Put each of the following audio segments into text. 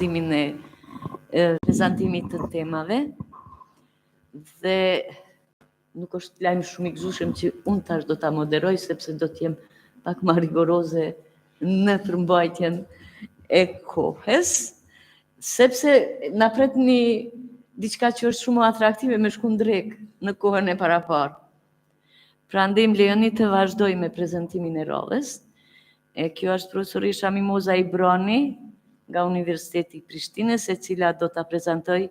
vazhdimin e prezantimit të temave dhe nuk është lajm shumë i gëzueshëm që unë tash do ta moderoj sepse do të jem pak më rigoroze në përmbajtjen e kohës, sepse na pret një diçka që është shumë atraktive me shku drek në kohën e paraparë. Prandaj më lejoni të vazhdoj me prezantimin e radhës. Kjo është profesorisha Mimoza Ibrani nga Universiteti i Prishtinës, e cila do ta prezantoj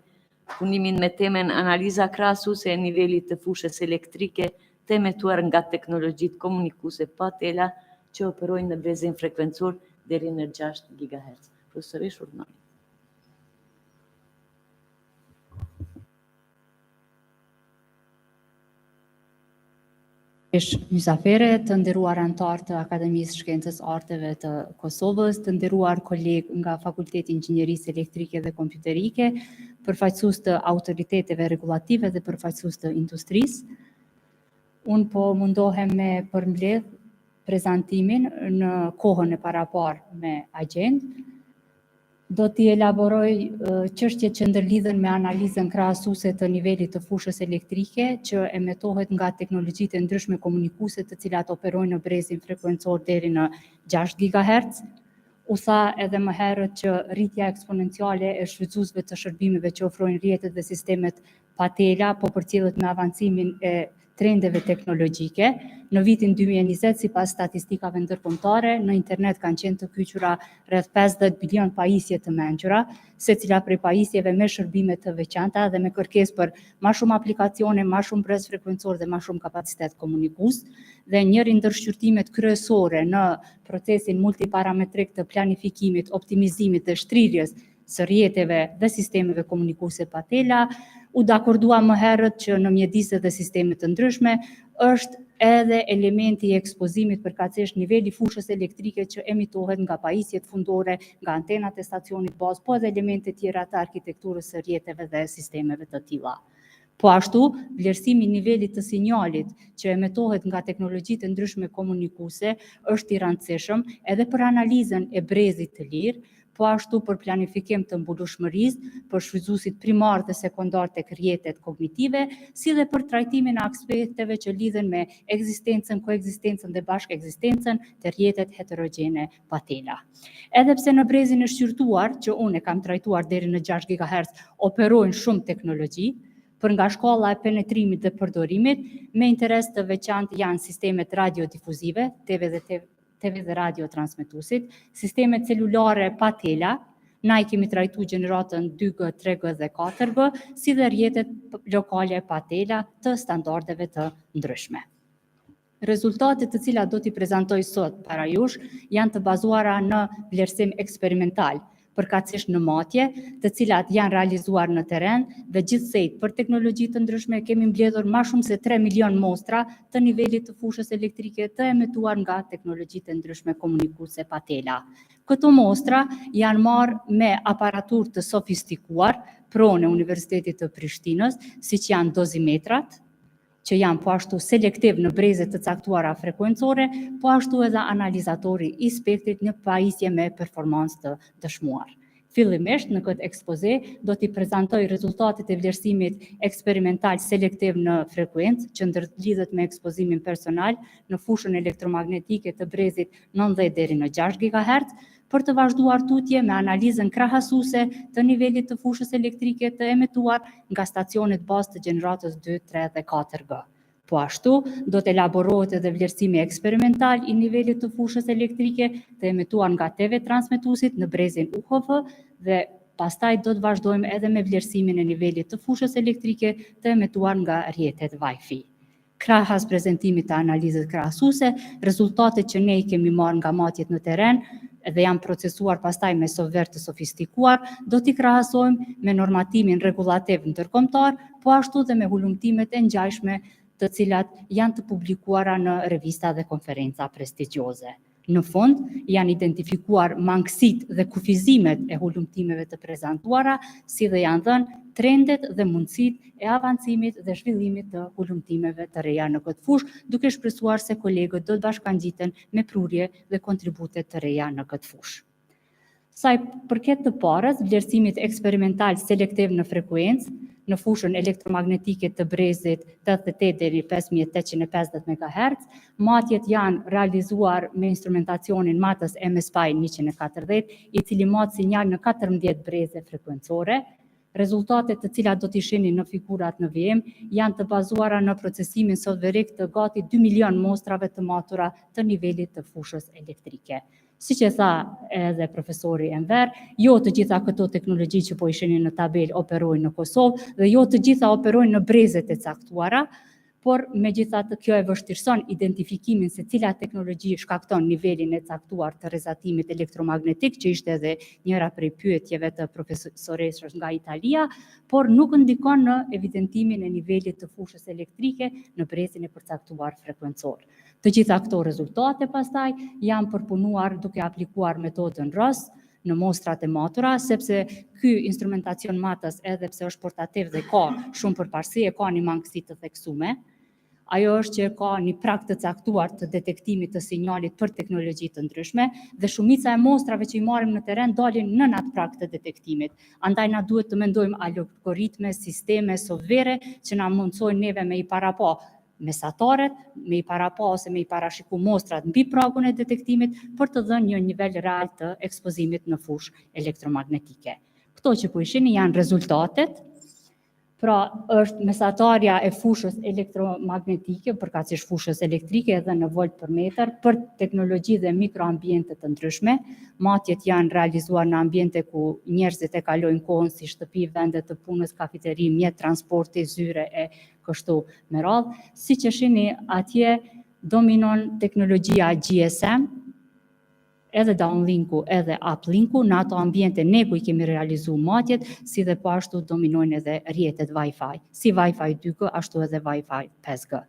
punimin me temen analiza krahasuese e nivelit të fushës elektrike të emetuar nga teknologjitë komunikuese pa tela që operojnë në brezin frekuencor deri në 6 GHz. Profesorish, urdhëroj. Mysafere, të nderuar anëtar të Akademisë Shkencës Arteve të Kosovës, të nderuar kolegë nga Fakulteti Inxhinierisë Elektrike dhe Kompjuterike, përfaqësues të autoriteteve rregullative dhe përfaqësues të industrisë. Unë po mundohem me përmbledh prezantimin në kohën e paraparë me agjendë. Do t'i elaboroj çështjet që ndërlidhen me analizën krahasuese të nivelit të fushës elektrike që emetohet nga teknologjitë e ndryshme komunikuese të cilat operojnë në brezin frekuencor deri në 6 GHz. U tha edhe më herët që rritja eksponenciale e shfrytëzuesve të shërbimeve që ofrojnë rrjetet dhe sistemet pa tela po përcjellet me avancimin e trendeve teknologjike. Në vitin 2020, sipas statistikave ndërkombëtare, në internet kanë qenë të kyqura rreth 50 bilion pajisje të mençura, secila prej pajisjeve me shërbime të veçanta dhe me kërkesë për më shumë aplikacione, më shumë brez frekuencor dhe më shumë kapacitet komunikues. Dhe njëri ndër shqyrtimet kryesore në procesin multiparametrik të planifikimit, optimizimit dhe shtrirjes së rrjeteve dhe sistemeve komunikuese pa tela, u dakordua më herët që në mjedise dhe sisteme të ndryshme është edhe elementi i ekspozimit përkatësisht niveli fushës elektrike që emitohet nga pajisjet fundore, nga antenat e stacionit bazë, po edhe elemente tjera të arkitekturës së rrjeteve dhe sistemeve të tilla. Po ashtu, vlerësimi i nivelit të sinjalit që emetohet nga teknologjitë e ndryshme komunikuese është i rëndësishëm edhe për analizën e brezit të lirë, po ashtu për planifikim të mbulueshmërisë, për shfrytëzuesit primar dhe sekondar tek rrjetet kognitive, si dhe për trajtimin e aspekteve që lidhen me ekzistencën, koekzistencën dhe bashkëekzistencën të rrjetet heterogjene pa tela. Edhe pse në brezin e shqyrtuar, që unë e kam trajtuar deri në 6 GHz, operojnë shumë teknologji, për nga shkalla e penetrimit dhe përdorimit, me interes të veçantë janë sistemet radiodifuzive, TV dhe radio transmetuesit, sistemet celulare pa tela, na i kemi trajtuar gjeneratën 2G, 3G dhe 4G, si dhe rrjetet lokale pa tela të standardeve të ndryshme. Rezultatet të cilat do t'i prezantoj sot para jush janë të bazuara në vlerësim eksperimental, përkatësisht në matje, të cilat janë realizuar në terren dhe gjithsej për teknologji të ndryshme kemi mbledhur më shumë se 3 milion mostra të nivelit të fushës elektrike të emetuar nga teknologjitë e ndryshme komunikuese pa tela. Këto mostra janë marrë me aparatur të sofistikuar pronë e Universitetit të Prishtinës, siç janë dozimetrat, që janë po ashtu selektiv në brezet të caktuara frekuencore, po ashtu edhe analizatori i spektrit në pajisje me performancë të dëshmuar. Fillimisht në këtë ekspoze do t'i prezantoj rezultatet e vlerësimit eksperimental selektiv në frekuencë që ndërlidhet me ekspozimin personal në fushën elektromagnetike të brezit 90 deri në 6 GHz, për të vazhduar tutje me analizën krahasuese të nivelit të fushës elektrike të emetuar nga stacionet bazë të gjeneratës 2, 3 dhe 4G. Po ashtu, do të elaborohet edhe vlerësimi eksperimental i nivelit të fushës elektrike të emetuar nga TV transmetuesit në brezin UHF dhe pastaj do të vazhdojmë edhe me vlerësimin e nivelit të fushës elektrike të emetuar nga rrjetet Wi-Fi. Krahas prezantimit të analizës krahasuese, rezultatet që ne i kemi marrë nga matjet në terren dhe janë procesuar pastaj me software të sofistikuar, do t'i krahasojmë me normatimin rregullativ ndërkombëtar, po ashtu dhe me hulumtimet e ngjashme të cilat janë të publikuara në revista dhe konferenca prestigjioze. Në fund, janë identifikuar mangësitë dhe kufizimet e hulumtimeve të prezantuara, si dhe janë dhënë trendet dhe mundësitë e avancimit dhe zhvillimit të hulumtimeve të reja në këtë fushë, duke shpresuar se kolegët do të bashkangjiten me prurje dhe kontribute të reja në këtë fushë. Sa i përket të parës, vlerësimit eksperimental selektiv në frekuencë, në fushën elektromagnetike të brezit 88 deri 5850 MHz, matjet janë realizuar me instrumentacionin matës MSPI 140, i cili matë sinjal në 14 breze frekuencore. Rezultatet të cilat do t'i shihni në figurat në VM janë të bazuara në procesimin softverik të gati 2 milion mostrave të matura të nivelit të fushës elektrike. Si që tha edhe profesori Enver, jo të gjitha këto teknologji që po i shihni në tabel operojnë në Kosovë dhe jo të gjitha operojnë në brezet e caktuara, por megjithatë kjo e vështirëson identifikimin se cila teknologji shkakton nivelin e caktuar të rrezatimit elektromagnetik, që ishte edhe njëra prej pyetjeve të profesoreshës nga Italia, por nuk ndikon në evidentimin e nivelit të fushës elektrike në brezin e përcaktuar frekuencor. Të gjitha këto rezultate pastaj janë përpunuar duke aplikuar metodën ROS në mostrat e matura, sepse ky instrumentacion matës, edhe pse është portativ dhe ka shumë përparësi, e ka një mangësi të theksuar. Ajo është që ka një prag të caktuar të detektimit të sinjalit për teknologji të ndryshme dhe shumica e mostrave që i marrim në teren dalin nën atë prag të detektimit. Andaj na duhet të mendojmë algoritme, sisteme, softvere që na mundsojnë neve me i parapa mesatarët, me i parapa ose me i parashiku mostrat mbi pragun e detektimit për të dhënë një nivel real të ekspozimit në fushë elektromagnetike. Këto që po i shihni janë rezultatet. Pra është mesatarja e fushës elektromagnetike, përkatësisht fushës elektrike edhe në volt për metër, për teknologji dhe mikroambiente të ndryshme. Matjet janë realizuar në ambiente ku njerëzit e kalojnë kohën si shtëpi, vende të punës, kafeteri, mjet transporti, zyre e kështu me radhë. Siç e shihni atje dominon teknologjia GSM, edhe downlinku edhe uplinku, në ato ambiente ne ku i kemi realizu matjet, si dhe po ashtu dominojnë edhe rrjetet Wi-Fi, si Wi-Fi 2G, ashtu edhe Wi-Fi 5G.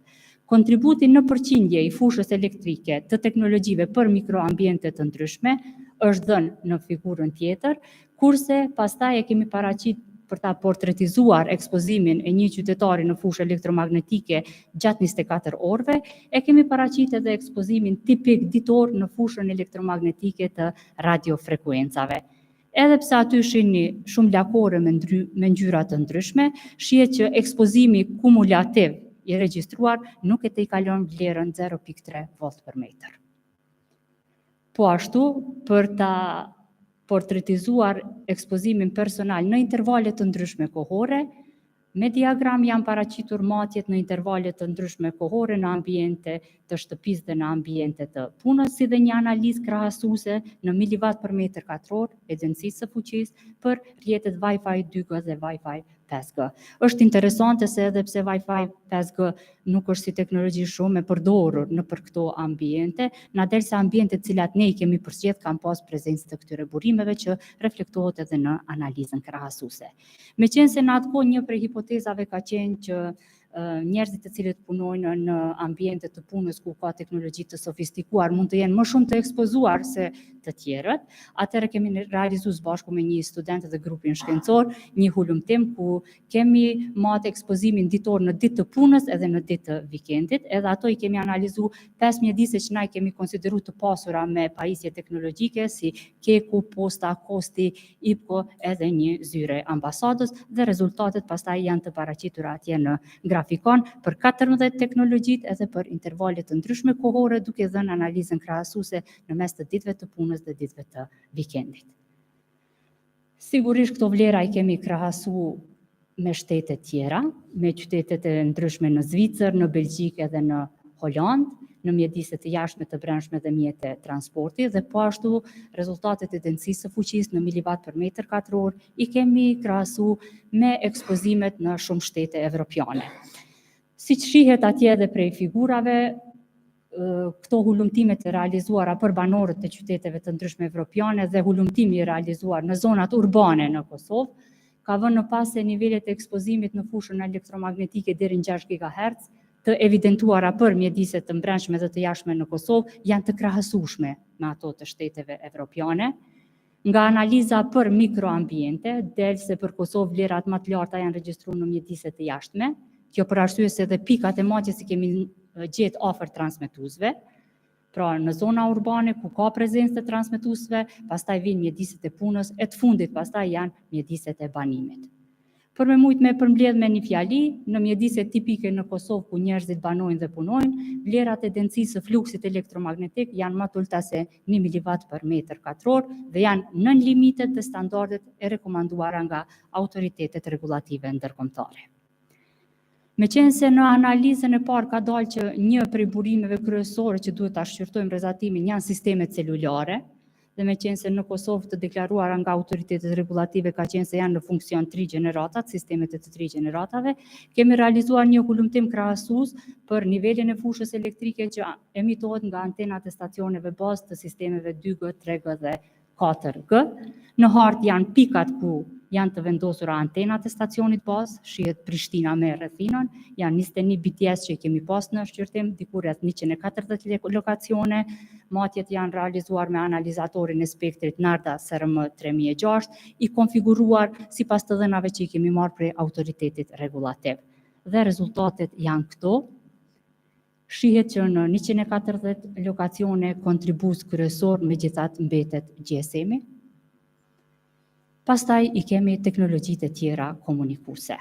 Kontributi në përqindje i fushës elektrike të teknologjive për mikroambiente të ndryshme është dhënë në figurën tjetër, kurse pastaj e kemi paraqit për ta portretizuar ekspozimin e një qytetari në fushë elektromagnetike gjatë 24 orëve, e kemi paraqit edhe ekspozimin tipik ditor në fushën elektromagnetike të radiofrekuencave. Edhe pse aty shihni shumë lakore me ngjyra të ndryshme, shihet që ekspozimi kumulativ i regjistruar nuk e tejkalon vlerën 0.3 volt për metër. Po ashtu, për ta portretizuar ekspozimin personal në intervale të ndryshme kohore, me diagram janë paraqitur matjet në intervale të ndryshme kohore në ambiente të shtëpisë dhe në ambiente të punës, si dhe një analizë krahasuese në miliwatt për metër katror e densisë së fuqisë për rrjetet Wi-Fi 2G dhe Wi-Fi 5G. Është interesante se edhe pse Wi-Fi 5G nuk është si teknologji shumë e përdorur në për këto ambiente, na del se ambientet cilat ne i kemi përzgjedh kanë pas prezencë të këtyre burimeve që reflektohet edhe në analizën krahasuese. Meqense në atë kohë një prej hipotezave ka qenë që njerëzit të cilët punojnë në ambiente të punës ku ka teknologji të sofistikuar mund të jenë më shumë të ekspozuar se të tjerët. Atëherë kemi realizuar së bashku me një student dhe grupin shkencor një hulumtim ku kemi matë ekspozimin ditor në ditë të punës edhe në ditë të vikendit, edhe ato i kemi analizuar 5 mjedise që na i kemi konsideruar të pasura me pajisje teknologjike si keku, posta, kosti, IPCO edhe një zyre ambasadës dhe rezultatet pastaj janë të paraqitura atje në grafikon për 14 teknologjit edhe për intervalet të ndryshme kohore duke dhënë analizën krahasuese në mes të ditëve të punës dhe ditëve të vikendit. Sigurisht këto vlera i kemi krahasu me shtetet tjera, me qytetet e ndryshme në Zvicër, në Belgjik edhe në Holand, në mjedise të jashtme të brendshme dhe mjete transporti dhe po ashtu rezultatet e densisë së fuqisë në miliwatt për metër katror i kemi krahasu me ekspozimet në shumë shtete evropiane. Siç shihet atje edhe prej figurave, këto hulumtimet e realizuara për banorët të qyteteve të ndryshme evropiane dhe hulumtimi i realizuar në zonat urbane në Kosovë, ka vënë në pas se nivelet e ekspozimit në fushën elektromagnetike deri në 6 GHz të evidentuara për mjediset të brendshme dhe të jashtme në Kosovë janë të krahasueshme me ato të shteteve evropiane. Nga analiza për mikroambiente, del se për Kosovë vlerat më të larta janë regjistruar në mjediset të jashtme, kjo për arsye se edhe pikat e matjes i kemi gjetë afër transmetuesve. Pra në zona urbane ku ka prezencë të transmetuesve, pastaj vinë mjediset e punës, e të fundit pastaj janë mjediset e banimit. Për me mujt me përmbledh me një fjali, në mjediset tipike në Kosovë ku njerëzit banojnë dhe punojnë, vlerat e densisë së fluksit elektromagnetik janë më të ulta se 1 miliwatt për metër katror dhe janë nën limitet dhe standardet e rekomanduara nga autoritetet regulative ndërkombëtare. Meqense se në analizën e parë ka dalë që një prej burimeve kryesore që duhet ta shqyrtojmë rrezatimin janë sistemet celulare, dhe meqense se në Kosovë të deklaruara nga autoritetet regulative ka qenë se janë në funksion 3 gjeneratat, sistemet e të 3 gjeneratave, kemi realizuar një kulumtim krahasues për nivelin e fushës elektrike që emitohet nga antenat e stacioneve bazë të sistemeve 2G, 3G dhe 4G. Në hartë janë pikat ku janë të vendosura antenat e stacionit bazë, shihet Prishtina me rrethinën, janë 21 BTS që kemi pas në shqyrtim, diku rreth 140 lokacione, matjet janë realizuar me analizatorin e spektrit Narda SRM 3006, i konfiguruar sipas të dhënave që i kemi marrë prej autoritetit regulativ. Dhe rezultatet janë këto. Shihet që në 140 lokacione kontribues kryesor megjithatë mbetet GSM-i. Pastaj i kemi teknologjitë e tjera komunikuese.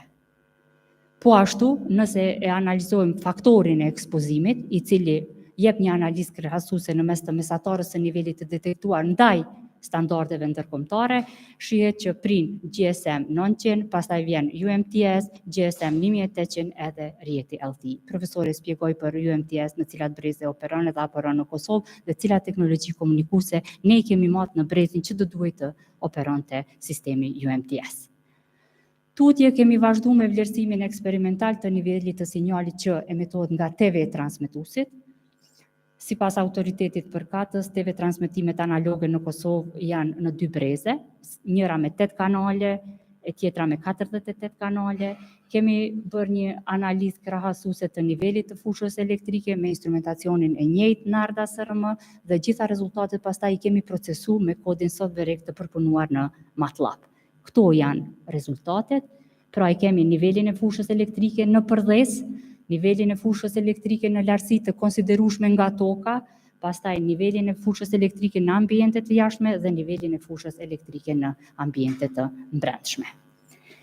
Po ashtu, nëse e analizojmë faktorin e ekspozimit, i cili jep një analizë krahasuese në mes të mesatarës së nivelit të detektuar ndaj standardeve ndërkombëtare, shihet që prin GSM 900, pastaj vjen UMTS, GSM 1800 edhe rrjeti LTE. Profesori shpjegoi për UMTS në cilat breze operon edhe operon në Kosovë dhe cilat teknologji komunikuese ne i kemi marrë në brezin që do duhet të operonte sistemi UMTS. Tutje kemi vazhduar me vlerësimin eksperimental të nivelit të sinjalit që emetohet nga TV transmetuesit. Sipas autoritetit përkatës, TV transmetimet analoge në Kosovë janë në 2 breze, njëra me 8 kanale, e tjetra me 48 kanale. Kemi bërë një analizë krahasuese të nivelit të fushës elektrike me instrumentacionin e njëjtë Narda SRM dhe gjitha rezultatet pastaj i kemi procesuar me kodin softverek të përpunuar në MATLAB. Këto janë rezultatet, pra i kemi nivelin e fushës elektrike në përdhes, nivelin e fushës elektrike në lartësi të konsiderueshme nga toka, pastaj nivelin e fushës elektrike në ambiente të jashtme dhe nivelin e fushës elektrike në ambiente të brendshme.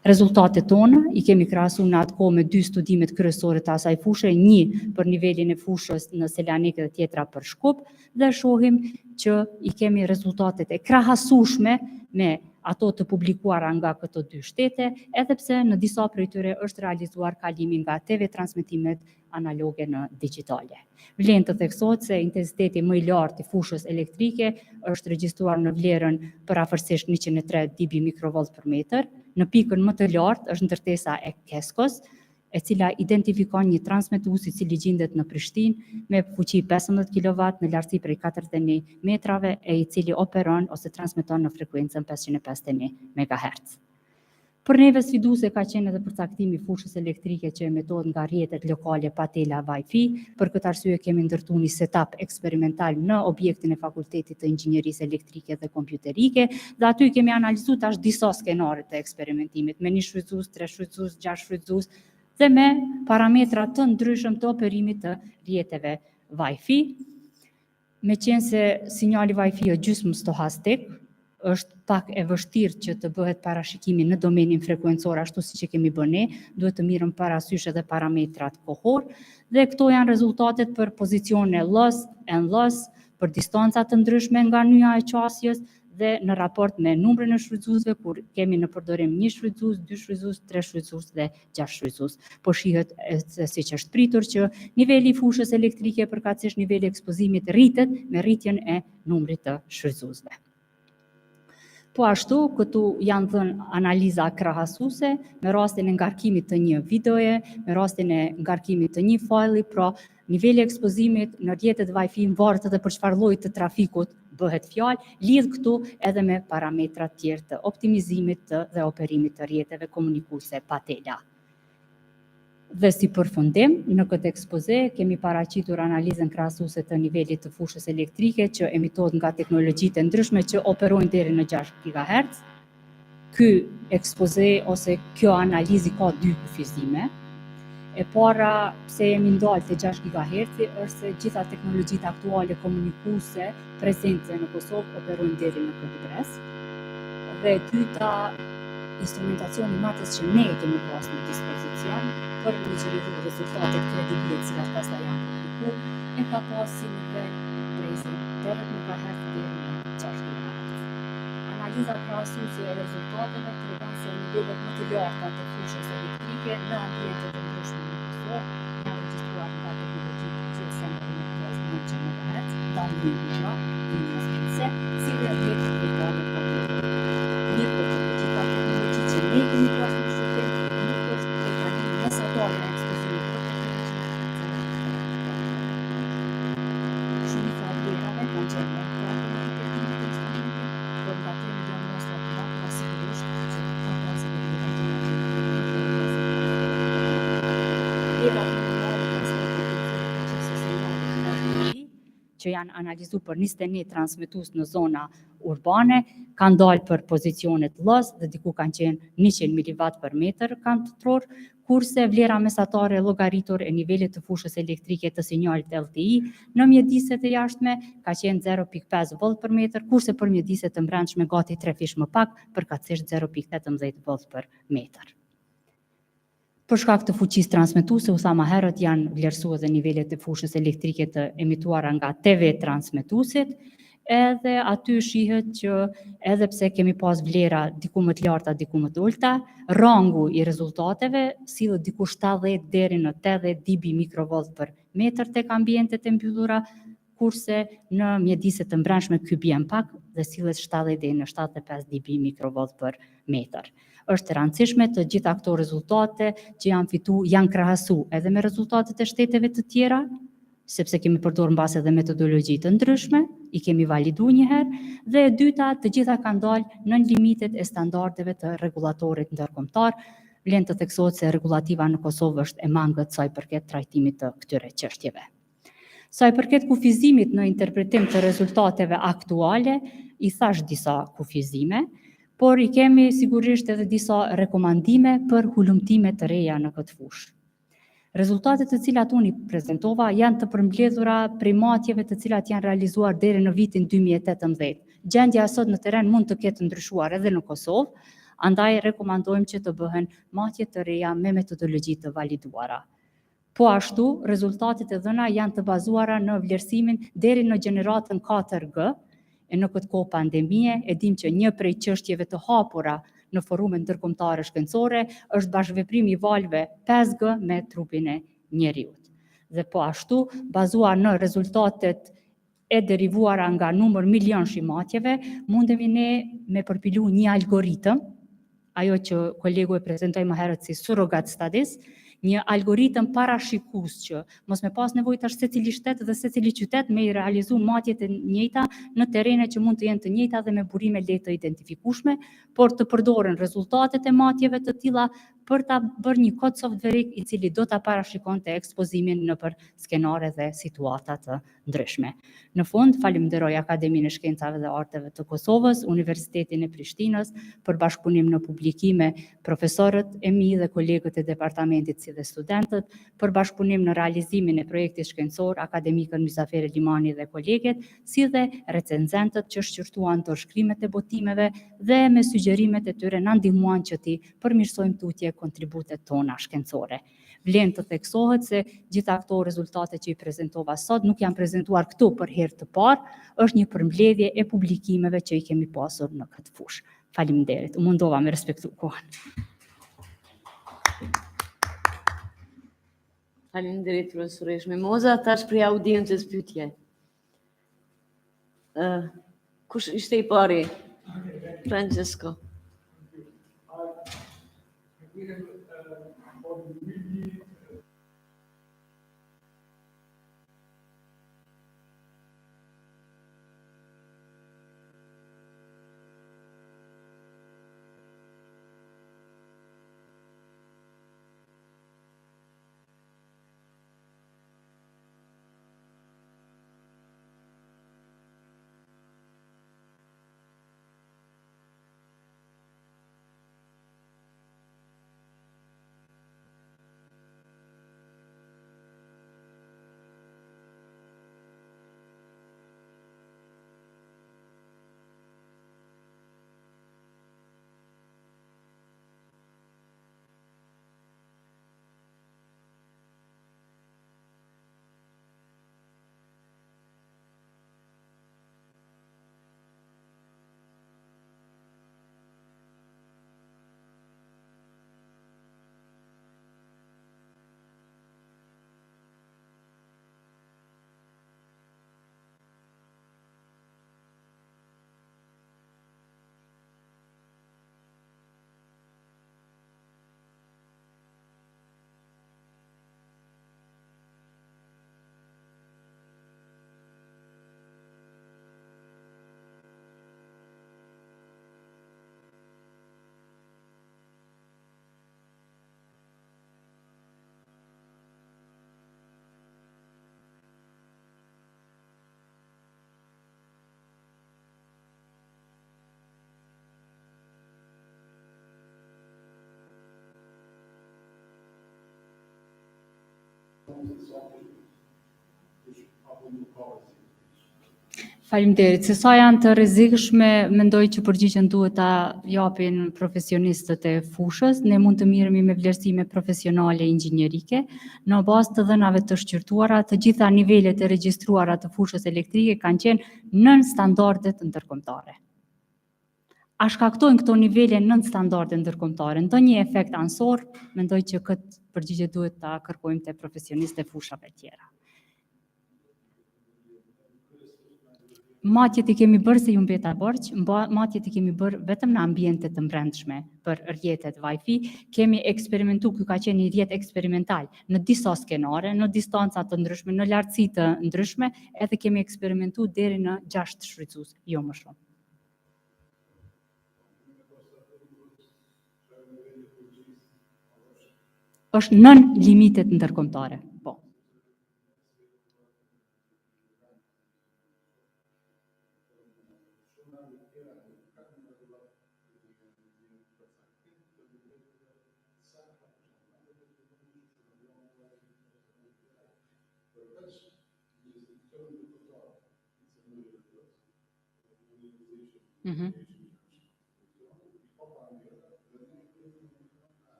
Rezultatet tona i kemi krahasuar në atë kohë me 2 studimet kryesore të asaj fushë, një për nivelin e fushës në Selanik dhe tjetra për Shkup, dhe shohim që i kemi rezultatet e krahasueshme me ato të publikuara nga këto 2 shtete, edhe pse në disa prej tyre është realizuar kalimi nga TV transmetimet analoge në digjitale. Vlen të theksohet se intensiteti më i lartë i fushës elektrike është regjistruar në vlerën për afërsisht 103 dB mikrovolt për metër. Në pikën më të lartë është ndërtesa e Keskos, e cila identifikon një transmetues i cili gjendet në Prishtinë me fuqi 15 kW në lartësi prej 41 metrave e i cili operon ose transmeton në frekuencën 551 MHz. Për neve sfiduese ka qenë edhe përcaktimi i fushës elektrike që emetohet nga rrjetet lokale pa tela Wi-Fi. Për këtë arsye kemi ndërtuar një setup eksperimental në objektin e Fakultetit të Inxhinierisë Elektrike dhe Kompjuterike dhe aty kemi analizuar tash disa skenare të eksperimentimit me 1 shfrytëzues, 3 shfrytëzues, 6 shfrytëzues dhe me parametra të ndryshëm të operimit të rrjeteve Wi-Fi. Meqense sinjali Wi-Fi është gjysmë stohastik, është pak e vështirë që të bëhet parashikimi në domenin frekuencor ashtu siç e kemi bërë ne, duhet të mirëm parasysh edhe parametrat kohor dhe këto janë rezultatet për pozicione LOS, NLOS, për distanca të ndryshme nga nyja e qasjes dhe në raport me numrin e shfrytëzuesve kur kemi në përdorim 1 shfrytëzues, 2 shfrytëzues, 3 shfrytëzues dhe 6 shfrytëzues. Po shihet siç është pritur që niveli i fushës elektrike përkatësisht niveli i ekspozimit rritet me rritjen e numrit të shfrytëzuesve. Po ashtu, këtu janë dhënë analiza krahasuese me rastin e ngarkimit të një videoje, me rastin e ngarkimit të një fajli, pra niveli i ekspozimit në rrjetet Wi-Fi varet edhe për çfarë lloji të trafikut bëhet fjalë, lidh këtu edhe me parametra të tjerë të optimizimit dhe operimit të rrjeteve komunikuese pa tela. Dhe si përfundim, në këtë ekspoze kemi paraqitur analizën krahasuese të nivelit të fushës elektrike që emitohet nga teknologjitë e ndryshme që operojnë deri në 6 GHz. Ky ekspoze ose kjo analizë ka 2 kufizime. E para pse jemi ndalë te 6 GHz është se gjitha teknologjitë aktuale komunikuese prezente në Kosovë operojnë deri në këtë brez. Dhe e dyta, instrumentacioni matës që ne kemi pas në dispozicion për një gjeneru rezultatet kredibile të cilat pastaj janë publiku, e ka pas si nivel brezin 80 MHz deri në 6 GHz. Analiza krahasuese e rezultateve tregon se nivelet më të larta të fushës elektrike në ambiente të ndryshme në Kosovë janë regjistruar nga teknologjitë GSM dhe në 9 MHz, ndaj linjës, si dhe rrjetet lokale të mirë për të gjitha teknologjitë që ne kemi pas në shërbim, nuk është të kalim mesatare e ekspozimit për teknologjinë. Shumica e vlerave kanë qenë në kratë në rrjetimit të instrumentit, por nga 3 milion mostra të makra sigurisht që ka pasur që janë analizuar për 21 transmetues në zona urbane, kanë dalë për pozicionet LOS dhe diku kanë qenë 100 mW per metër katror, kurse vlera mesatare llogaritur e nivelit të fushës elektrike të sinjalit LTI në mjediset e jashtme ka qenë 0.5 volt per metër, kurse për mjediset të brendshme gati 3 fish më pak, përkatësisht 0.18 volt per metër. Për shkak të fuqisë transmetuese, u tha më herët, janë vlerësuar edhe nivelet e fushës elektrike të emituara nga TV transmetuesit, edhe aty shihet që edhe pse kemi pas vlera diku më të larta, diku më të ulta, rangu i rezultateve sillet diku 70 deri në 80 dB mikrovolt per metër tek ambientet e mbyllura, kurse në mjediset të brendshme ky bie pak dhe sillet 70 deri në 75 dB mikrovolt per metër. Është e rëndësishme të gjitha këto rezultate që janë krahasu edhe me rezultatet e shteteve të tjera, sepse kemi përdorur mbas edhe metodologji të ndryshme, i kemi validuar një herë, dhe e dyta, të gjitha kanë dalë në limitet e standardeve të rregullatorit ndërkombëtar. Vlen të theksohet se rregullativa në Kosovë është e mangët sa i përket trajtimit të këtyre çështjeve. Sa i përket kufizimit në interpretim të rezultateve aktuale, i thash disa kufizime, por i kemi sigurisht edhe disa rekomandime për hulumtime të reja në këtë fushë. Rezultatet të cilat unë i prezentova janë të përmbledhura prej matjeve të cilat janë realizuar deri në vitin 2018. Gjendja sot në terren mund të ketë ndryshuar edhe në Kosovë, andaj rekomandojmë që të bëhen matje të reja me metodologji të validuara. Po ashtu, rezultatet e dhëna janë të bazuara në vlerësimin deri në gjeneratën 4G, e në këtë kohë pandemie, e dim që një prej çështjeve të hapura në forumet ndërkombëtare shkencore është bashkëveprimi i valëve 5G me trupin e njeriut. Dhe po ashtu, bazuar në rezultatet e derivuara nga numër milion shimatjeve, mundemi ne me përpilu një algoritëm, ajo që kolegu e prezentoi më herët si surrogate studies, një algoritëm parashikues që mos me pas nevojë tash secili shtet dhe secili qytet me i realizu matjet e njëjta në terrene që mund të jenë të njëjta dhe me burime lehtë të identifikueshme, por të përdoren rezultatet e matjeve të tilla për ta bërë një kod softverik i cili do ta parashikonte ekspozimin nëpër skenare dhe situata të ndryshme. Në fund, falenderoj Akademinë e Shkencave dhe Arteve të Kosovës, Universitetin e Prishtinës për bashkëpunim në publikime, profesorët e mi dhe kolegët e departamentit si dhe studentët, për bashkëpunim në realizimin e projektit shkencor, akademikën Mysafere Limani dhe koleget, si dhe recenzentët që shqyrtuan të shkrimet e botimeve dhe me sugjerimet e tyre na ndihmuan që ti përmirësojmë tutje kontributet tona shkencore. Vlen të theksohet se gjitha këto rezultate që i prezentova sot nuk janë prezentuar këtu për herë të parë, është një përmbledhje e publikimeve që i kemi pasur në këtë fushë. Faleminderit, u mundova me respektu kohën. Faleminderit profesoreshme. Tash për audiencës pyetje. Kush ishte i pari? Francesco. Faleminderit. Se sa janë të rrezikshme, mendoj që përgjigjen duhet ta japin profesionistët e fushës. Ne mund të mirëmi me vlerësime profesionale inxhinierike, në bazë të dhënave të shqyrtuara, të gjitha nivelet e regjistruara të fushës elektrike kanë qenë nën standardet ndërkombëtare. A shkaktojnë këto nivele nën standardet ndërkombëtare ndonjë efekt ansor? Mendoj që këtë përgjigje duhet ta kërkojmë te profesionistë e fushave tjera. Matjet I kemi bërë se ju mbeta borç, matjet I kemi bërë vetëm në ambiente të brendshme për rrjetet Wi-Fi. Kemi eksperimentuar, ky ka qenë një rrjet eksperimental në disa skenare, në distanca të ndryshme, në lartësi të ndryshme, edhe kemi eksperimentuar deri në 6 shfrytëzues, jo më shumë. Është nën limitet ndërkombëtare. Po.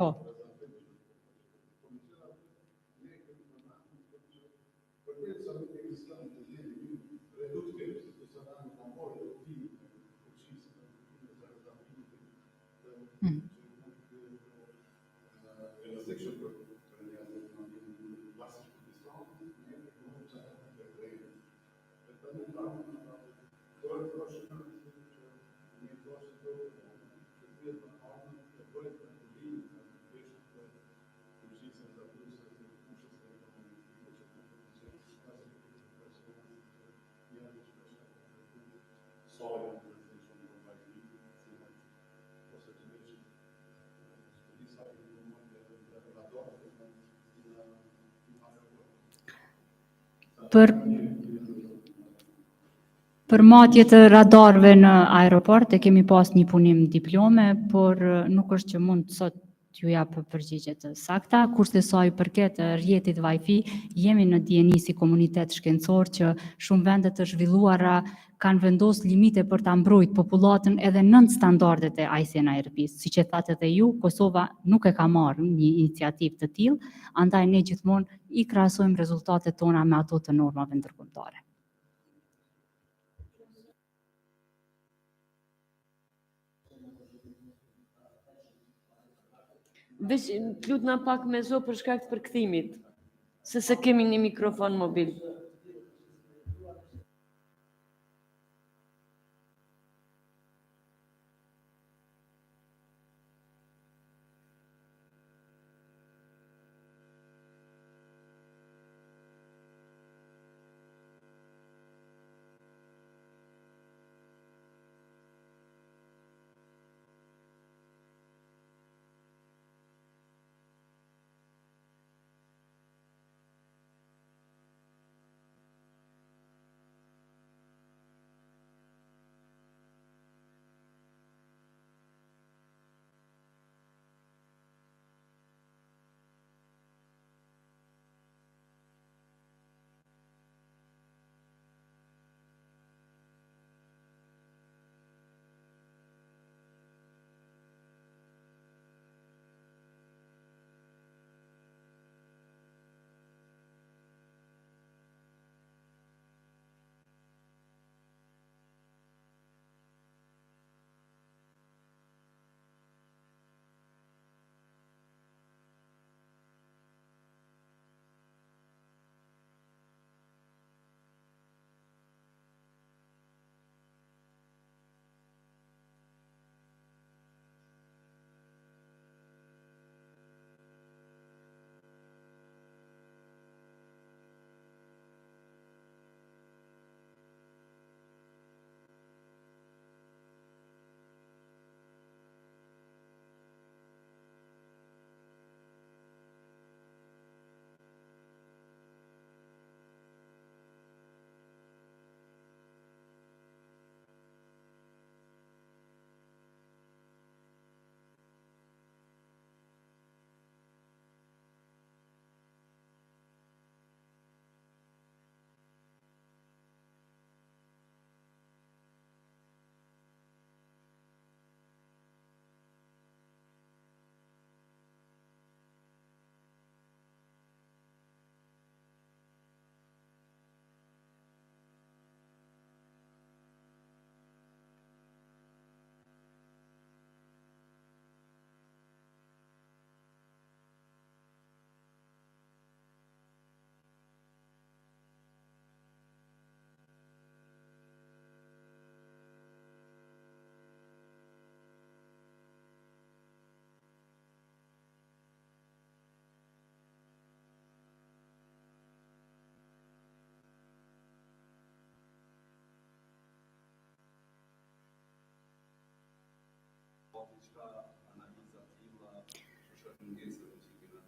Po. Për matje të radarëve në aeroport e kemi pas një punim diplome, por nuk është që mund sot t'ju jap përgjigje të sakta. Kurse sa I përket rrjetit Wi-Fi, jemi në dieni si komunitet shkencor që shumë vende të zhvilluara kanë vendosur limite për ta mbrojtur popullatën edhe nën standardet e ICNIRP-s. Siç e thatë edhe ju, Kosova nuk e ka marrë një iniciativë të tillë, andaj ne gjithmonë I krahasojmë rezultatet tona me ato të normave ndërkombëtare. Veç lutna pak me zë për shkak të përkthimit, se kemi një mikrofon mobil.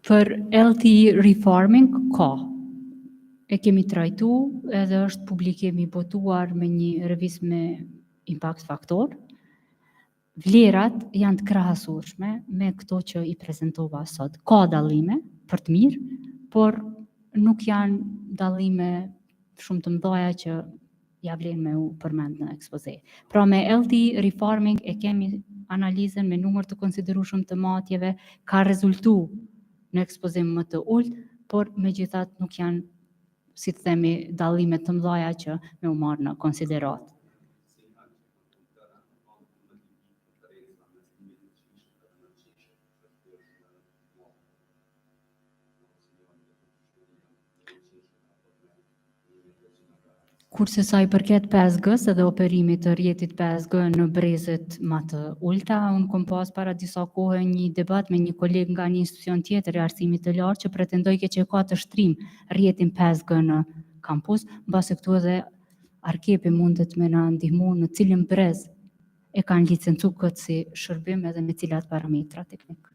Për LTE reforming, ka. E kemi trajtu, edhe është publikimi botuar me një revistë me impact faktor. Vlerat janë të krahasurshme me këto që i prezentova sot. Ka dallime për të mirë, por nuk janë dallime shumë të mëdha që ja vlen me u përmend në ekspoze. Pra me LTE reforming e kemi analizën me numër të konsiderueshëm të matjeve, ka rezultu në ekspozim më të ulët, por megjithatë nuk janë, si të themi, dallime të mëdha që me u marrë në konsiderat. Kurse sa i përket 5G-s edhe operimit të rrjetit 5G në brezet më të ulta, unë kom pas para disa kohë një debat me një koleg nga një institucion tjetër i arsimit të lartë që pretendoi që ka të shtrim rrjetin 5G në kampus, mbase këtu edhe Arkepi mundet me na ndihmu në cilin brez e kanë licencu këtë si shërbim edhe me cilat parametra teknik.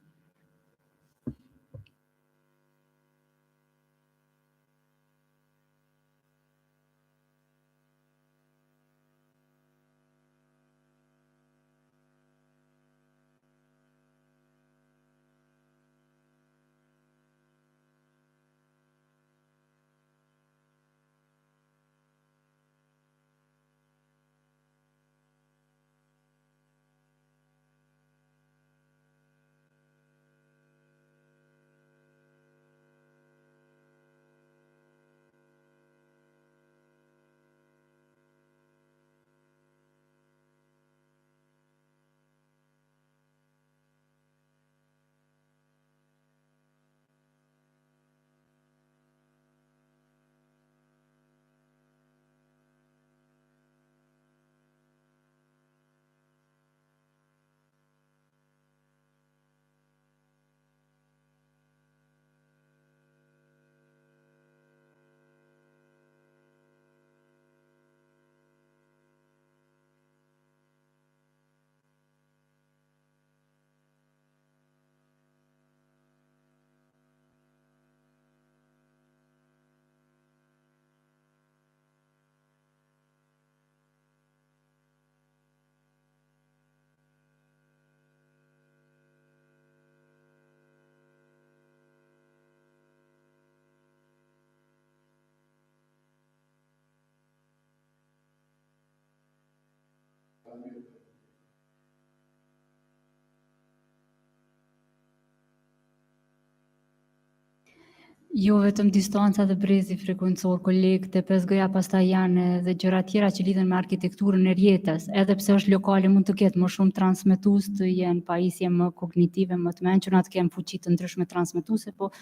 Jo vetëm distanca dhe brezi frekuencor, kolegët e 5G-ja pastaj janë edhe gjëra tjera që lidhen me arkitekturën e rrjetes, edhe pse është lokale mund të ketë më shumë transmetues të jenë pajisje më kognitive, më të mençuna, të kenë fuqi të ndryshme transmetuese, po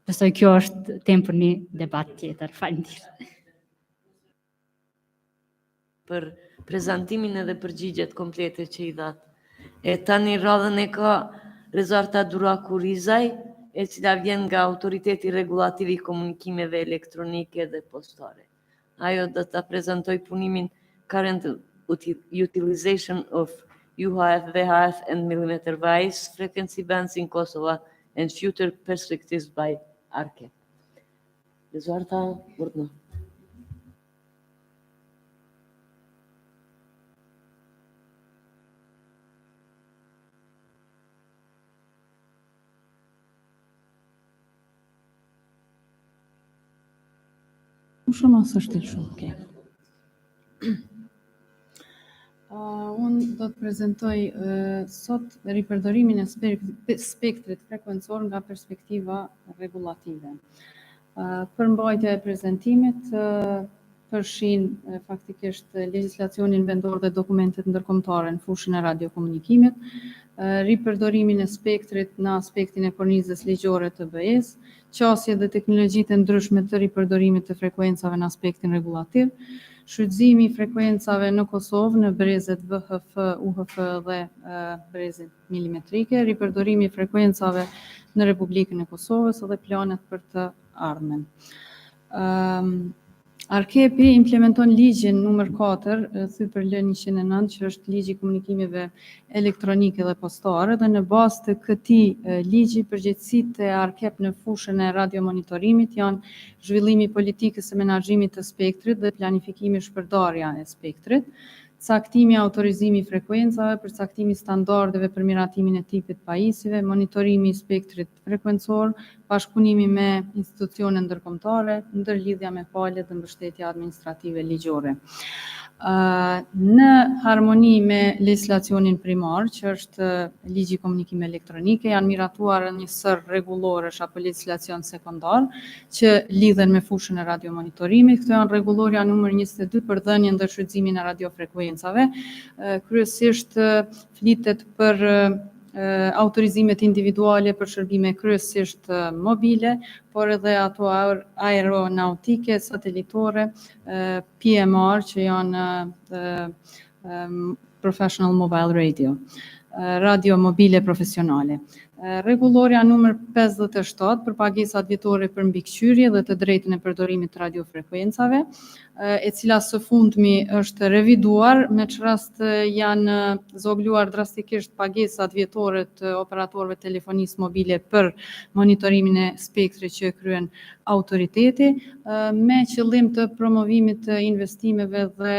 besoj kjo është temë për një debat tjetër. Faleminderit. Për prezantimin edhe përgjigjet komplete që i dhat. E tani radhën e ka Rezarta Duraku Rizaj, e cila vjen nga Autoriteti Regulativ i Komunikimeve Elektronike dhe Postare. Ajo do ta prezantoj punimin Current Utilization of UHF VHF and millimeter wave frequency bands in Kosovo and Future Perspectives by Arke. Rezarta, vërtënë. Shumë asë është të shumë, okay. Unë do të prezentoj sot ripërdorimin e spektrit frekuencor nga perspektiva regulative. Përmbajtja e prezantimit përfshin faktikisht legjislacionin vendor dhe dokumentet ndërkombëtare në fushën e radiokomunikimit, ripërdorimin e spektrit në aspektin e kornizës ligjore të BE-s, qasje dhe teknologjitë ndryshme të ripërdorimit të frekuencave në aspektin regulativ, shfrytëzimi i frekuencave në Kosovë në brezet VHF, UHF dhe brezet milimetrike, ripërdorimi i frekuencave në Republikën e Kosovës dhe planet për të ardhmen. Arkepi implementon ligjin numër 4, Thyper L 109, që është ligji i komunikimeve elektronike dhe postare, dhe në bazë të këtij ligji përgjegjësitë e Arkep në fushën e radiomonitorimit janë zhvillimi i politikës së menaxhimit të spektrit dhe planifikimi shpërndarja e spektrit, caktimi autorizimi i frekuencave, përcaktimi i standardeve për miratimin e tipit pajisjeve, monitorimi i spektrit frekuencor, bashkëpunimi me institucione ndërkombëtare, ndërlidhja me palët dhe mbështetja administrative ligjore. Në harmoni me legjislacionin primar, që është ligji i komunikimeve elektronike, janë miratuar një sër rregulloresh apo legjislacion sekondar që lidhen me fushën e radiomonitorimit. Këto janë rregullorja numër 22 për dhënien dhe shfrytëzimin e radiofrekuencave. Kryesisht flitet për autorizimet individuale për shërbime kryesisht mobile, por edhe ato aeronautike, satelitore, PMR, që janë Professional Mobile Radio, radio mobile profesionale. Rregullorja numër 57 për pagesat vjetore për mbikëqyrje dhe të drejtën e përdorimit të radiofrekuencave, e cila së fundmi është reviduar, me ç'rast janë zogluar drastikisht pagesat vjetore të operatorëve telefonisë mobile për monitorimin e spektrit që kryen autoriteti, me qëllim të promovimit të investimeve dhe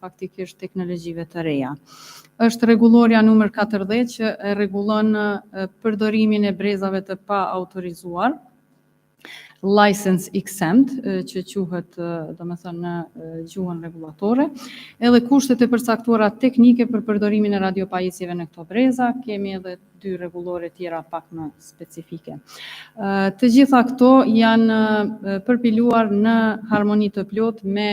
faktikisht teknologjive të reja. Është rregullorja numër 40 që rregullon përdorimin e brezave të pa autorizuar, license exempt, që quhet domethënë në gjuhën rregullatore, edhe kushtet e përcaktuara teknike për përdorimin e radiopajisjeve në këto breza. Kemi edhe 2 rregullore tjera pak më specifike. Të gjitha këto janë përpiluar në harmoni të plotë me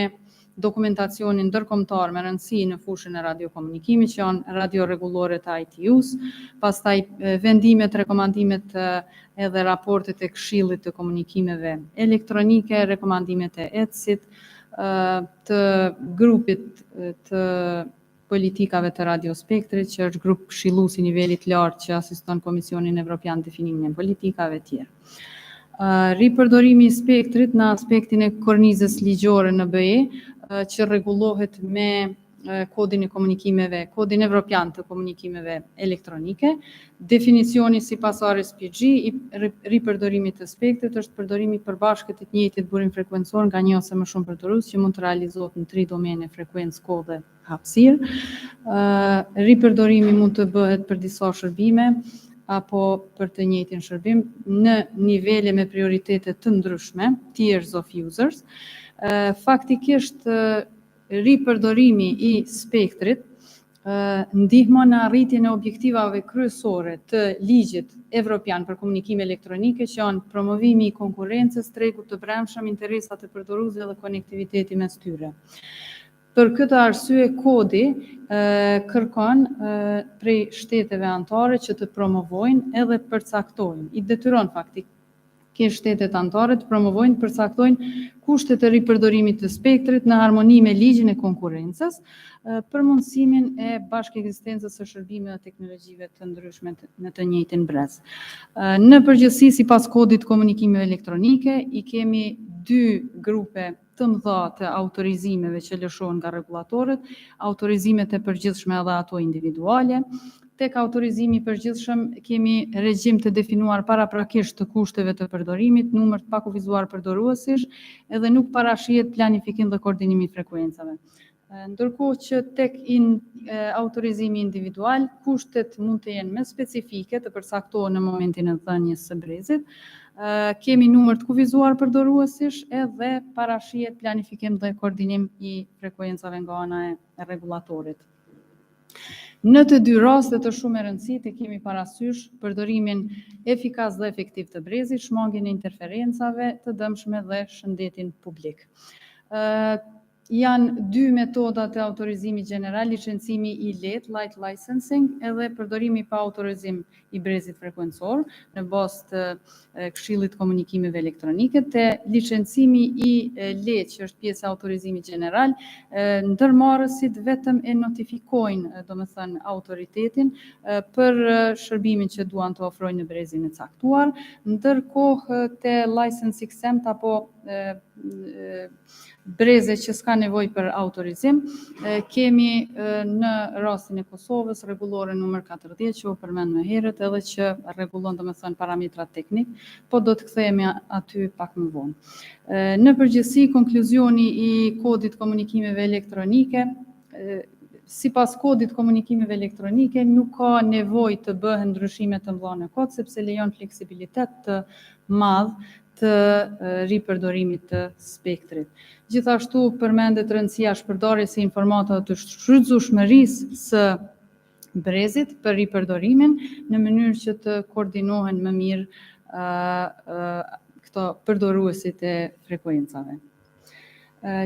dokumentacionin ndërkombëtar me rëndësi në fushën e radiokomunikimit, që janë radiorregulloret e ITU-s, pastaj vendimet, rekomandimet edhe raportet e Këshillit të komunikimeve elektronike, rekomandimet e ETS-it, të grupit të politikave të radiospektrit, që është grup këshillues i nivelit lartë që asiston Komisionin Evropian definimin e politikave e tjerë. Ripërdorimi i spektrit në aspektin e kornizës ligjore në BE, që rregullohet me kodin e komunikimeve, kodin evropian të komunikimeve elektronike. Definicioni sipas RSPG i ripërdorimit të spektrit është përdorimi i përbashkët të njëjtit burim frekuencor nga një ose më shumë përdorues, që mund të realizohet në 3 domene: frekuencë, kohë dhe hapësirë. Ripërdorimi mund të bëhet për disa shërbime apo për të njëjtin shërbim në nivele me prioritete të ndryshme, tiers of users. Faktikisht ripërdorimi i spektrit ndihmon në arritjen e objektivave kryesore të ligjit evropian për komunikime elektronike, që janë promovimi i konkurrencës, tregut të brendshëm, interesat e përdoruesve dhe konektiviteti mes tyre. Për këtë arsye, kodi kërkon prej shteteve anëtare që të promovojnë edhe përcaktojnë, i detyron faktikisht shtetet anëtare të promovojnë, përcaktojnë kushtet e ripërdorimit të spektrit në harmoni me ligjin e konkurrencës, për mundësimin e bashkëekzistencës së shërbimeve dhe teknologjive të ndryshme në të njëjtin brez. Në përgjithësi, sipas kodit komunikimeve elektronike, i kemi 2 grupe të mëdha të autorizimeve që lëshohen nga rregullatorët, autorizimet e përgjithshme edhe ato individuale. Tek autorizimi i përgjithshëm kemi regjim të definuar paraprakisht të kushteve të përdorimit, numër të pakufizuar përdoruesish, edhe nuk parashihet planifikim dhe koordinimi i frekuencave. Ndërkohë që tek autorizimi individual, kushtet mund të jenë më specifike, të përcaktohen në momentin e dhënies së brezit. Kemi numër të kufizuar përdoruesish edhe parashihet planifikim dhe koordinim i frekuencave nga ana e rregullatorit. Në të 2 rastet të shumë e rëndësishme kemi parasysh përdorimin efikas dhe efektiv të brezit, shmangjen e interferencave të dëmshme dhe shëndetin publik. Janë dy metodat e autorizimit general, licencimi I lehtë, light licensing, edhe përdorimi pa autorizim I brezit frekuencor në bazë të Këshillit Komunikimeve Elektronike, te licencimi I lehtë, që është pjesë e autorizimit general, ndërmarrësit vetëm e notifikojnë, domethënë autoritetin për shërbimin që duan të ofrojnë në brezin e caktuar, ndërkohë te license exempt apo breze që s'ka nevojë për autorizim, kemi në rastin e Kosovës rregullore numër 40 që u përmend më herët edhe që rregullon domethënë parametrat teknik, po do të kthehemi aty pak më vonë. Në përgjithësi, konkluzioni I kodit komunikimeve elektronike, sipas kodit komunikimeve elektronike nuk ka nevojë të bëhen ndryshime të mëdha në kod sepse lejon fleksibilitet të madh të ripërdorimit të spektrit. Gjithashtu përmendet rëndësia shpërndarjes së informatave të shfrytëzueshmërisë së brezit për ripërdorimin në mënyrë që të koordinohen më mirë këto përdoruesit e frekuencave.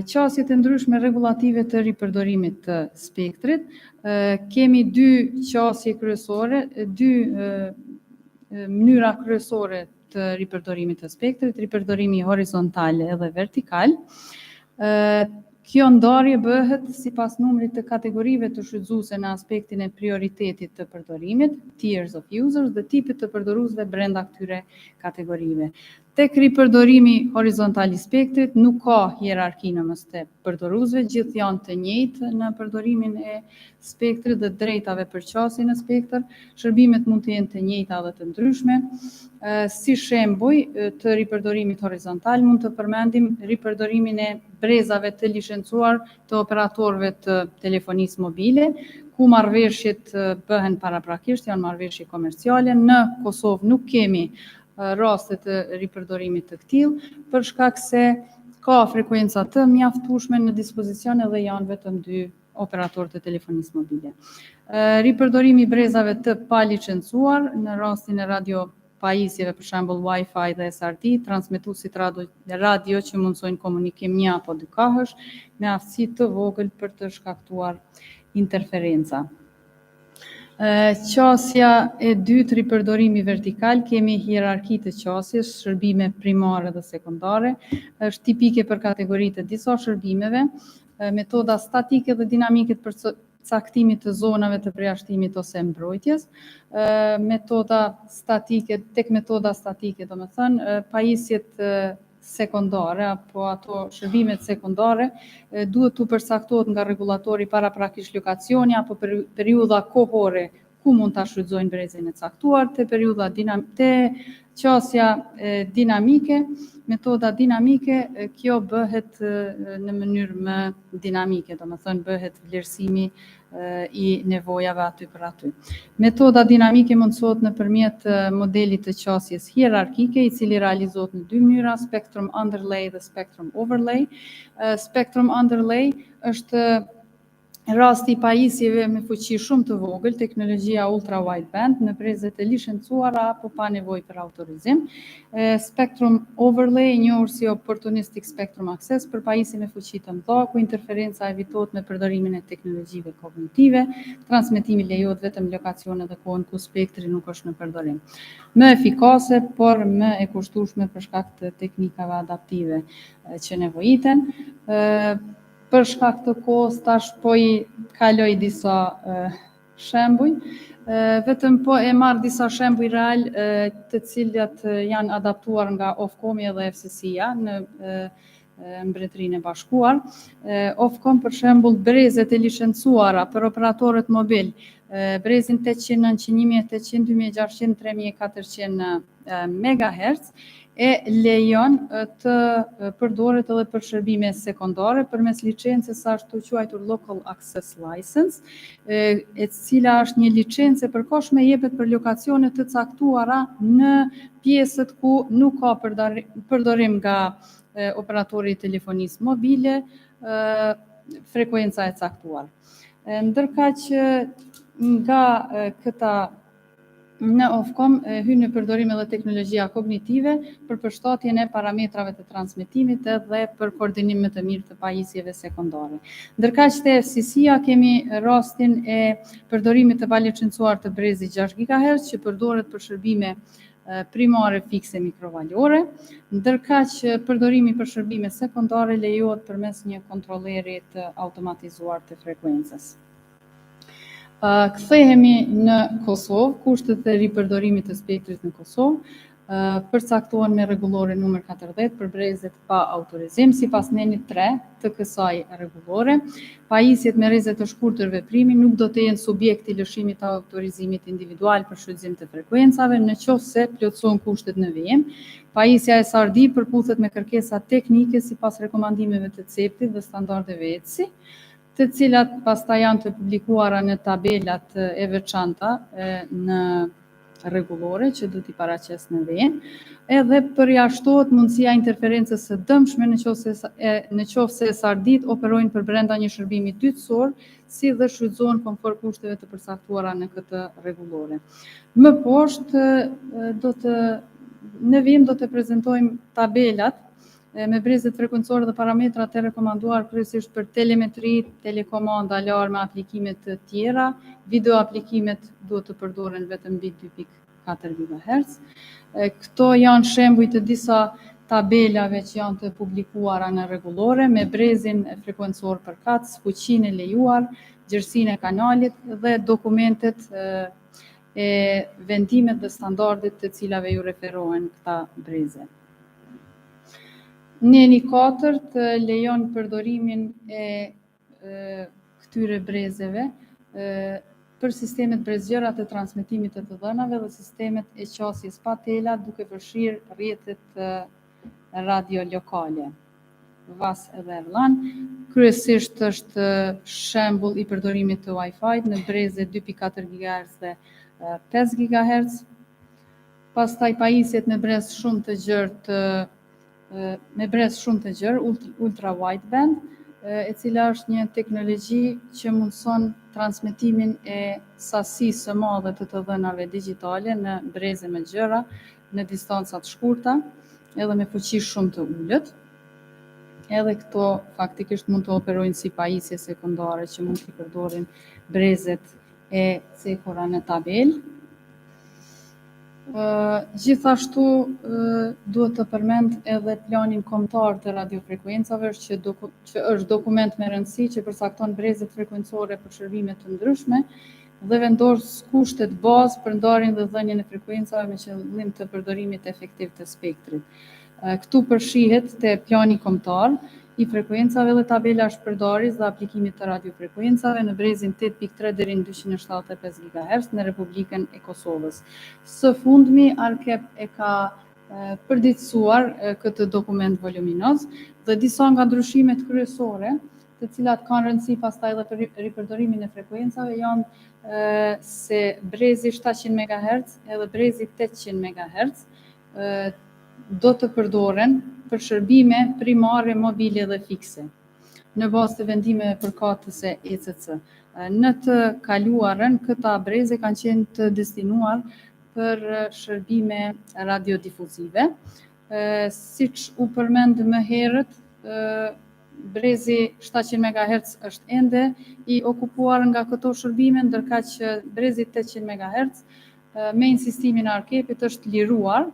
Qasjet e ndryshme rregullative të ripërdorimit të spektrit, kemi dy qasje kryesore, dy mënyra kryesore të ripërdorimit të spektrit, ripërdorimi horizontal edhe vertikal. Kjo ndarje bëhet sipas numrit të kategorive të shfrytëzuese në aspektin e prioritetit të përdorimit, tiers of users, dhe tipit të përdoruesve brenda këtyre kategorive. Tek ripërdorimi horizontal I spektrit nuk ka hierarki nëmes të përdoruesve, gjithë janë të njëjtë në përdorimin e spektrit dhe drejtave për qasje në spektër, shërbimet mund të jenë të njëjta dhe të ndryshme. Si shembuj të ripërdorimit horizontal mund të përmendim ripërdorimin e brezave të licencuar të operatorëve të telefonisë mobile, ku marrëveshjet bëhen paraprakisht, janë marrëveshje komerciale. Në Kosovë nuk kemi raste të ripërdorimit të tillë, për shkak se ka frekuenca të mjaftueshme në dispozicion edhe janë vetëm dy operatorë të telefonisë mobile. Ripërdorimi I brezave të palicencuar në rastin e radio pajisjeve, për shembull Wi-Fi dhe SRT, transmetuesit radio që mundsojnë komunikim 1 apo 2 me aftësi të vogël për të shkaktuar interferenca. Qasja e dytë, ripërdorimi vertikal, kemi hierarki të qasjes, shërbime primare dhe sekondare, është tipike për kategoritë të disa shërbimeve, metoda statike dhe dinamike për caktimit të zonave të përjashtimit ose mbrojtjes, tek metoda statike, domethënë, pajisjet sekondare apo ato shërbimet sekondare duhet të përcaktohet nga rregullatori paraprakisht lokacioni apo periudha kohore ku mund ta shfrytëzojnë brezin e caktuar, te qasja dinamike, metoda dinamike, kjo bëhet në mënyrë më dinamike, domethënë bëhet vlerësimi I nevojave aty për aty. Metoda dinamike mundësohet nëpërmjet modelit të qasjes hierarkike, I cili realizohet në dy mënyra, spectrum underlay dhe spectrum overlay. Spectrum underlay është rasti I pajisjeve me fuqi shumë të vogël, teknologjia ultra wideband në brezet e licencuara apo pa nevojë për autorizim. Spectrum overlay, njohur si opportunistic spectrum access, për pajisje me fuqi të mëdha, ku interferenca evitohet me përdorimin e teknologjive kognitive, transmetimi lejohet vetëm lokacione dhe kohën ku spektri nuk është në përdorim. Më efikase, por më e kushtueshme për shkak të teknikave adaptive që nevojiten. Për shkak të kohës tash po I kaloj disa shembuj, vetëm po e marr disa shembuj real të cilat janë adaptuar nga Ofcomi dhe FCC-ja në Mbretërinë e Bashkuar. Ofcom për shembull brezet e licencuara për operatorët mobil, brezin 800, 900, 1800, 2600, 3400 MHz, e lejon të përdoret edhe për shërbime sekondare përmes licencës ashtu quajtur Local Access License, e cila është një licencë e përkohshme jepet për lokacione të caktuara në pjesët ku nuk ka përdorim nga operatori I telefonisë mobile, frekuenca e caktuar. Ndërkaq nga këta Në Ofcom hyn në përdorim edhe teknologjia kognitive për përshtatjen e parametrave të transmetimit dhe për koordinim më të mirë të pajisjeve sekondare. Ndërkaq te FCC-ja kemi rastin e përdorimit të valëçencuar të brezit 6 GHz që përdoret për shërbime primare fikse mikrovalore, ndërkaq përdorimi për shërbime sekondare lejohet përmes një kontrolleri të automatizuar të frekuencës. Kthehemi në Kosovë, kushtet e ripërdorimit të spektrit në Kosovë përcaktohen me rregullore numër 40 për brezet pa autorizim, sipas nenit 3 të kësaj rregullore. Pajisjet me rreze të shkurtër veprimi nuk do të jenë subjekti lëshimit të autorizimit individual për shfrytëzim të frekuencave nëse plotësohen kushtet në VM. Pajisja e SRD përputhet me kërkesa teknike sipas rekomandimeve të CEPT-it dhe standardeve ETSI, të cilat pastaj janë të publikuara në tabelat e veçanta në rregullore që do t'i paraqes në VM, edhe përjashtohet mundësia interferencës së dëmshme nëse SRD-t operojnë për brenda një shërbimi dytësor, si dhe shfrytëzohen konform kushteve të përcaktuara në këtë rregullore. Më poshtë në VM do të prezantojmë tabelat me brezet frekuencore dhe parametrat e rekomanduar kryesisht për telemetri, telekomanda, alarme, aplikimet të tjera. Video aplikimet duhet të përdoren vetëm mbi 2.4 GHz. Këto janë shembuj të disa tabelave që janë të publikuara në rregullore me brezin frekuencor përkatës, fuqinë e lejuar, gjerësinë e kanalit dhe dokumentet e vendimet dhe standardet të cilave ju referohen këta breze. Neni 4 lejon përdorimin e këtyre brezeve për sistemet brezgjëra të transmetimit të dhënave dhe sistemet e qasjes pa tela duke përfshirë rrjetet radiolokale, VAS edhe LAN. Kryesisht është shembull i përdorimit të Wi-Fi në breze 2.4 GHz dhe 5 GHz. Pastaj pajisjet me brez shumë të gjerë ultra wideband, e cila është një teknologji që mundson transmetimin e sasisë së madhe të dhënave digjitale në breze më gjëra, në distanca të shkurta, edhe me fuqi shumë të ulët. Edhe këto faktikisht mund të operojnë si pajisje sekondare që mund të përdorin brezet e cekura në tabel. Gjithashtu duhet të përmend edhe planin kombëtar të radiofrekuencave që është dokument me rëndësi që përcakton brezet frekuencore për shërbime të ndryshme dhe vendos kushtet bazë për ndarjen dhe dhënien e frekuencave me qëllim të përdorimit efektiv të spektrit. Këtu përfshihet te plani kombëtar i frekuencave dhe tabela shpërndarjes dhe aplikimit të radiofrekuencave në brezin 8.3 deri në 275 GHz në Republikën e Kosovës. Së fundmi, ARKEP e ka përditësuar këtë dokument voluminoz dhe disa nga ndryshimet kryesore, të cilat kanë rëndësi pastaj edhe për ripërdorimin e frekuencave, janë se brezi 700 MHz edhe brezi 800 MHz do të përdoren për shërbime primare, mobile dhe fikse, në bazë të vendimeve përkatëse ECC. Në të kaluarën, këta breze kanë qenë të destinuar për shërbime radiodifuzive. Siç u përmend më herët, brezi 700 MHz është ende i okupuar nga këto shërbime, ndërkaq që brezi 800 MHz me insistimin e ARKEP-it është liruar,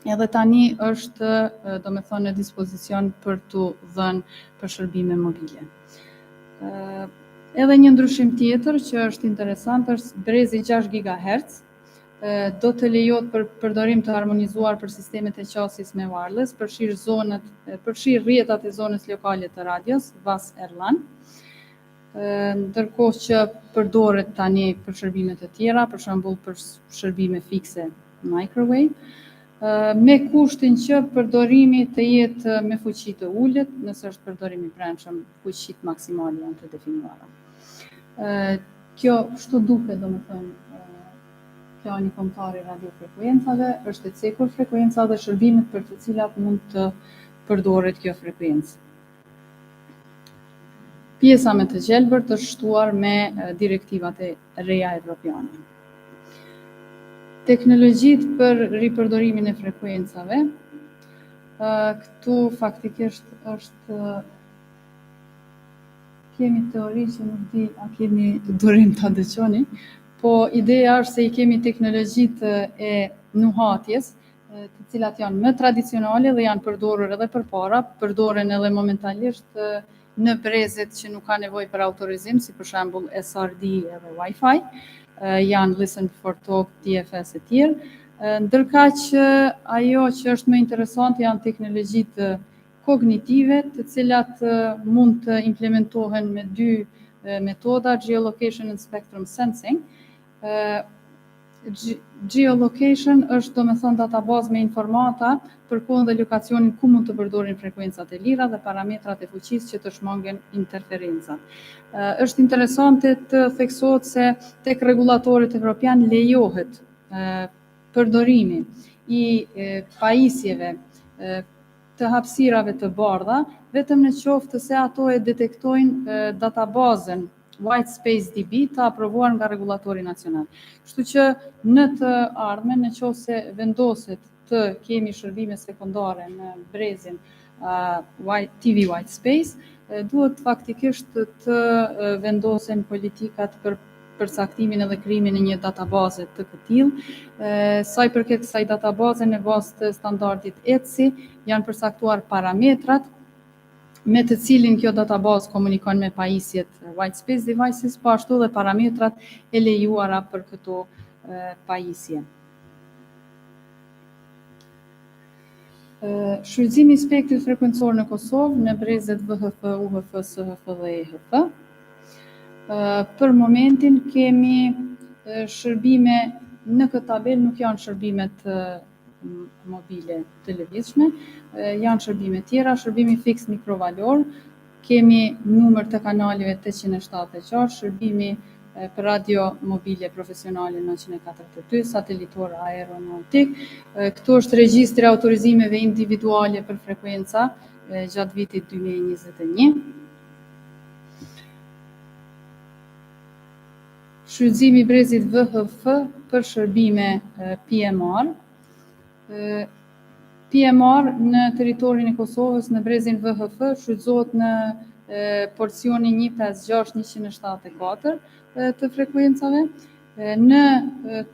edhe tani është në dispozicion për të dhënë për shërbime mobile. Edhe një ndryshim tjetër që është interesant është brezi 6 GHz do të lejohet për përdorim të harmonizuar për sistemet e qasjes me wireless, përfshirë rrjetat e zonës lokale të radios, VAS LAN, ndërkohë që përdoret tani për shërbime të tjera, për shembull për shërbime fikse microwave, me kushtin që përdorimi të jetë me fuqi të ulët, nëse është përdorimi i brendshëm, fuqit maksimale janë të definuara. Kjo kështu duket, plani kombëtar i radiofrekuencave, është e cekur frekuenca dhe shërbimet për të cilat mund të përdoret kjo frekuencë. Pjesa me të gjelbërt është shtuar me direktivat e reja evropiane. Teknologjitë për ripërdorimin e frekuencave. Këtu faktikisht kemi teori që nuk di a kemi durim ta dëgjoni, po ideja është se i kemi teknologjitë e nuhatjes, të cilat janë më tradicionale dhe janë përdorur edhe përpara, përdoren edhe momentalisht në brezet që nuk ka nevojë për autorizim, si për shembull SRD edhe Wi-Fi, janë Listen Before Talk, DFS e tjerë, ndërkaq ajo që është më interesante janë teknologjitë kognitive, të cilat mund të implementohen me dy metoda, geolocation and spectrum sensing. Geolocation është domethënë databazë me informata për kohën dhe lokacionin ku mund të përdorin frekuencat e lira dhe parametrat e fuqisë që të shmangen interferencat. Është interesante të theksohet se tek rregullatorët evropian lejohet përdorimi i pajisjeve të hapësirave të bardha, vetëm në qoftë se ato e detektojnë databazën White Space DB të aprovuar nga rregullatori nacional. Kështu që në të ardhmen, në qoftë se vendoset të kemi shërbime sekondare në brezin TV White Space, duhet faktikisht të vendosen politikat për përcaktimin edhe krijimin e një databaze të këtillë. Sa i përket kësaj databaze në bazë të standardit ETSI janë përcaktuar parametrat me të cilin kjo databazë komunikon me pajisjet White Space Devices, po ashtu dhe parametrat e lejuara për këto pajisje. Shfrytëzimi i spektrit frekuencor në Kosovë në brezet VHF, UHF, SHF dhe EHF. Për momentin kemi shërbime në këtë tabel, nuk janë shërbimet mobile të lëvizshme, janë shërbime tjera, shërbimi fiks mikrovalor, kemi numër të kanaleve 874, shërbimi për radio mobile profesionale 942, satelitor aeronautik. Këtu është regjistri autorizimeve individuale për frekuenca gjatë vitit 2021. Shfrytëzimi i brezit VHF për shërbime PMR. PMR në territorin e Kosovës në brezin VHF shfrytëzohet në porcionin 156.174 të frekuencave. Në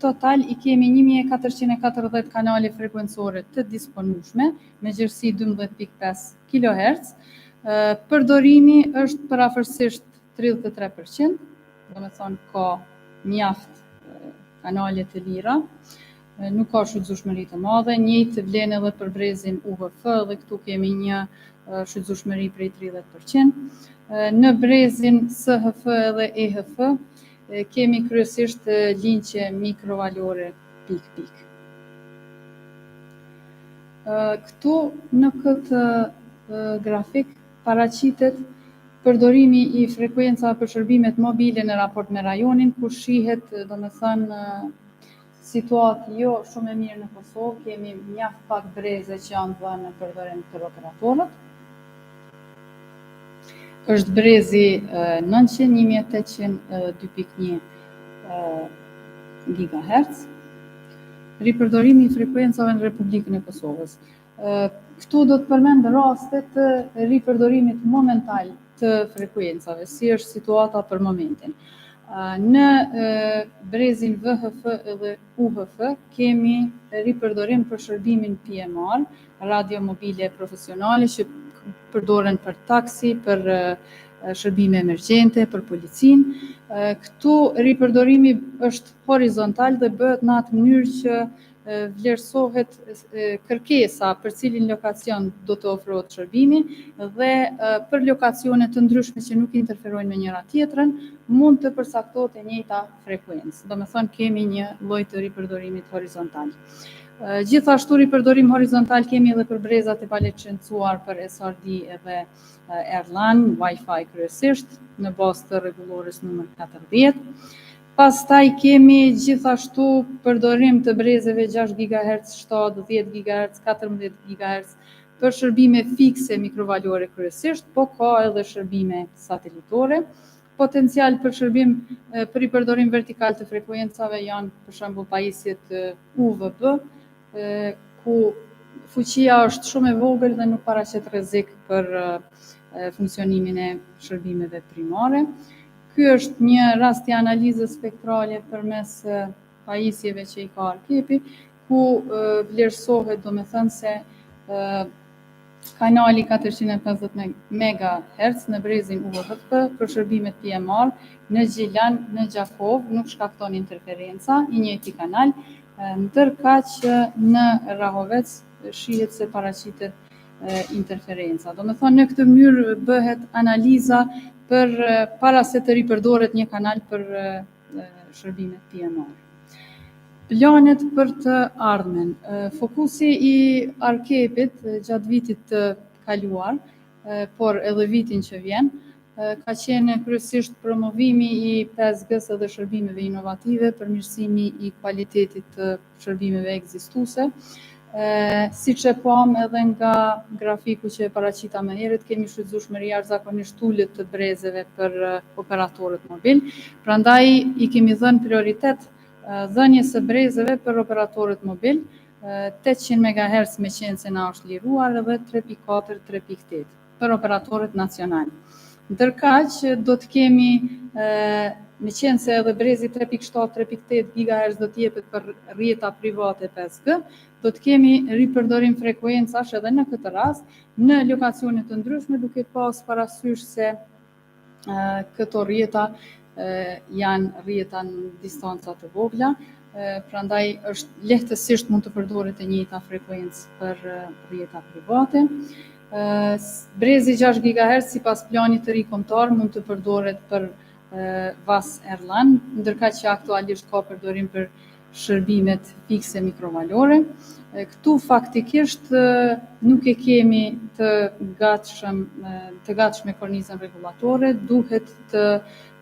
total i kemi 1440 kanale frekuencore të disponueshme me gjerësi 12.5 kHz. Përdorimi është përafërsisht 33%, domethënë ka mjaft kanale të lira, nuk ka shfrytëzueshmëri të madhe, njëjtë vlen edhe për brezin UHF dhe këtu kemi një shfrytëzueshmëri prej 30%. Në brezin SHF dhe EHF kemi kryesisht linjë mikrovalore pik-pik. Këtu në këtë grafik paraqitet përdorimi i frekuencave për shërbimet mobile në raport me rajonin, ku shihet domethënë situatë jo shumë e mirë në Kosovë, kemi mjaft pak breze që janë dhënë në përdorim për operatorët. Është brezi 900, 1800, 2.1 GHz. Ripërdorimi i frekuencave në Republikën e Kosovës. Këtu do të përmend raste të ripërdorimit momental të frekuencave, si është situata për momentin. Në brezin VHF dhe UHF kemi ripërdorim për shërbimin PMR, radio mobile profesionale që përdoren për taksi, për shërbime emergjente, për policinë. Këtu ripërdorimi është horizontal dhe bëhet në atë mënyrë që vlerësohet kërkesa për cilin lokacion do të ofrohet shërbimi dhe për lokacione të ndryshme që nuk interferojnë me njëra tjetrën, mund të përcaktohet e njëjta frekuencë. Domethënë kemi një lloj të ripërdorimit horizontal. Gjithashtu ripërdorim horizontal kemi edhe për brezat e paliçencuar për SRD edhe Erlan, Wi-Fi kryesisht, në bazë të rregullores numër 40. Pastaj kemi gjithashtu përdorim të brezeve 6 GHz, 7, 10 GHz, 14 GHz për shërbime fikse mikrovalore kryesisht, po ka edhe shërbime satelitore. potencial për shërbim për i përdorim vertikal të frekuencave janë për shembull pajisjet UVB, ku fuqia është shumë e vogël dhe nuk paraqet rrezik për funksionimin e shërbimeve primare. Ky është një rast i analizës spektrale përmes pajisjeve që i ka arkepi, ku vlerësohet, domethënë se kanali 450 MHz në brezin UHF për shërbimet PMR në Gjilan, në Gjakov nuk shkakton interferenca, i njëjti kanal, ndërkaq në Rahovec shihet se paraqitet interferenca. Domethënë në këtë mënyrë bëhet analiza për para se të ripërdoret një kanal për shërbimet PMR. Planet për të ardhmen. Fokusi i arkepit gjatë vitit të kaluar, por edhe vitin që vjen, ka qenë kryesisht promovimi i 5G-s dhe shërbimeve inovative, përmirësimi i kualitetit të shërbimeve ekzistuese. Siç e pam edhe nga grafiku që e paraqita më herët, kemi shfrytëzueshmëri jashtëzakonisht ulët të brezeve për operatorët mobil. Prandaj i kemi dhënë prioritet dhënies së brezeve për operatorët mobil, 800 MHz me qenë se na është liruar edhe 3.4, 3.8 për operatorët nacional. Ndërkaq do të kemi, me qenë se edhe brezi 3.7, 3.8 GHz do t'jepet për rrjeta private 5G, do të kemi ripërdorim frekuencash edhe në këtë rast, në lokacione të ndryshme, duke pas parasysh se këto rrjeta janë rrjeta në distanca të vogla, prandaj është lehtësisht mund të përdoret e njëjta frekuencë për rrjeta private. Brezi 6 GHz sipas planit të ri kombëtar mund të përdoret për VAS Erlan, ndërkaq që aktualisht ka përdorim për shërbimet fikse mikrovalore. Këtu faktikisht nuk e kemi të gatshme kornizën rregullatore, duhet të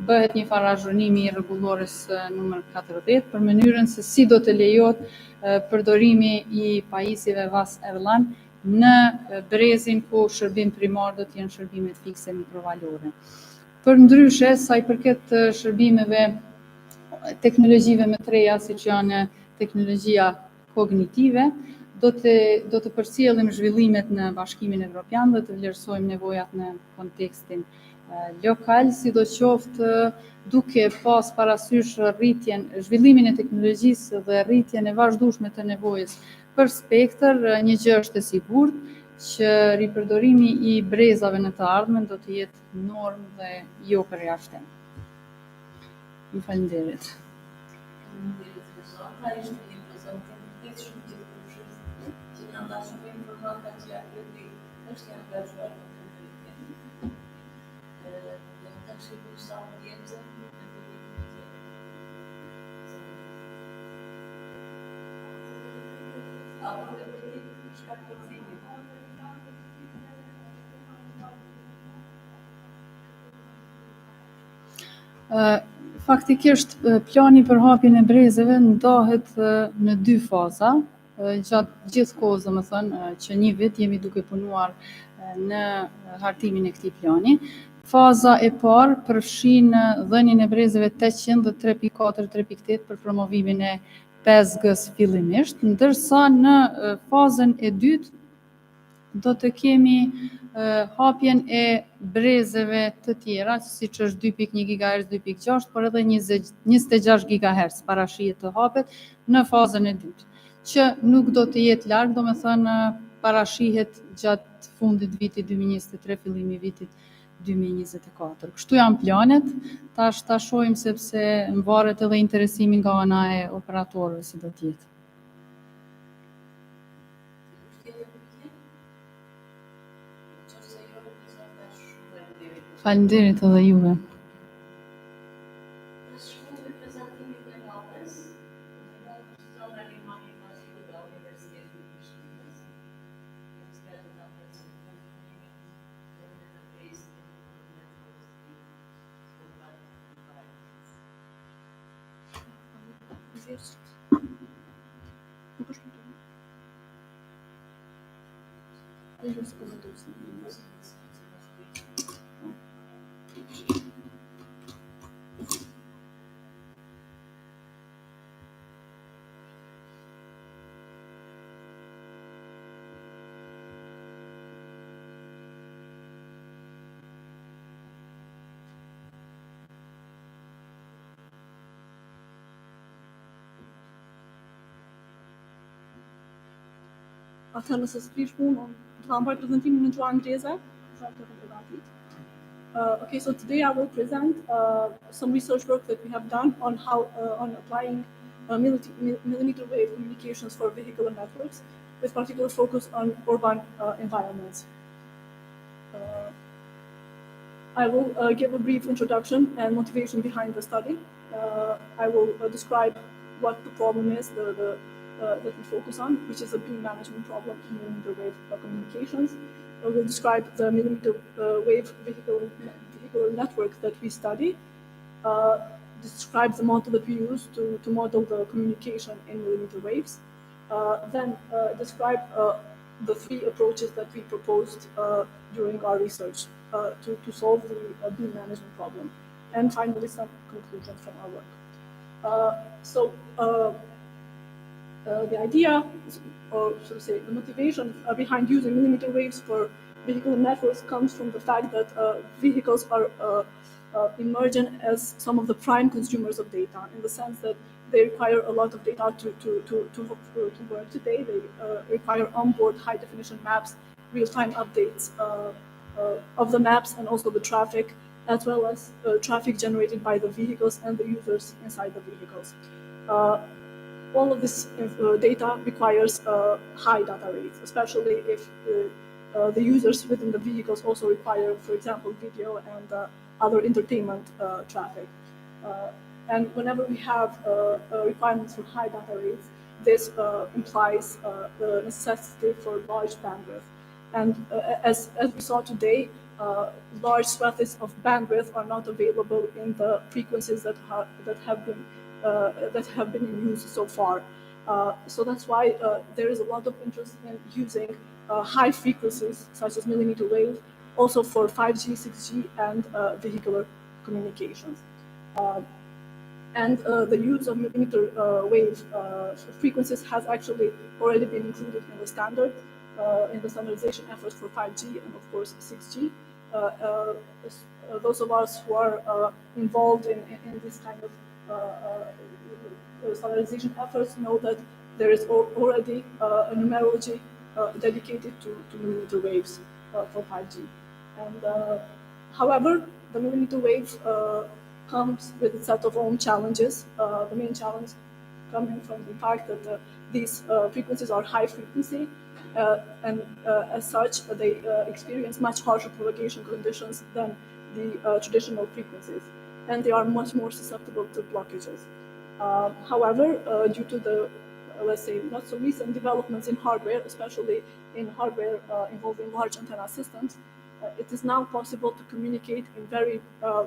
bëhet një farazhonimi i rregullores numër 40 për mënyrën se si do të lejohet përdorimi i pajisjeve VAS Erlan në brezin ku shërbim primar do të jenë shërbimet fikse mikrovalore. Për ndryshe, sa i përket shërbimeve teknologjive më të reja, siç janë teknologjia kognitive, do të përcjellim zhvillimet në Bashkimin Evropian dhe të vlerësojmë nevojat në kontekstin lokal, sidoqoftë duke pas parasysh zhvillimin e teknologjisë dhe rritjen e vazhdueshme të nevojës për spektër. Një gjë është e sigurt që ripërdorimi i brezave në të ardhmen do të jetë normë dhe jo përjashtim. Ju falenderit. Faktikisht, plani për hapjen e brezeve ndahet në 2 faza. Gjatë gjithë kohës, domethënë, që një vit jemi duke punuar në hartimin e këtij plani. Faza e parë përfshin dhënien e brezeve 800 dhe 3.4, 3.8 për promovimin e 5G-s fillimisht, ndërsa në fazën e dytë do të kemi hapjen e brezeve të tjera, siç është 2.1 GHz, 2.6, por edhe 26 GHz parashihet të hapet në fazën e dytë, që nuk do të jetë larg, domethënë parashihet gjatë fundit vitit 2023, fillimi vitit 2024. Kështu janë planet, ta shohim sepse varet edhe interesimi nga ana e operatorëve si do të jetë. Faleminderit edhe juve. Atëherë nëse s'prish punë, do ta mbaj prezantimin në gjuhën angleze. Okay, so today I will present some research work that we have done on how on applying millimeter wave communications for vehicular networks, with particular focus on urban environments. I will give a brief introduction and motivation behind the study. I will describe what the problem is that we focus on, which is a beam management problem in millimeter wave communications. I will describe the millimeter wave vehicular network that we study, describe the model that we use to model the communication in millimeter waves, then describe the three approaches that we proposed during our research to solve the beam management problem, and finally some conclusions from our work. The idea, or should I say, the motivation behind using millimeter waves for vehicular networks comes from the fact that vehicles are emergent as some of the prime consumers of data, in the sense that they require a lot of data to work today. They require onboard high-definition maps, real-time updates of the maps, and also the traffic, as well as traffic generated by the vehicles and the users inside the vehicles. All of this data requires high data rates, especially if the users within the vehicles also require, for example, video and other entertainment traffic. And whenever we have requirements for high data rates, this implies the necessity for large bandwidth. And as we saw today, large swaths of bandwidth are not available in the frequencies that have been in use so far. So that's why there is a lot of interest in using high frequencies, such as millimeter wave, also for 5G, 6G, and vehicular communications. And the use of millimeter wave frequencies has actually already been included in the standard, in the standardization efforts for 5G and, of course, 6G. Those of us who are involved in this kind of standardization efforts know that there is already a numerology dedicated to millimeter waves for 5G. And however, the millimeter wave comes with a set of own challenges. The main challenge coming from the fact that these frequencies are high frequency, and as such, they experience much harsher propagation conditions than the traditional frequencies, and they are much more susceptible to blockages. However, due to the, let's say, not so recent developments in hardware, especially in hardware involving large antenna systems, it is now possible to communicate in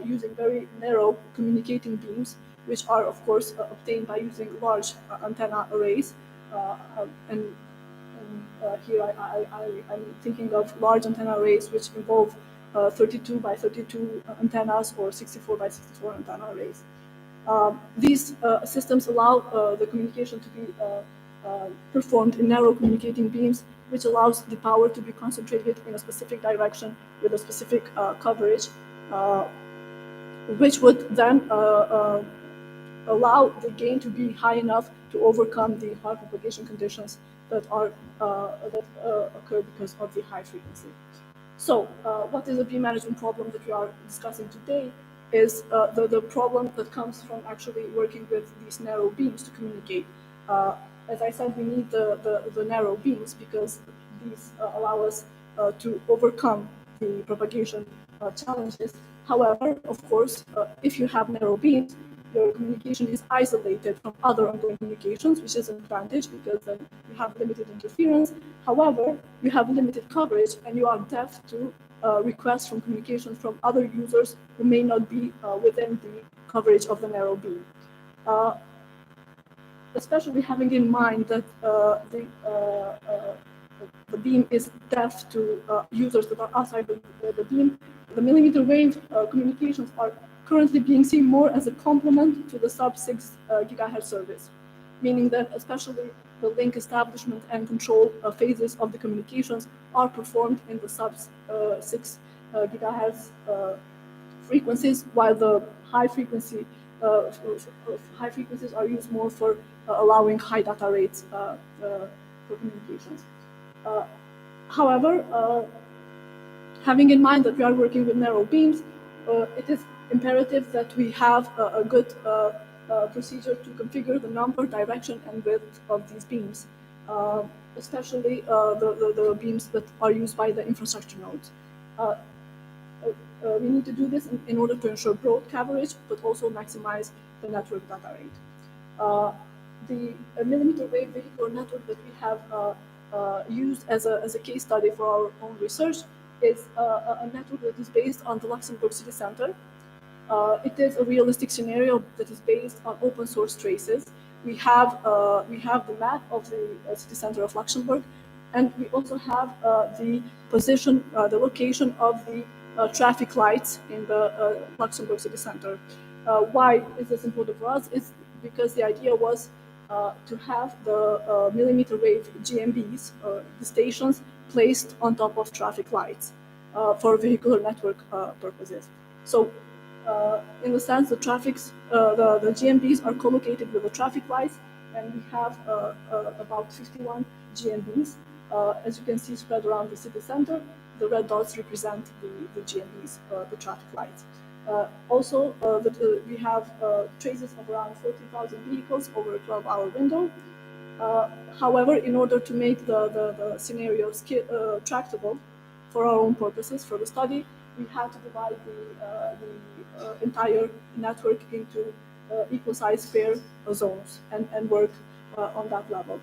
using very narrow communicating beams, which are, of course, obtained by using large antenna arrays. And here I'm thinking of large antenna arrays which involve 32 by 32 antennas or 64 by 64 antenna arrays. These systems allow the communication to be performed in narrow communicating beams, which allows the power to be concentrated in a specific direction with a specific coverage, which would then allow the gain to be high enough to overcome the hard propagation conditions that occur because of the high frequency. So, what is the beam management problem that we are discussing today? Is the problem that comes from actually working with these narrow beams to communicate. As I said, we need the narrow beams because these allow us to overcome the propagation challenges. However, of course, if you have narrow beams, your communication is isolated from other ongoing communications, which is an advantage because then you have limited interference. However, you have limited coverage and you are deaf to requests from communications from other users who may not be within the coverage of the narrow beam. Especially having in mind that the beam is deaf to users that are outside the beam, the millimeter wave communications are currently being seen more as a complement to the sub-6 gigahertz service, meaning that especially the link establishment and control phases of the communications are performed in the sub-6 gigahertz frequencies, while the high frequencies are used more for allowing high data rates for communications. However, having in mind that we are working with narrow beams, it is imperative that we have a good procedure to configure the number, direction, and width of these beams, especially the beams that are used by the infrastructure nodes. We need to do this in order to ensure broad coverage, but also maximize the network data rate. The millimeter wave vehicular network that we have used as a case study for our own research is a network that is based on the Luxembourg city center. It is a realistic scenario that is based on open source traces. We have the map of the city center of Luxembourg, and we also have the position, the location of the traffic lights in the Luxembourg city center. Why is this important for us? It's because the idea was to have the millimeter wave GMBs, the stations, placed on top of traffic lights for vehicular network purposes. So, in the sense, the GMBs are collocated with the traffic lights, and we have about 51 GMBs, as you can see, spread around the city center. The red dots represent the GMBs, the traffic lights. Also, we have traces of around 40,000 vehicles over a 12-hour window. However, in order to make the scenarios tractable for our own purposes, for the study, we had to divide the entire network into equal-sized fair zones and work on that level.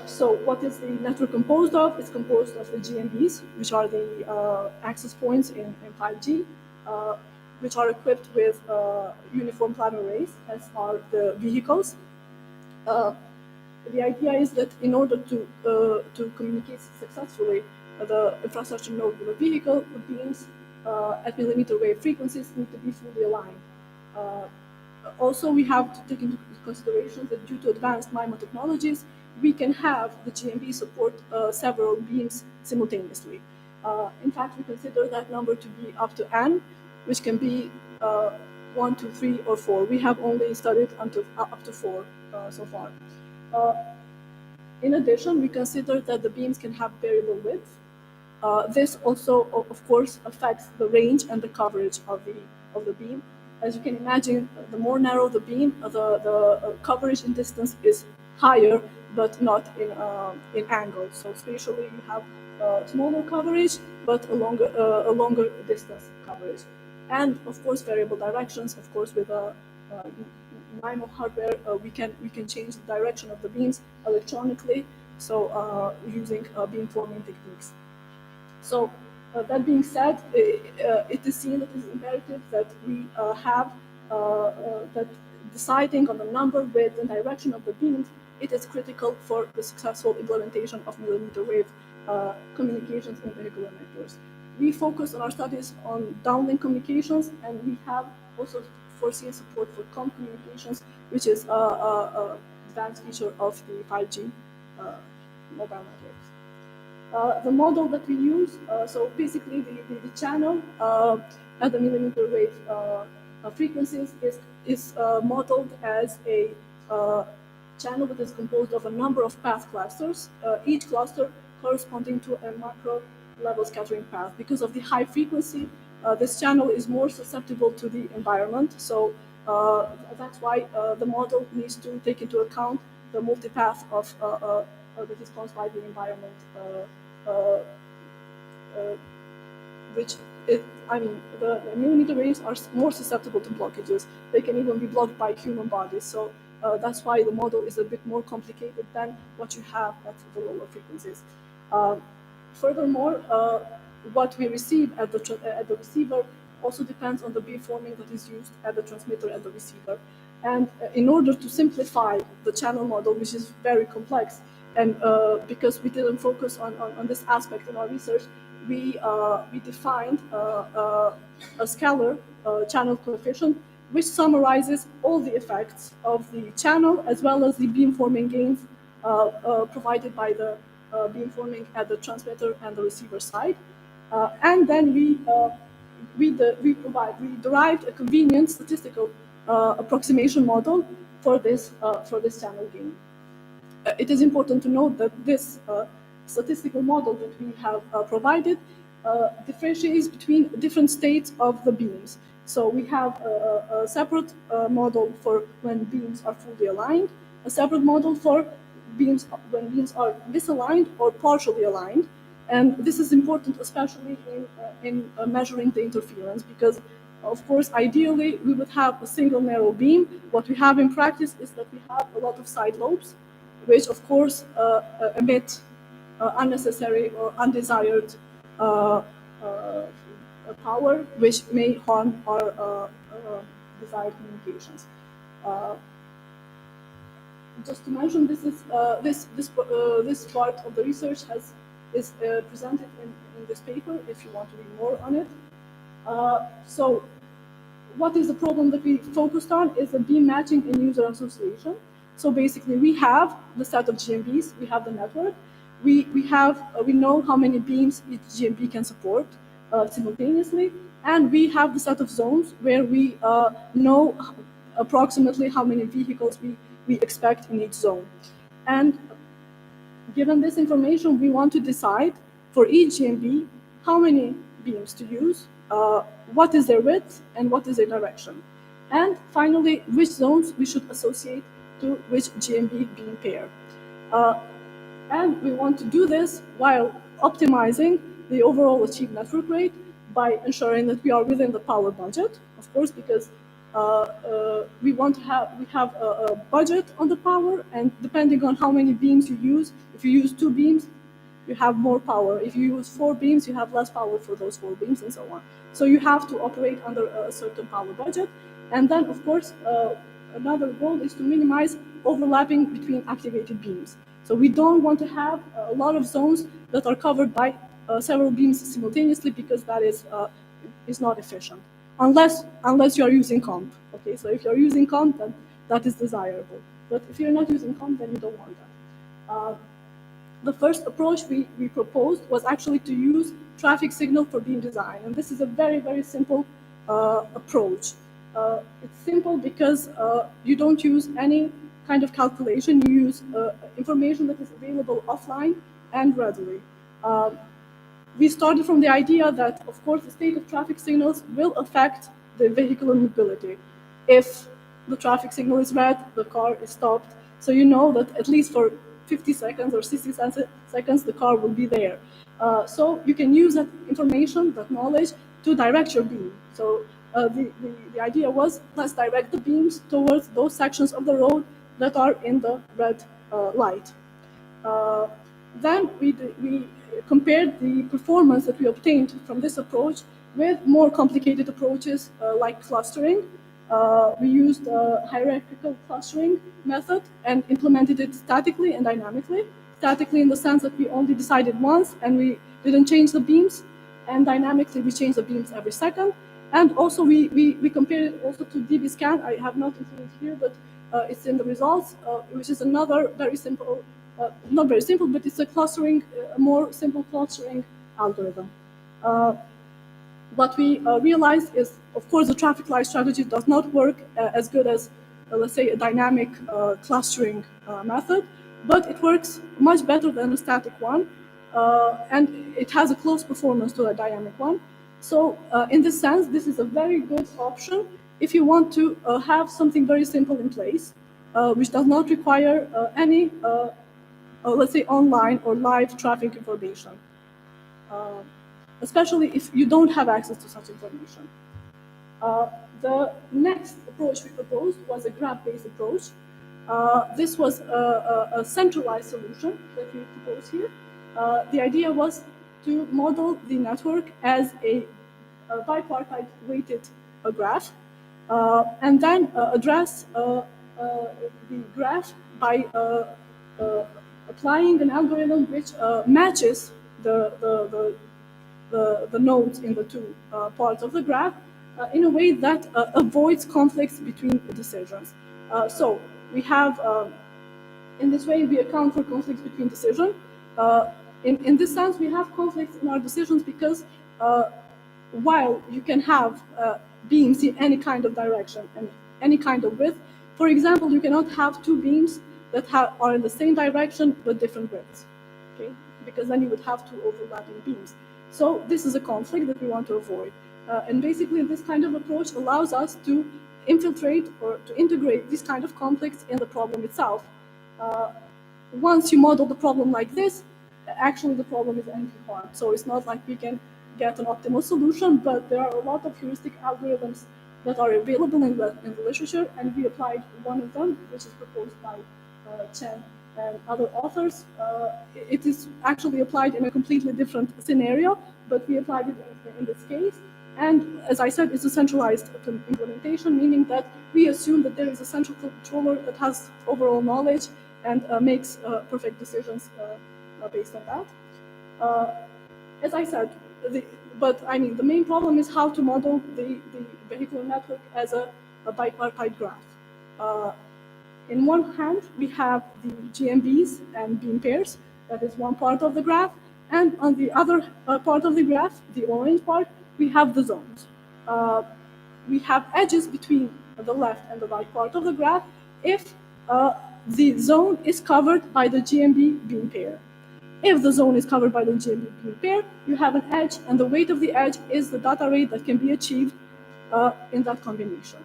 So what is the network composed of? It's composed of the GMBs, which are the access points in 5G, which are equipped with uniform planar arrays, as are the vehicles. The idea is that in order to communicate successfully, the infrastructure node with the vehicle, the beams at millimeter wave frequencies need to be fully aligned. Also, we have to take into consideration that due to advanced MIMO technologies, we can have the GMB support several beams simultaneously. In fact, we consider that number to be up to n, which can be 1, 2, 3, or 4. We have only studied up to 4 so far. In addition, we consider that the beams can have variable width. This also, of course, affects the range and the coverage of the beam. As you can imagine, the more narrow the beam, the coverage in distance is higher, but not in angle. So spatially, you have smaller coverage, but a longer distance coverage. And of course, variable directions. Of course, with MIMO hardware, we can change the direction of the beams electronically. So using beamforming techniques. So that being said, it is seen that it is imperative that we have that deciding on the number, width, and direction of the beams, it is critical for the successful implementation of millimeter wave communications in vehicular networks. We focus on our studies on downlink communications, and we have also foreseen support for COM communications, which is an advanced feature of the 5G mobile networks. The model that we use, so basically the channel at the millimeter wave frequencies is modeled as a channel that is composed of a number of path clusters, each cluster corresponding to a macro level scattering path. Because of the high frequency, this channel is more susceptible to the environment. So that's why the model needs to take into account the multipath that is caused by the environment, the millimeter waves are more susceptible to blockages. They can even be blocked by human bodies. So that's why the model is a bit more complicated than what you have at the lower frequencies. Furthermore, what we receive at the receiver also depends on the beamforming that is used at the transmitter and the receiver. And in order to simplify the channel model, which is very complex, and because we didn't focus on this aspect in our research, we defined a scalar channel coefficient, which summarizes all the effects of the channel as well as the beamforming gains provided by the beamforming at the transmitter and the receiver side. And then we derived a convenient statistical approximation model for this channel gain. it is important to note that this statistical model that we have provided differentiates between different states of the beams. So we have a separate model for when beams are fully aligned, a separate model for beams when beams are misaligned or partially aligned. And this is important, especially in measuring the interference, because, of course, ideally, we would have a single narrow beam. What we have in practice is that we have a lot of side lobes, which, of course, emit unnecessary or undesired power, which may harm our desired communications. Just to mention, this is this part of the research is presented in this paper. If you want to read more on it. So, what is the problem that we focused on is the beam matching and user association. So basically, we have the set of GMBs, we have the network, we know how many beams each GMB can support simultaneously, and we have the set of zones where we know approximately how many vehicles we expect in each zone. And given this information, we want to decide for each GMB how many beams to use, what is their width, and what is their direction. And finally, which zones we should associate to which GMB beam pair. And we want to do this while optimizing the overall achieved network rate by ensuring that we are within the power budget, of course, because we have a budget on the power, and depending on how many beams you use, if you use 2 beams, you have more power. If you use 4 beams, you have less power for those 4 beams, and so on. So you have to operate under a certain power budget. And then, of course, another goal is to minimize overlapping between activated beams. So we don't want to have a lot of zones that are covered by several beams simultaneously, because that is not efficient, unless you are using comp. Okay, so if you are using comp, then that is desirable. But if you're not using comp, then you don't want that. The first approach we proposed was actually to use traffic signal for beam design, and this is a very, very simple approach. It's simple because you don't use any kind of calculation. You use information that is available offline and readily. We started from the idea that, of course, the state of traffic signals will affect the vehicular mobility. If the traffic signal is red, the car is stopped. So you know that at least for 50 seconds or 60 seconds, the car will be there. So you can use that information, that knowledge, to direct your beam. So the idea was, let's direct the beams towards those sections of the road that are in the red light. Then we compared the performance that we obtained from this approach with more complicated approaches like clustering. We used a hierarchical clustering method and implemented it statically and dynamically. Statically in the sense that we only decided once and we didn't change the beams, and dynamically we changed the beams every second. And also we compared it also to dbScan. I have not included here, but it's in the results, which is another very simple, not very simple, but it's a clustering, a more simple clustering algorithm. What we realized is, of course, the traffic light strategy does not work as good as, let's say, a dynamic clustering method, but it works much better than a static one, and it has a close performance to a dynamic one. So in this sense, this is a very good option if you want to have something very simple in place, which does not require any, let's say, online or live traffic information, especially if you don't have access to such information. The next approach we proposed was a graph-based approach. This was a centralized solution that we proposed here. The idea was to model the network as a bipartite weighted graph, and then address the graph by applying an algorithm which matches the nodes in the two parts of the graph in a way that avoids conflicts between decisions. So we have, in this way, we account for conflicts between decisions. In this sense, we have conflicts in our decisions because while you can have beams in any kind of direction and any kind of width, for example, you cannot have two beams that are in the same direction but different widths, okay? Because then you would have two overlapping beams. So this is a conflict that we want to avoid. And basically this kind of approach allows us to infiltrate or to integrate these kind of conflicts in the problem itself. Once you model the problem like this, actually the problem is anti-harm. So it's not like we can get an optimal solution, but there are a lot of heuristic algorithms that are available in the literature, and we applied one of them, which is proposed by Chen and other authors. It is actually applied in a completely different scenario, but we applied it in this case. And as I said, it's a centralized implementation, meaning that we assume that there is a central controller that has overall knowledge and makes perfect decisions based on that. As I said, the main problem is how to model the vehicular network as a bipartite graph. In one hand, we have the GMBs and beam pairs. That is one part of the graph. And on the other part of the graph, the orange part, we have the zones. We have edges between the left and the right part of the graph if the zone is covered by the GMB beam pair. If the zone is covered by the GMB beam pair, you have an edge, and the weight of the edge is the data rate that can be achieved in that combination.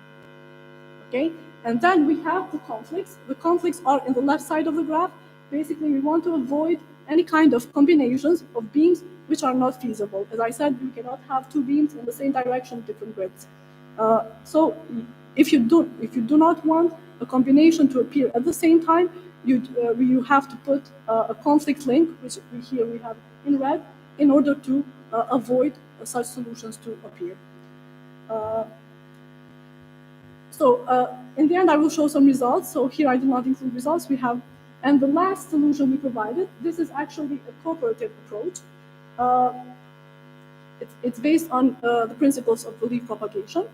Okay? And then we have the conflicts. The conflicts are in the left side of the graph. Basically, we want to avoid any kind of combinations of beams which are not feasible. As I said, you cannot have two beams in the same direction, different widths. So if you do not want a combination to appear at the same time, you have to put a conflict link, which here we have in red, in order to avoid such solutions to appear. In the end, I will show some results. So here I do not include results. And the last solution we provided, this is actually a cooperative approach. It's based on the principles of belief propagation.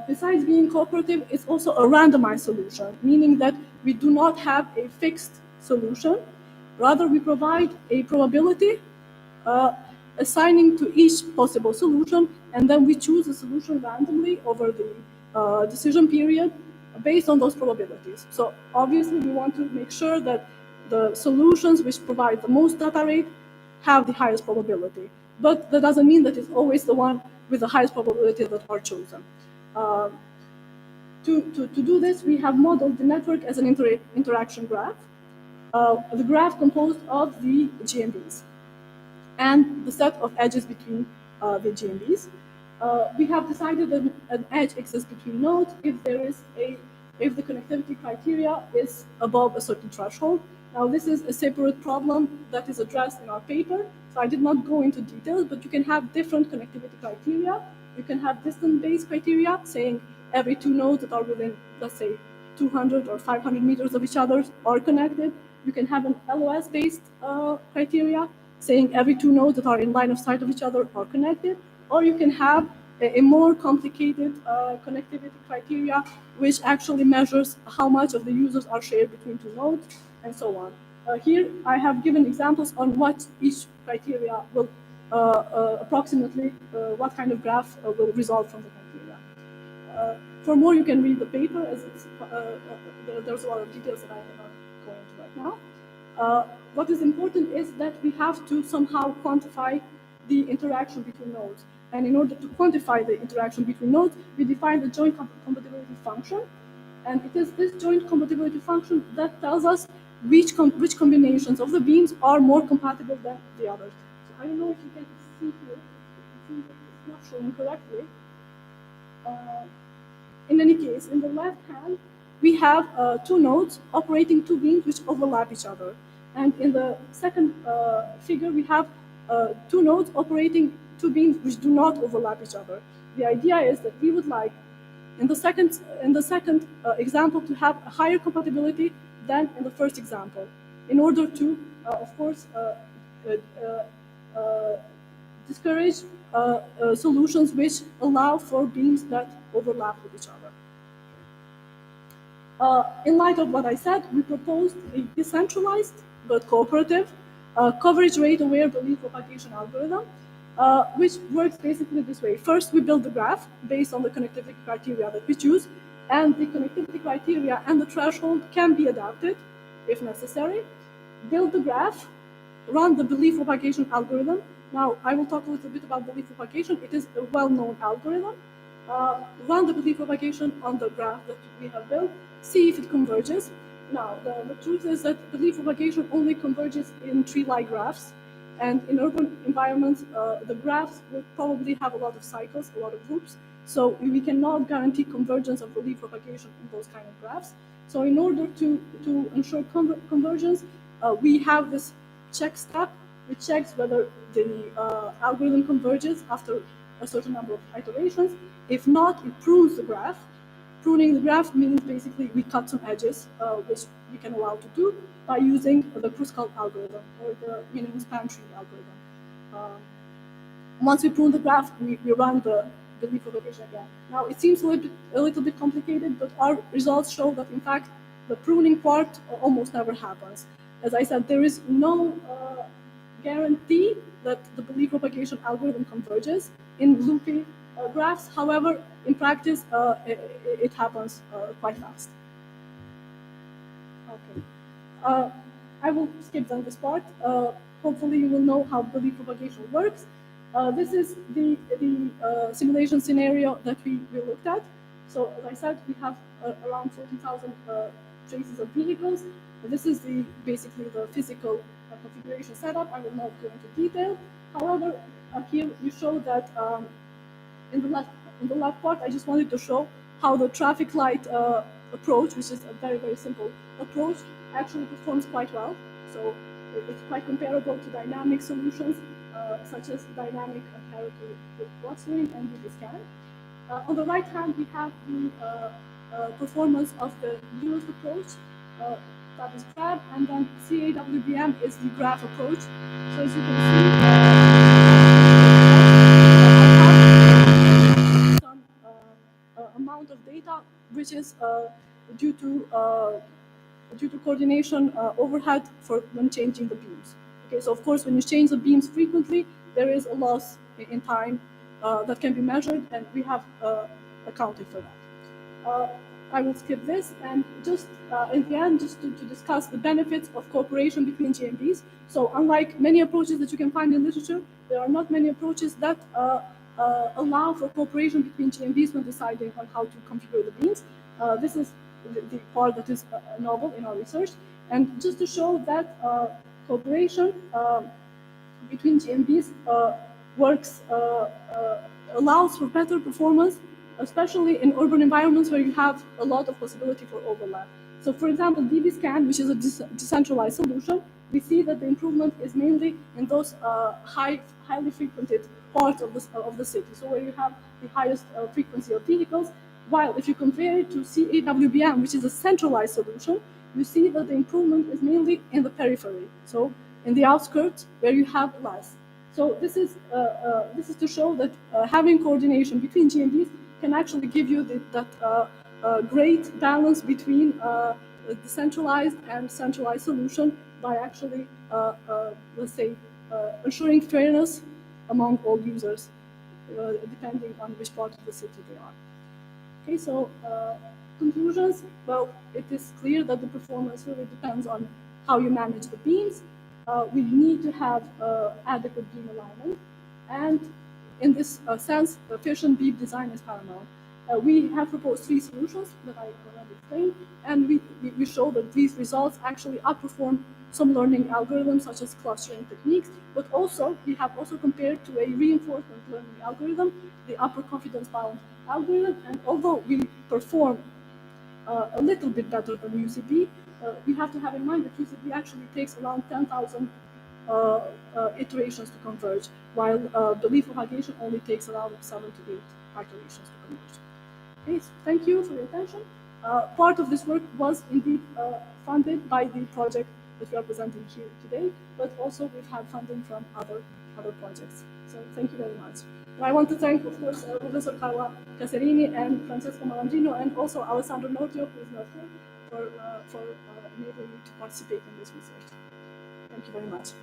Besides being cooperative, it's also a randomized solution, meaning that we do not have a fixed solution. Rather, we provide a probability assigning to each possible solution, and then we choose a solution randomly over the decision period based on those probabilities. So obviously, we want to make sure that the solutions which provide the most data rate have the highest probability. But that doesn't mean that it's always the one with the highest probability that are chosen. To do this, we have modeled the network as an interaction graph. The graph composed of the GMBs and the set of edges between the GMBs. We have decided that an edge exists between nodes if the connectivity criteria is above a certain threshold. Now, this is a separate problem that is addressed in our paper, so I did not go into details, but you can have different connectivity criteria. You can have distance-based criteria, saying every two nodes that are within, let's say, 200 or 500 meters of each other are connected. You can have an LOS-based criteria, saying every two nodes that are in line of sight of each other are connected. Or you can have a more complicated connectivity criteria, which actually measures how much of the users are shared between two nodes, and so on. Here, I have given examples on what each criteria will approximately, what kind of graph will result from the criteria. For more, you can read the paper, as there's a lot of details that I cannot go into right now. What is important is that we have to somehow quantify the interaction between nodes. And in order to quantify the interaction between nodes, we define the joint compatibility function. And it is this joint compatibility function that tells us which combinations of the beams are more compatible than the others. So I don't know if you can see here, it seems that it's not showing correctly. In any case, in the left hand, we have two nodes operating two beams which overlap each other. And in the second figure, we have two nodes operating two beams which do not overlap each other. The idea is that we would like, in the second example, to have a higher compatibility than in the first example, in order to, of course, discourage solutions which allow for beams that overlap with each other. In light of what I said, we proposed a decentralized but cooperative coverage rate-aware belief propagation algorithm, which works basically this way. First, we build the graph based on the connectivity criteria that we choose, and the connectivity criteria and the threshold can be adapted if necessary, build the graph, run the belief propagation algorithm. Now, I will talk a little bit about belief propagation. It is a well-known algorithm. Run the belief propagation on the graph that we have built, see if it converges. Now, the truth is that belief propagation only converges in tree-like graphs, and in urban environments, the graphs will probably have a lot of cycles, a lot of loops, so we cannot guarantee convergence of belief propagation in those kind of graphs. So in order to ensure convergence, we have this check step, which checks whether the algorithm converges after a certain number of iterations. If not, it prunes the graph. Pruning the graph means basically we cut some edges, which we can allow to do by using the Kruskal algorithm or the minimum span tree algorithm. Once we prune the graph, we run the belief propagation again. Now, it seems a little bit complicated, but our results show that, in fact, the pruning part almost never happens. As I said, there is no guarantee that the belief propagation algorithm converges in loopy graphs. However, in practice, it happens quite fast. Okay. I will skip then this part. Hopefully, you will know how belief propagation works. This is the simulation scenario that we looked at. So, as I said, we have around 40,000 traces of vehicles. This is basically the physical configuration setup. I will not go into detail. However, here you show that in the left part, I just wanted to show how the traffic light approach, which is a very, very simple approach, actually performs quite well. So it's quite comparable to dynamic solutions, such as dynamic hierarchy with clustering and UV-scan. On the right hand, we have the performance of the newest approach, that is CRAB, and then CAWBM is the graph approach. So as you can see, some amount of data which is due to coordination overhead for when changing the beams. Okay, so of course, when you change the beams frequently, there is a loss in time that can be measured, and we have accounted for that. I will skip this, and just in the end, just to discuss the benefits of cooperation between GMPs. So unlike many approaches that you can find in literature, there are not many approaches that allow for cooperation between GMPs when deciding on how to configure the beams. This is the part that is novel in our research. And just to show that cooperation between GMPs works, allows for better performance, especially in urban environments where you have a lot of possibility for overlap. So for example, DB-scan, which is a decentralized solution, we see that the improvement is mainly in those highly frequented parts of the city, so where you have the highest frequency of vehicles. While if you compare it to CAWBM, which is a centralized solution, you see that the improvement is mainly in the periphery, so in the outskirts where you have less. So this is to show that having coordination between GMPs can actually give you that great balance between the decentralized and centralized solution by actually, let's say, ensuring fairness among all users, depending on which part of the city they are. Okay, so conclusions. Well, it is clear that the performance really depends on how you manage the beams. We need to have adequate beam alignment, and in this sense, efficient beam design is paramount. We have proposed 3 solutions that I already explained, and we show that these results actually outperform some learning algorithms such as clustering techniques, but also we have also compared to a reinforcement learning algorithm, the upper confidence bound algorithm, and although we perform a little bit better than UCB, we have to have in mind that UCB actually takes around 10,000 iterations to converge, while belief propagation only takes around 7 to 8 iterations to converge. Okay, so thank you for your attention. Part of this work was indeed funded by the project that we are presenting here today, but also we've had funding from other projects. So thank you very much. And I want to thank, of course, Professor Carla Caserini and Francesco Malandrino, and also Alessandro Notio, who is not here, for enabling me to participate in this research. Thank you very much.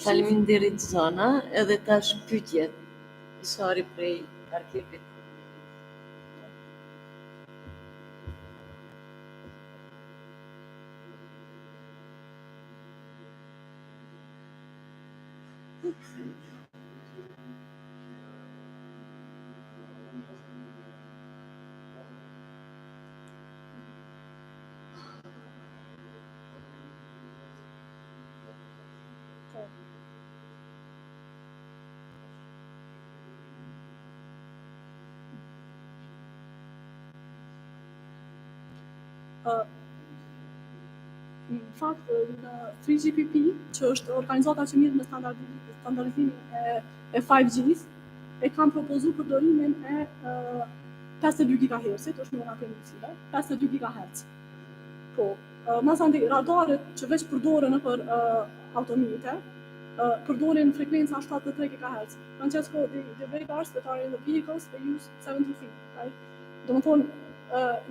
Faleminderit Zona, edhe tash pyetje. Sorry prej arkivit. Në fakt, në 3GPP, që është organizata që mirë në standardizimin e 5G-s, e kam propozu përdorimin e 52 GHz-it, është një antenisive, 52 GHz. Po, masandi radaret që veç përdoren për automite, përdoren frekuenca 73 GHz. Francesco, the radars that are in the vehicles, they use 73, right? Do më thonë,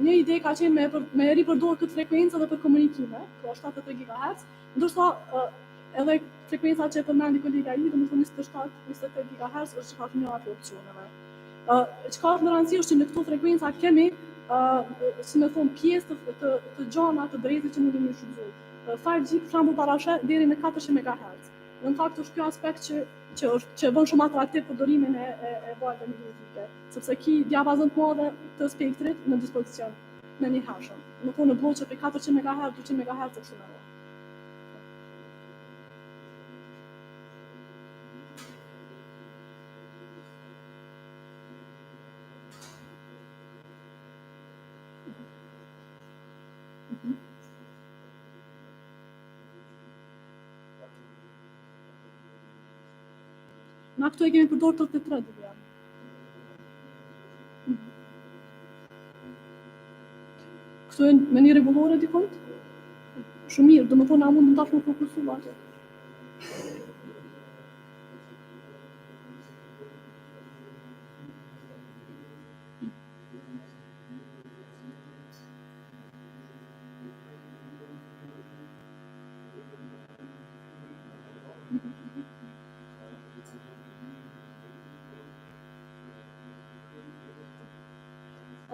një ide ka qenë me ripërdor këtë frekuencë edhe për komunikime, pra 73 GHz, ndërsa edhe frekuenca që e përmendi kolega i, do më thonë 27-28 GHz është që ka të një atë opcioneve. Që ka të në rëndësi është që në këto frekuenca kemi, si me thonë, pjesë të gjana të drejtit që mundin një shudzu. 5G për shembull parashe deri në 400 MHz. Në fakt është kjo aspekt që bën shumë atraktiv përdorimin e valëve milimetrike, sepse ki diapazon të madhe të spektrit në dispozicion në një hershëm. Në thonë në bloqe për 400 MHz, 200 MHz e kështu me radhë. Na këtu e kemi përdor 33 dhe janë. Këtu e me një regulore dikont? Shumë mirë, do më thonë na mund në tash më fokusu atë.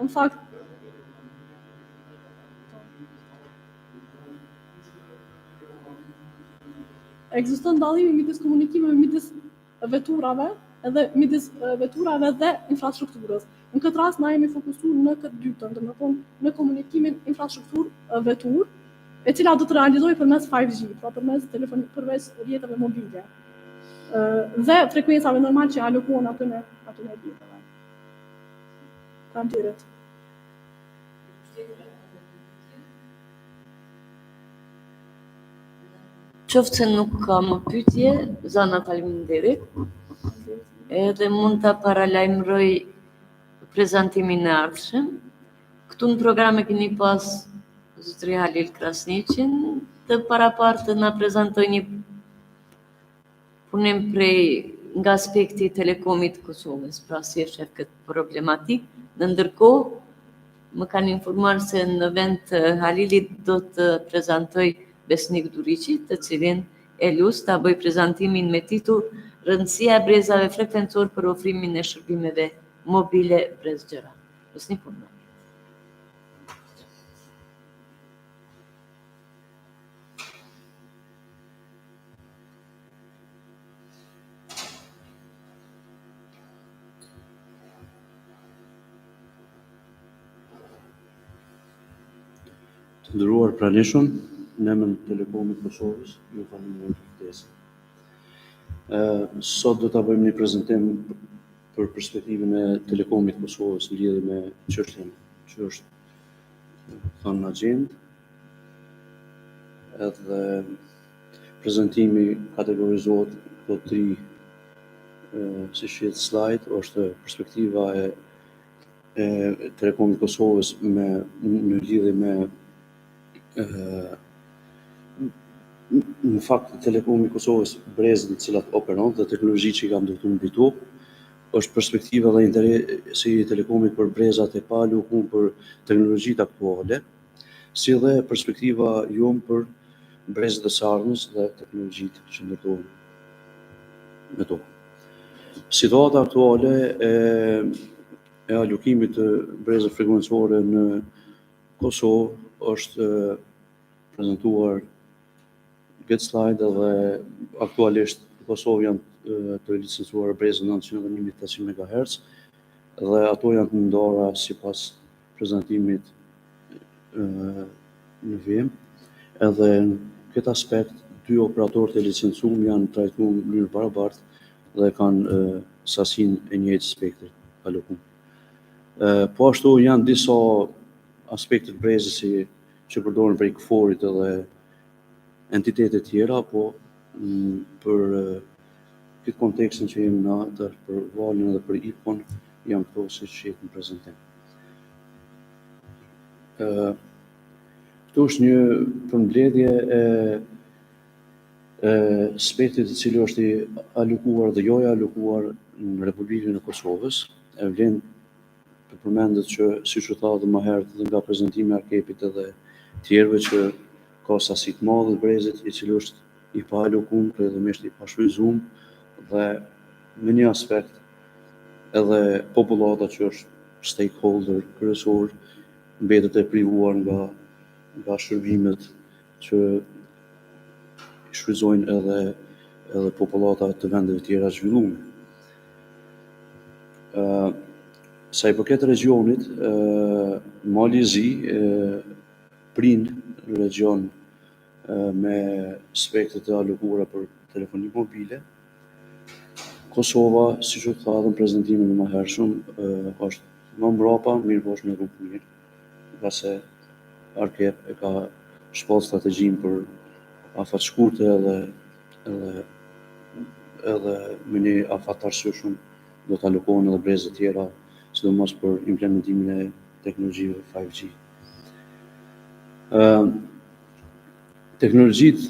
Në fakt, ekziston dallimi midis komunikimeve, midis veturave, edhe midis veturave dhe infrastrukturës. Në këtë rast na jemi fokusuar në këtë dytën, domethënë në komunikimin infrastrukturë vetur, e cila do të realizohej përmes 5G, pra përmes rrjeteve mobile. Dhe frekuencave normal që alokohen aty në rrjeteve. Kam tjerët. Qoftë se nuk ka më pyetje, zana faleminderit. Edhe mund ta paralajmëroj prezantimin e ardhshëm. Këtu në program e keni pas zotri Halil Krasniqin, të parapartë na prezantoj një punim nga aspekti i telekomit të Kosovës, pra si e shef këtë problematik. Në ndërkohë, më kanë informuar se në vend të Halilit do të prezantoj Besnik Duriqi, të cilin e lus ta bëj prezantimin me titull Rëndësia e brezave frekuencor për ofrimin e shërbimeve mobile brezgjëra. Besnik punë. Të nderuar pranishëm, në emrin e Telekomit të Kosovës, ju falenderoj për ftesën. Sot do ta bëjmë një prezantim për perspektivën e Telekomit të Kosovës në lidhje me çështjen që është thënë në agjendë. Edhe prezantimi kategorizohet këto tri si shihet slide, është perspektiva e Telekomit të Kosovës në lidhje me në fakt Telekomi i Kosovës brezat në cilat operon dhe teknologji që i kanë ndërtuar mbi to, është perspektiva dhe interesi i Telekomit për brezat e paluajtur për teknologjitë aktuale, si dhe perspektiva jon për brezat e sardhënës dhe teknologjitë që ndërtohen me to. Situata aktuale e alokimit të brezave frekuencore në Kosovë është prezantuar këtë slide, dhe aktualisht në Kosovë janë të licencuara brezën 900 dhe 1800 MHz dhe ato janë të ndara sipas prezantimit në vim, edhe në këtë aspekt dy operatorët e licencuar janë trajtuar në mënyrë barabartë dhe kanë sasinë e njëjtë spektri alokum. Po ashtu janë disa aspekte të brezës që përdoren prej këforit edhe entitete tjera, po për këtë kontekstin që jemi na për valin edhe për ipon janë këto siç jetë në prezantim. Këtu është një përmbledhje e spektrit i cili është i alokuar dhe jo i alokuar në Republikën e Kosovës. E vlen të përmendet që, siç u tha edhe më herët dhe nga prezantimi i Arkepit edhe tjerëve, që ka sasi të madhe të brezit i cili është i pa alokuar, krejtërisht i pa shfrytzuar, dhe në një aspekt edhe popullata që është stakeholder kryesor mbetet e privuar nga shërbimet që i shfrytëzojnë edhe popullata të vendeve tjera të zhvilluara. Sa i përket regionit, Mali i Zi prind në region me spektrat e alokuara për telefoni mobile. Kosova, siç u tha në prezantimin e mëhershëm, është më mbrapa, mirë po është në rrugë mirë, nga se Arkep e ka shpall strategjinë për afat shkurtë edhe me një afat të arsyeshëm do të alokohen edhe brezë tjera, sidomos për implementimin e teknologjive 5G. Teknologjitë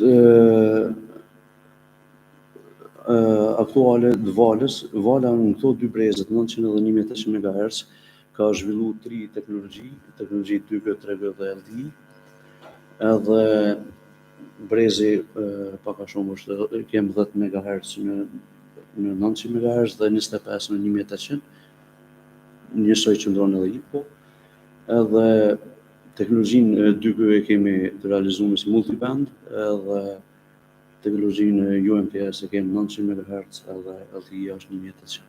aktuale të vala në këto dy brezët 900 dhe 1800 MHz ka zhvilluar 3 teknologji 2G, 3G dhe LTE. Edhe brezi pak a shumë është kemë 10 MHz në 900 MHz dhe 25 në 1800, njësoj qëndron edhe IPO. Edhe teknologjinë 2G e kemi të realizuar si multiband, edhe teknologjinë UMPS e kemi 900 MHz edhe LTE është 1800.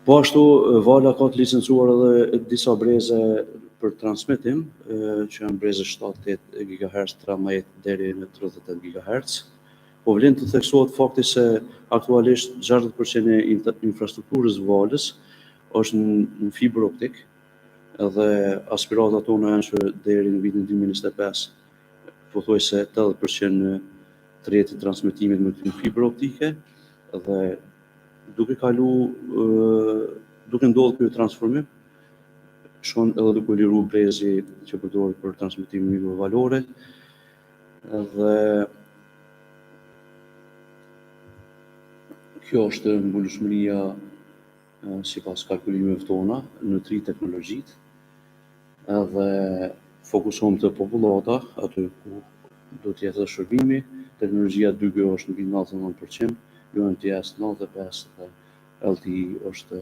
Po ashtu, vala ka të licencuar edhe disa breze për transmetim, që janë breze 7-8 GHz, tra ma jetë deri në 38 GHz. Po vlen të theksohet fakti se aktualisht 60% e infrastrukturës valës është në fibër optik, edhe aspiratat tona janë që deri në vitin 2025 pothuajse 80% në rrjetin e transmetimit me këtë fibër optike, dhe duke ndodhur ky transformim, shkon edhe duke liru brezi që përdoret për transmetimin mikrovalore, dhe kjo është mbulueshmëria sipas kalkulimeve tona në 3 teknologjitë, edhe fokusohem te popullata, aty ku do të jetë shërbimi. Teknologjia 2G është në 99%, UMTS 95% dhe LTE është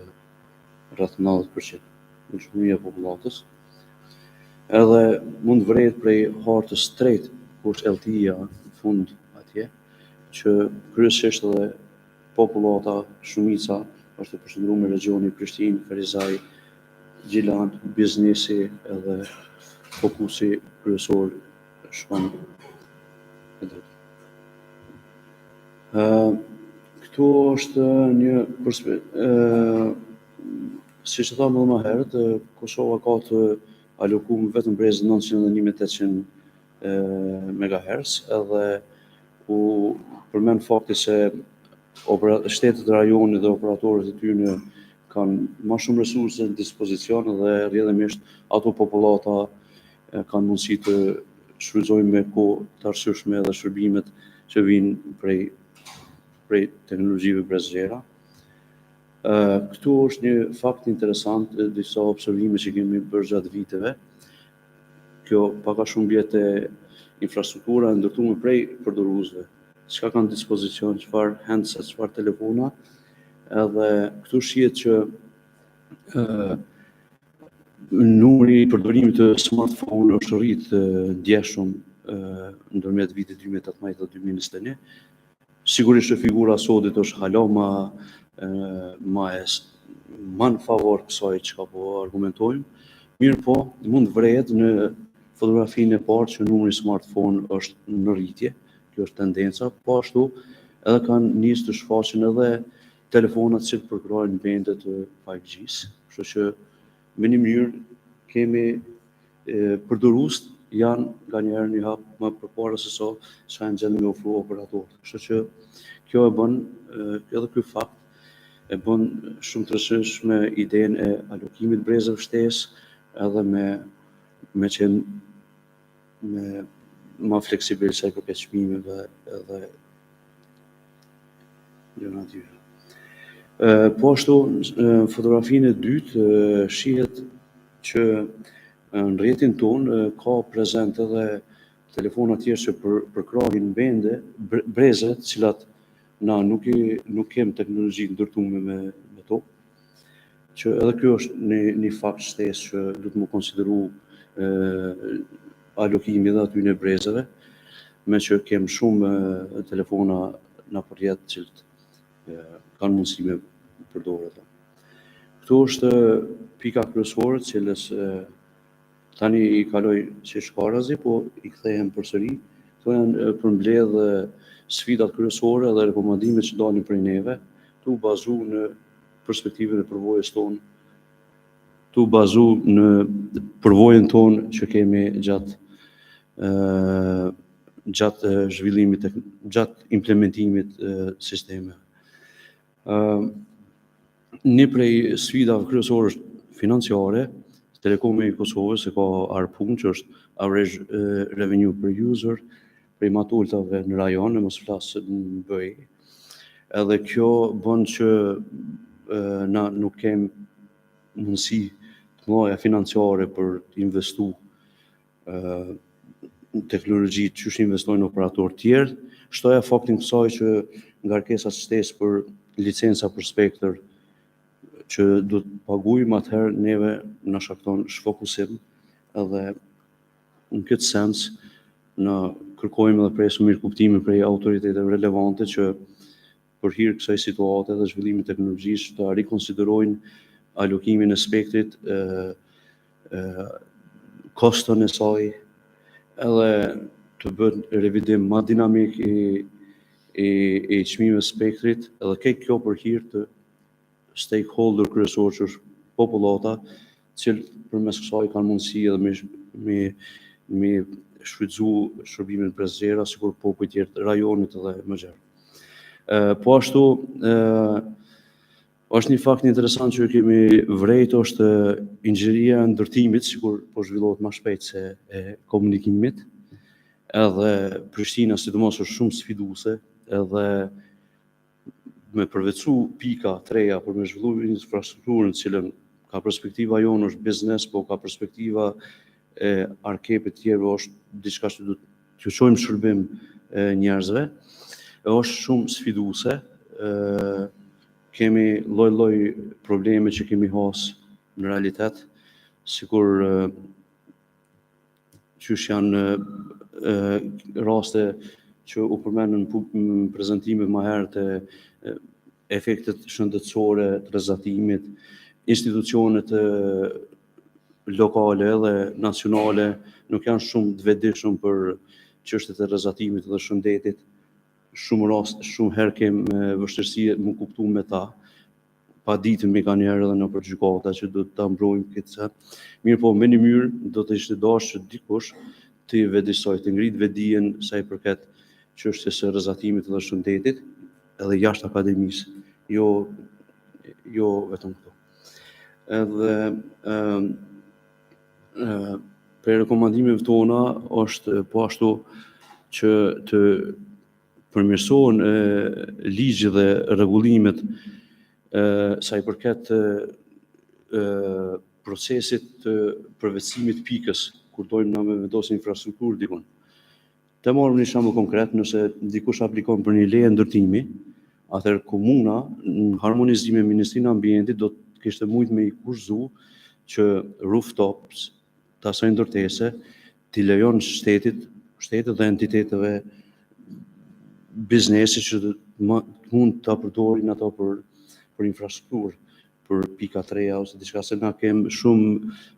rreth 90% mbulueshmëria e popullatës. Edhe mund vrehet prej hartës drejt ku është LTE-ja në fund atje, që kryesisht edhe popullata, shumica është e përshëndruar me regioni Prishtinë, Ferizaj, Gjilan, biznesi edhe fokusi kryesor shkon e drejt. Këtu është një siç e thamë më herët, Kosova ka të alokuar vetëm brezë 900 dhe 1800 MHz, edhe u përmend fakti se shtetet e rajonit dhe operatorët e tyre kanë më shumë resurse në dispozicion dhe rrjedhimisht ato popullata kanë mundësi të shfrytëzojnë me kohë të arsyeshme edhe shërbimet që vijnë prej teknologjive brezgjegra. Këtu është një fakt interesant, disa observime që kemi bërë gjatë viteve. Kjo pak a shumë bie te infrastruktura e ndërtuar prej përdoruesve, çka kanë dispozicion, çfarë handset, çfarë telefona, edhe këtu shihet që numri i përdorimit të smartphone është rrit ndjeshëm ndërmjet vitit 2018 dhe 2021, Sigurisht që figura sodit është hala ma në favor kësaj çka po argumentojmë, mirë po mund vrehet në fotografinë e parë që numri smartphone është në rritje, kjo është tendenca, po ashtu edhe kanë nisë të shfaqen edhe telefonat që përkrojnë bende të 5G-s, kështu që me një mënyrë kemi përdorues janë nganjëherë një hap më përpara se sa janë gjendë me ofru operatorët. Kështu që kjo e bën edhe ky fakt e bën shumë të rëndësishme idenë e alokimit brezave shtesë edhe me qenë me ma fleksibil sa i përket çmimeve edhe gjëra tjera. Po ashtu në fotografinë e dytë shihet që në rrjetin tonë ka prezent edhe telefona tjerë që përkrahin bende, breze, të cilat na nuk kemi teknologji ndërtuar me to, që edhe kjo është një fakt shtesë që duhet më konsideru alokimi dhe aty në brezeve, me që kem shumë telefona në përjet që kanë mundësi me përdorë ato. Këtu është pika kryesore, cilës tani i kaloj që shkarazi, po i kthehem përsëri. Këto janë përmbledh sfidat kryesore dhe rekomandimet që dalin prej neve, tu bazu në perspektivën e përvojës tonë, tu bazu në përvojën tonë që kemi gjatë zhvillimit, gjatë implementimit sistemeve. Një prej sfidave kryesore është financiare. Telekomi i Kosovës e ka ARPU, që është average revenue per user, prej matultave në rajon, e mos flas në BE. Edhe kjo bën që na nuk kem mundësi të mëdha financiare për të investu në teknologji që investojnë operatorë tjerë. Shtoja faktin kësaj që ngarkesat shtesë për licenca për spektër që do të paguajmë, atëherë neve na shkakton shfokusim edhe në këtë sens na kërkojmë edhe presim mirëkuptime prej autoriteteve relevante që për hir kësaj situate dhe zhvillimit teknologjisë të rikonsiderojnë alokimin e spektrit, koston e saj, edhe të bën revidim më dinamik i çmimeve spektrit, edhe kjo për hir të stakeholder kryesor që është popullata, që përmes kësaj kanë mundësi edhe me shfrytëzu shërbimin prezgjerat, sikur popujt tjerë të rajonit edhe më gjerë. Po ashtu, është një fakt interesant që kemi vrejt, është inxhinieria e ndërtimit, sikur po zhvillohet më shpejt se e komunikimit, edhe Prishtina sidomos është shumë sfiduese, edhe me përvecu pika të reja për me zhvillu infrastrukturën, cilën ka perspektiva jonë është biznes, po ka perspektiva e arkepit tjerë, është diçka që duhet të çojmë shërbim njerëzve, është shumë sfiduese. Kemi lloj probleme që kemi hasë në realitet, sikur qysh janë raste që u përmenën në prezantime më herët e efektet shëndetësore të rrezatimit, institucionet lokale dhe nacionale nuk janë shumë të vetëdijshëm për çështjet e rrezatimit dhe shëndetit. Shumë herë kemë vështirësi më kuptu me ta, pa ditë me kanë njerë edhe në për gjykata që do të mbrojmë këtë. Mirë po, me një mënyrë do të ishte dashur që dikush të vetëdijsoj, të ngritë vetëdijen sa i përket çështjes së rrezatimit dhe shëndetit, edhe jashtë akademisë, jo vetëm këtu. Edhe për rekomandimeve tona është po ashtu që të përmirësohen ligji dhe rregullimet sa i përket procesit të përvetësimit pikës, kur dojmë na me vendosë infrastrukturë dikun. Të marrim një shembull konkret, nëse dikush aplikon për një leje ndërtimi, atëherë komuna në harmonizim me Ministrinë e Ambientit do të kishte mujt me i kushzu që rooftops të asaj ndërtese t'i lejon shtetit dhe entiteteve biznesi që mund ta përdorin ato për infrastrukturë, për pika 3 ose diçka, se na kem shumë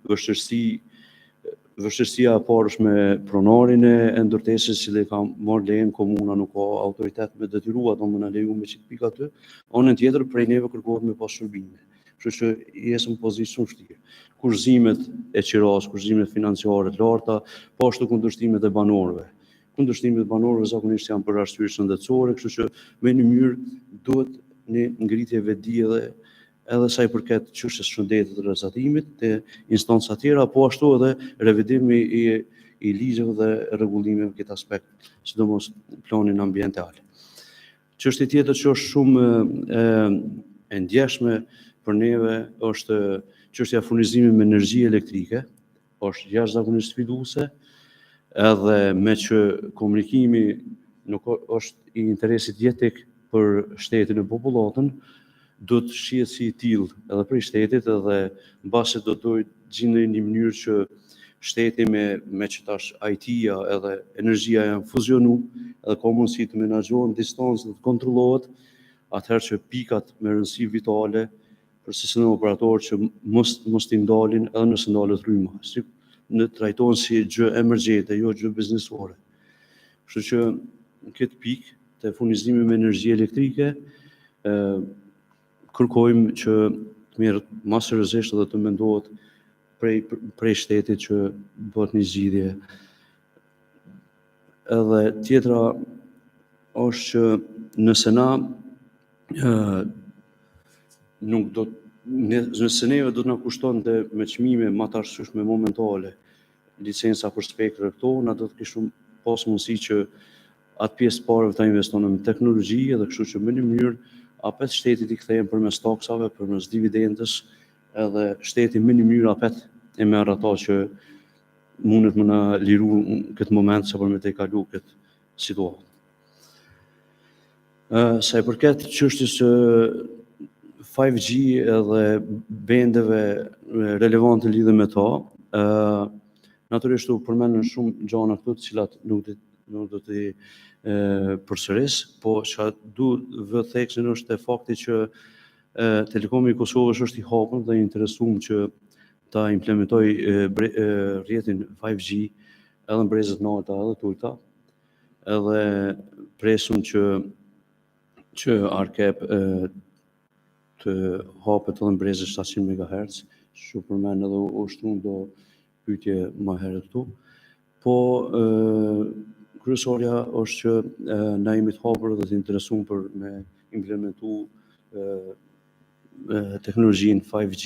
vështirësia e parë është me pronarin e ndërtesës që ka marrë lejen komuna, nuk ka autoritet me detyru ato më na leju me qit pika 2, anën tjetër prej neve kërkohet me pas shërbime. Kështu që jesëm pozicion vështirë. Kurzimet e qiras, kurzimet financiare të larta, po ashtu kundërshtimet e banorëve. Kundërshtimet e banorëve zakonisht janë për arsye shëndetësore, kështu që me një mënyrë duhet një ngritje vetdije edhe sa i përket çështjes së shëndetit të rrezatimit te instanca tjera, po ashtu edhe revidimi i ligjeve dhe rregullimeve në këtë aspekt, sidomos planin ambiental. Çështje tjetër që është shumë e ndjeshme për neve është çështja e furnizimit me energji elektrike, është jashtëzakonisht sfiduese, edhe me që komunikimi nuk është i interesit jetik për shtetin e popullatën, do të shihet si i tillë edhe për shtetit, edhe mbase do të gjendë një mënyrë që shteti me që tash IT-ja edhe energjia janë fuzionu, edhe ka mundësi të menaxhohen distancë dhe të kontrollohet, atëherë që pikat me rëndësi vitale për sistemin operator që mos t'i ndalin edhe nëse ndalet rryma, si në trajtohen si gjë emergjente, jo gjë biznesore. Kështu që në këtë pikë të furnizimit me energji elektrike, kërkojmë që të merret më seriozisht dhe të mendohet prej shtetit që bëhet një zgjidhje. Edhe tjetra është që nëse na nuk do nëse neve do të na kushtonte me çmime më të arsyeshme momentale licenca për spektrë këto, na do të kishim pas mundësi që atë pjesë parë ta investonim në teknologji, edhe kështu që më në mënyrë apet shtetit i kthejmë përmes taksave, përmes dividendës, edhe shteti më në mënyrë apet e merr ato që mundet më na liru në këtë moment sa për me të kalu këtë situatë. Sa i përket çështjes së 5G edhe bendeve relevante lidhe me ta, natyrisht u përmendën shumë gjëra këtu të cilat nuk do të përsëris, po çka du vë theksin është e fakti që Telekomi i Kosovës është i hapur dhe i interesuar që ta implementoj rrjetin 5G edhe në brezat të larta edhe të ulta, edhe presun që Arkep të hapet edhe në brezat 700 MHz, që përmend edhe u shtruan do pyetje më herët këtu. Po kryesorja është që na jemi të hapur dhe të interesuar për me implementu teknologjinë 5G,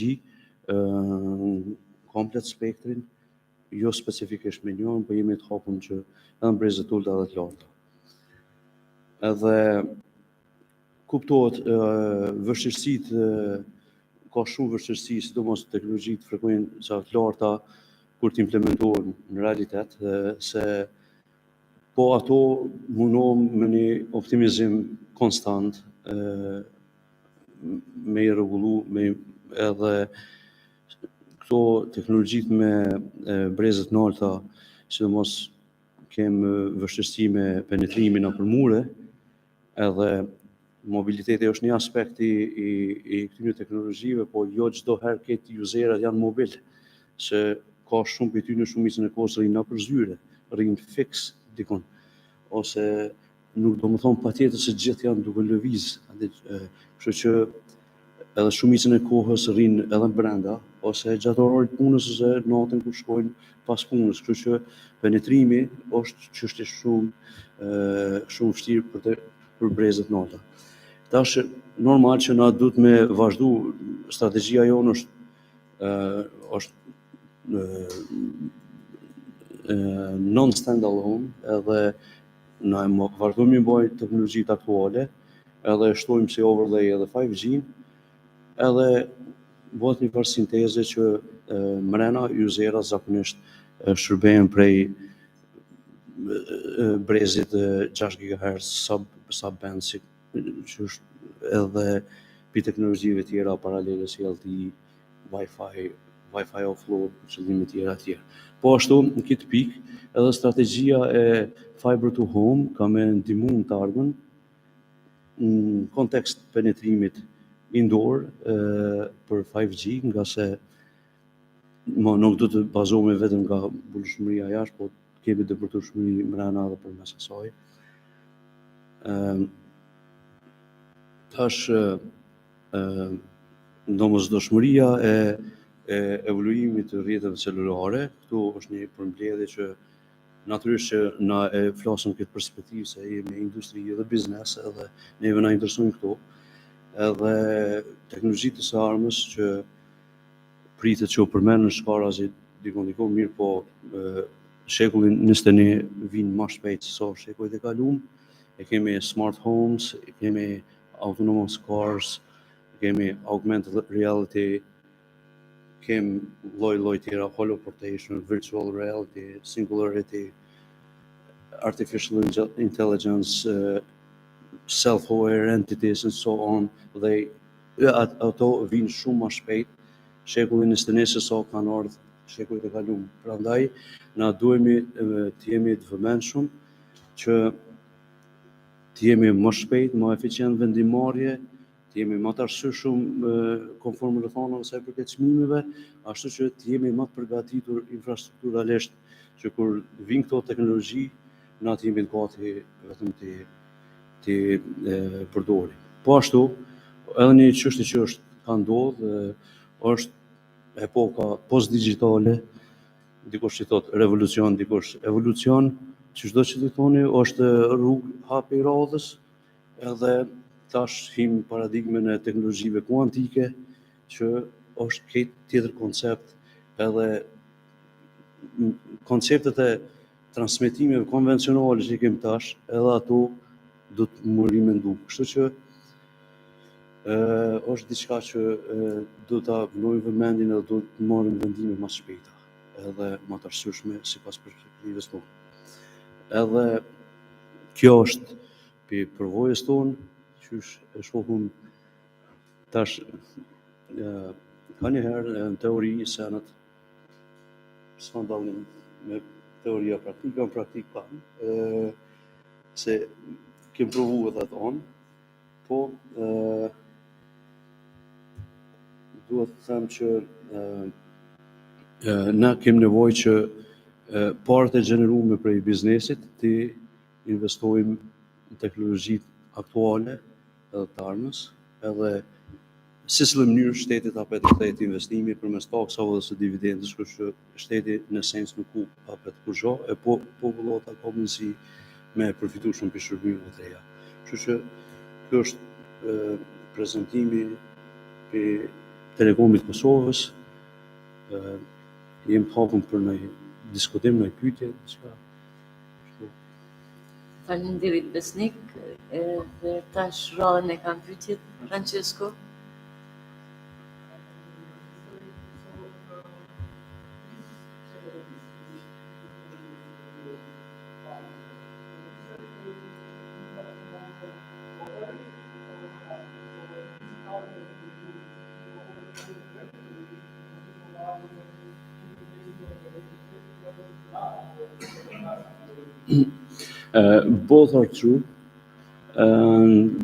komplet spektrin, jo specifikisht me njën, po jemi të hapur që edhe në brezat ulta edhe të larta. Edhe kuptohet vështirësitë, ka shumë vështirësi, sidomos teknologjitë frekuenca të larta kur të implementohen në realitet, se po ato mundohen me një optimizim konstant, me i rregullu, edhe këto teknologjitë me brezat të larta, sidomos kemë vështirësi me penetrimin nëpër mure, edhe mobiliteti është një aspekt i këtyre teknologjive, po jo çdo herë këtë userat janë mobil, se ka shumë për ty në shumicën e kohës rrinë nëpër zyre, rrinë fix dikon, ose nuk do më thonë patjetër se gjithë janë duke lëviz, kështu që edhe shumicën e kohës rrinë edhe brenda, ose gjatë orarit punës ose natën kur shkojnë pas punës, kështu që penetrimi është çështje shumë vështirë për brezat larta. Tash normal që na duhet me vazhdu, strategjia jonë është non-standalone, edhe na vazhdojmë me bëj teknologjitë aktuale, edhe shtojmë si overlay edhe 5G, edhe bëhet një farë sinteze që mrena userat zakonisht shërbejnë prej brezit 6 GHz sub-band, që është edhe për teknologjive tjera paralele si LTE, Wi-Fi, Wi-Fi offload, për qëllime tjera. Po ashtu, në këtë pikë, edhe strategjia e fiber to home ka me ndihmu në të ardhmen në kontekst penetrimit indoor për 5G, nga se nuk do të bazohemi vetëm nga bulshmëria jashtë, po kemi dëpërtueshmëri mbrana edhe përmes asaj. Tash domosdoshmëria e evoluimit të rrjeteve celulare, këtu është një përmbledhje që natyrisht që na e flasëm këtë perspektivë se jemi industri dhe biznes, edhe neve na interesojnë këto, edhe teknologjitë së armës që pritet që u përmenë në shkara si dikon mirë, po shekullin 21 vinë më shpejt se sa shekullit e kaluam. E kemi smart homes, e kemi autonomous cars, e kemi augmented reality, kemi lloj tjera, holoportation, virtual reality, singularity, artificial intelligence, self-aware entities and so on. Dhe ato vinë shumë më shpejt shekullin 21 se sa kanë ardhur shekullit e kaluar. Prandaj na duhemi të jemi të vëmendshëm që të jemi më shpejt, më eficient vendimmarrje, të jemi më të arsyeshëm konform rrethonave sa i përket çmimeve, ashtu që të jemi më të përgatitur infrastrukturalisht që kur vinë këto teknologji, na të jemi gati vetëm të përdorim. Po ashtu, edhe një çështje që ka ndodhur është epoka post-digjitale, dikush që thot revolucion, dikush evolucion, që çdo që të thoni është rrugë hapi i radhës, edhe tash him paradigmën e teknologjive kuantike, që është këtë tjetër koncept, edhe konceptet e transmetimeve konvencionale që kemi tash, edhe ato do të më rimendu. Kështu që është diçka që do ta vënojmë vëmendjen edhe do të marrim vendime më shpejta, edhe më të arsyeshme sipas perspektivës tonë. Edhe kjo është përvojës tonë, që e shohim tash ka njëherë në teori senat s'ka dallim me teoria praktike, në praktikë kanë, se kem provu edhe atë on, po duhet të them që na kem nevojë që parët e gjenerume prej biznesit të investojmë në teknologjitë aktuale edhe të armës, edhe si në mënyrë shteti ta kthejë investimi përmes taksave dhe së dividendës, kështu që shteti në sens nuk u hapet kurrë, e po popullata ka mundësi me përfitu shumë për shërbimeve të reja. Kështu që kjo është prezantimi për Telekomit Kosovës. Jem të hapur për një diskutim, një pyetje, diçka. Faleminderit Besnik, dhe tash rrallën e kanë pyetjet, Francesco. Both are true, and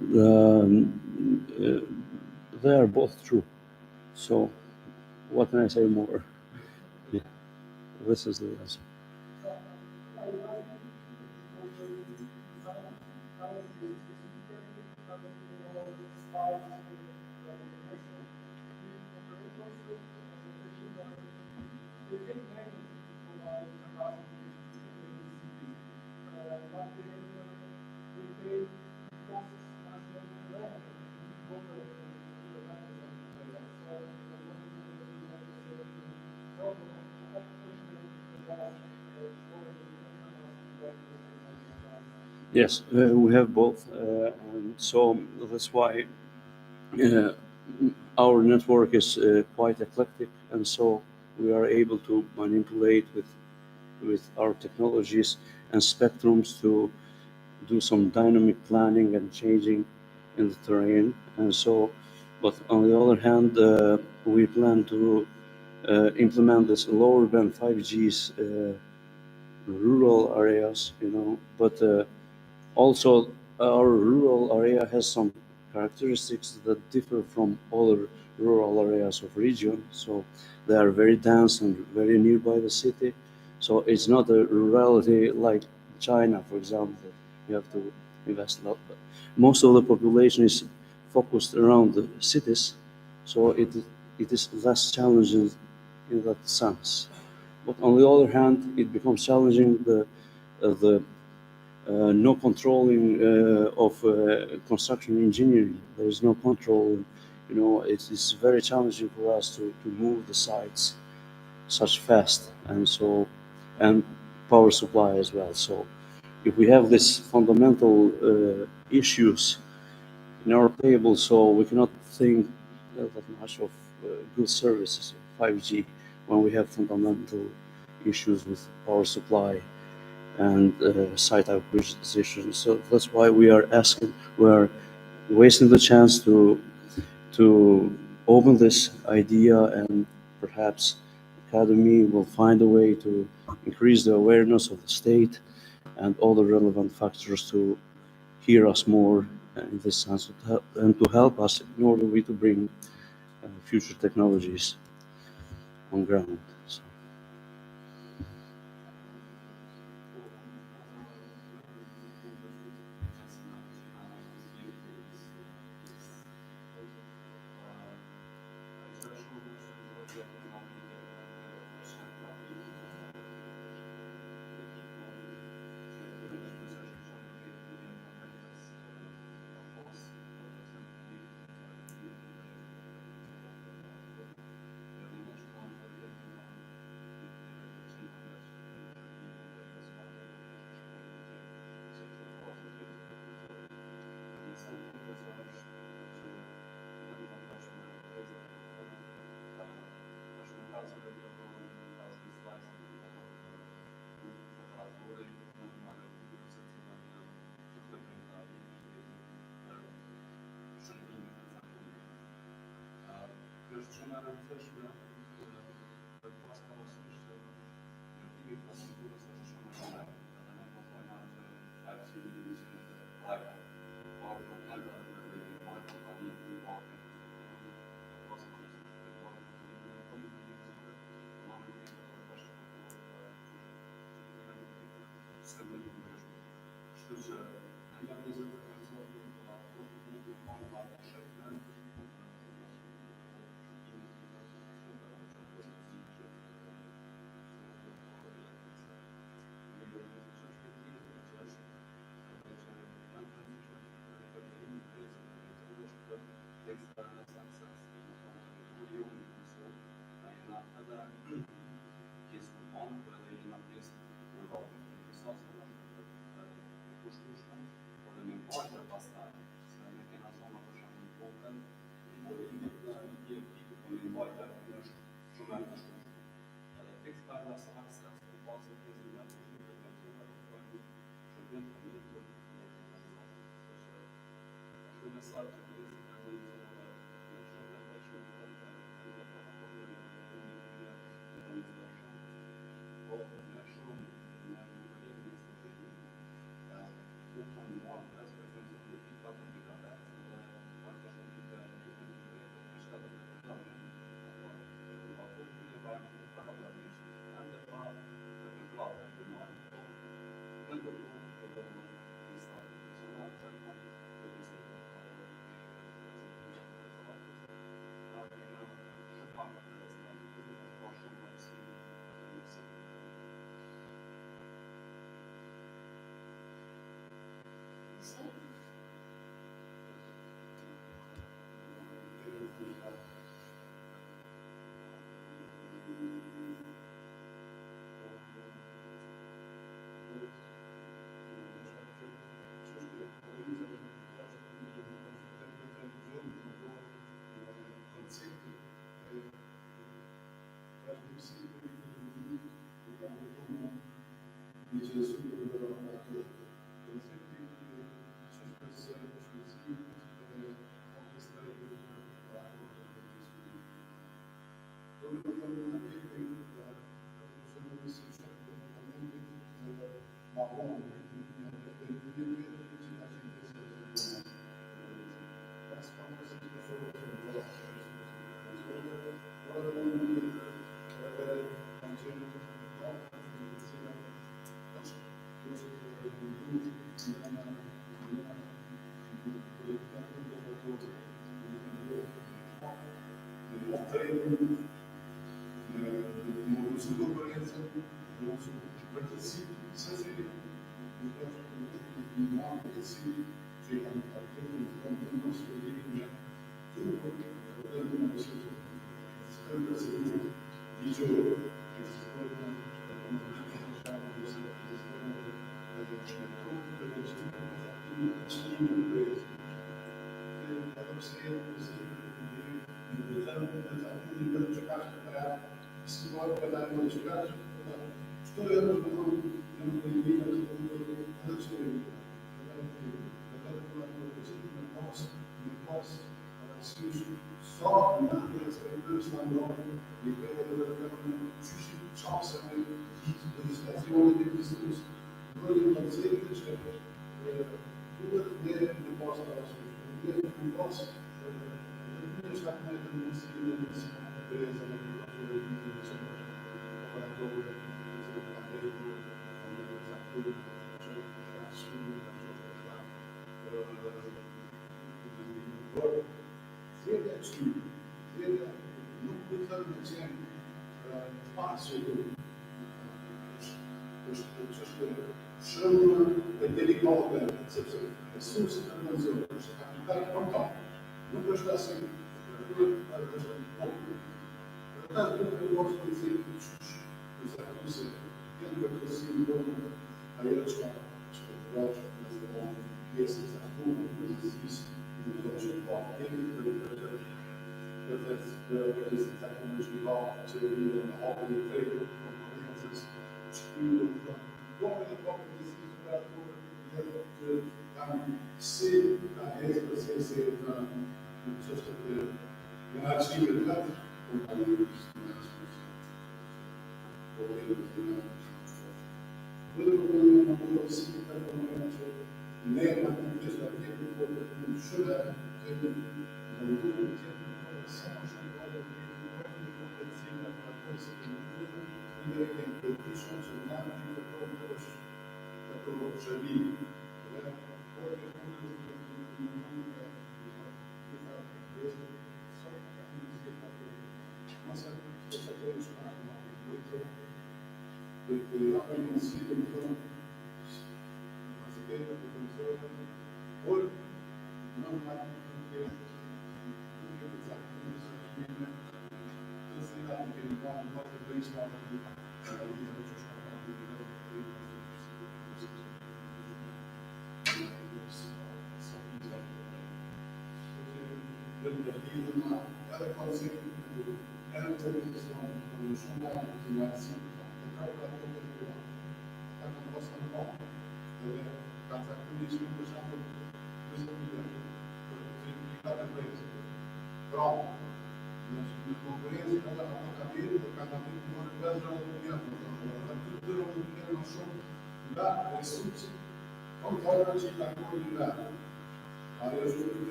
they are both true. So, what can I say more? Yeah, this is the answer. Yes, we have both, and so that's why our network is quite eclectic, and so we are able to manipulate with our technologies and spectrums to do some dynamic planning and changing in the terrain. And so, but on the other hand, we plan to implement this lower band 5G's rural areas, but also our rural area has some characteristics that differ from other rural areas of region. So they are very dense and very nearby the city. So it's not a rurality like China, for example. You have to invest a lot. But most of the population is focused around the cities, so it is less challenging in that sense. But on the other hand, it becomes challenging the no controlling of construction engineering. There is no control. It is very challenging for us to move the sites such fast, and power supply as well. So if we have these fundamental issues in our table, so we cannot think that much of good services, 5G, when we have fundamental issues with power supply and site acquisition. So that's why we are wasting the chance to open this idea, and perhaps Academy will find a way to increase the awareness of the state and all the relevant factors to hear us more in this sense, and to help us in order to bring future technologies on ground. So.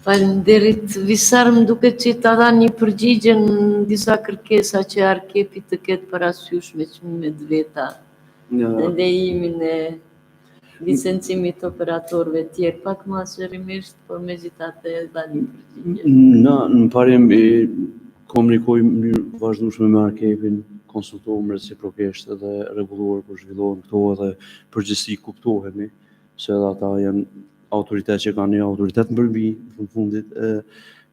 Faleminderit. Visar më duket që ta dha një përgjigje në disa kërkesa që arkepi të ketë parasysh me çmimet veta, në lejimin e licencimit të operatorëve tjerë, pak më asërimisht, por megjithatë dha një përgjigje. Na, në parjem komunikojmë në mënyrë vazhdueshme me arkepin, konsultojmë reciprokisht edhe rregulluar kur zhvillohen këto edhe përgjithësi kuptohemi se edhe ata janë autoritet që kanë një autoritet mbi në fundit,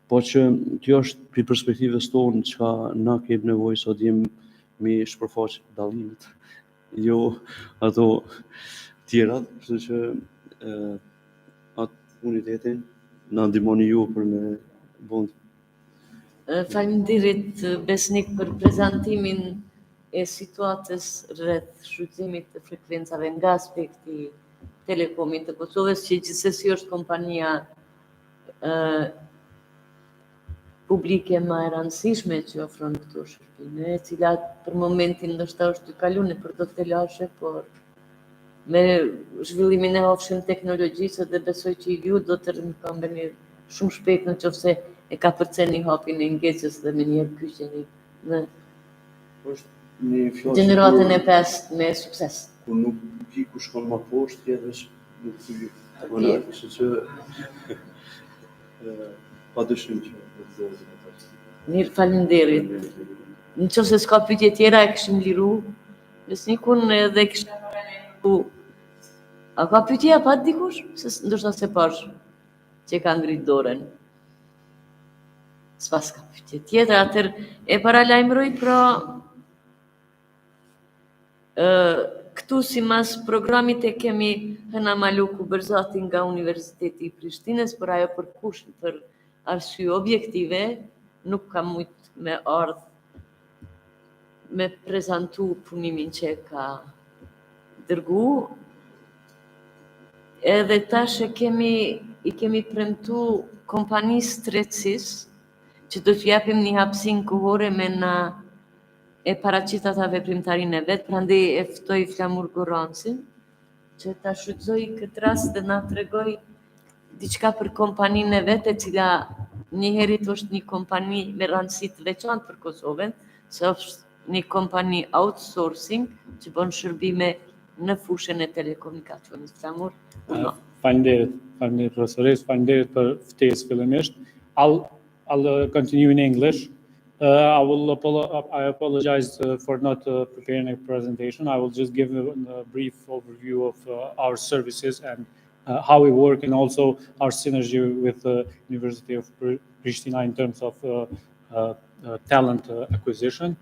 po që kjo është për perspektivës tonë çka na kemi nevojë sot jemi me shpërfaq dallimet, jo ato tjerat, kështu që atë unitetin na ndihmoni ju për me bën. Faleminderit Besnik për prezantimin e situatës rreth shfrytëzimit të frekuencave nga aspekti telekomit të Kosovës, që gjithsesi është kompania publike më e rëndësishme që ofron këto shërbime, e cila për momentin ndoshta është kaluar nëpër do të lashe, por me zhvillimin e ofshëm teknologjisë dhe besoj që ju do të rikambeni shumë shpejt në qoftë se e ka përceni hapin e ngecës dhe me njerë kyqeni në gjeneratën e 5 me sukses. Kur nuk di ku shkon më poshtë, tjetër nuk di të bëna, kështu që padyshim që do të zgjidhim. Mirë, faleminderit. Në qoftë se s'ka pyetje tjera, e kishim liru Besnikun edhe kishim liru. A ka pyetje apo dikush? Se ndoshta se pash që ka ngrit dorën. S'pas ka pyetje tjetër, atëherë e paralajmëroj pra këtu simas programit e kemi Hëna Maluku Berzati nga Universiteti i Prishtinës, për ajo për arsye objektive, nuk kam mujt me ardh me prezantu punimin që ka dërgu. Edhe tash i kemi premtu kompanisë Tryezës që do t'ju japim një hapësinë kohore me na e paraqit ata veprimtarinë e vet, prandaj e ftoj Flamur Gorancin që ta shfrytëzoj këtë rast dhe na tregoj diçka për kompaninë e vet, e cila njëherët është një kompani me rëndësi të veçantë për Kosovën, se është një kompani outsourcing që bën shërbime në fushën e telekomunikacionit. Flamur. Faleminderit profesorisë, faleminderit për ftesë fillimisht. I'll continue in English. I apologize for not preparing a presentation. I will just give a brief overview of our services and how we work, and also our synergy with the University of Pristina in terms of talent acquisition.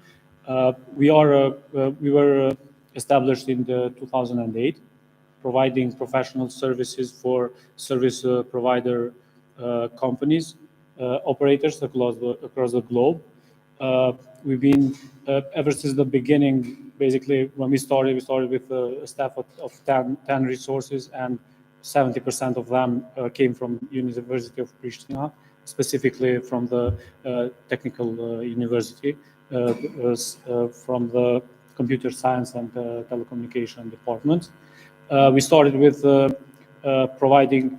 We were established in 2008, providing professional services for service provider companies, operators across the globe. We've been, ever since the beginning, basically, when we started with a staff of 10 resources, and 70% of them came from University of Pristina, specifically from the technical university, from the computer science and telecommunication departments. We started with providing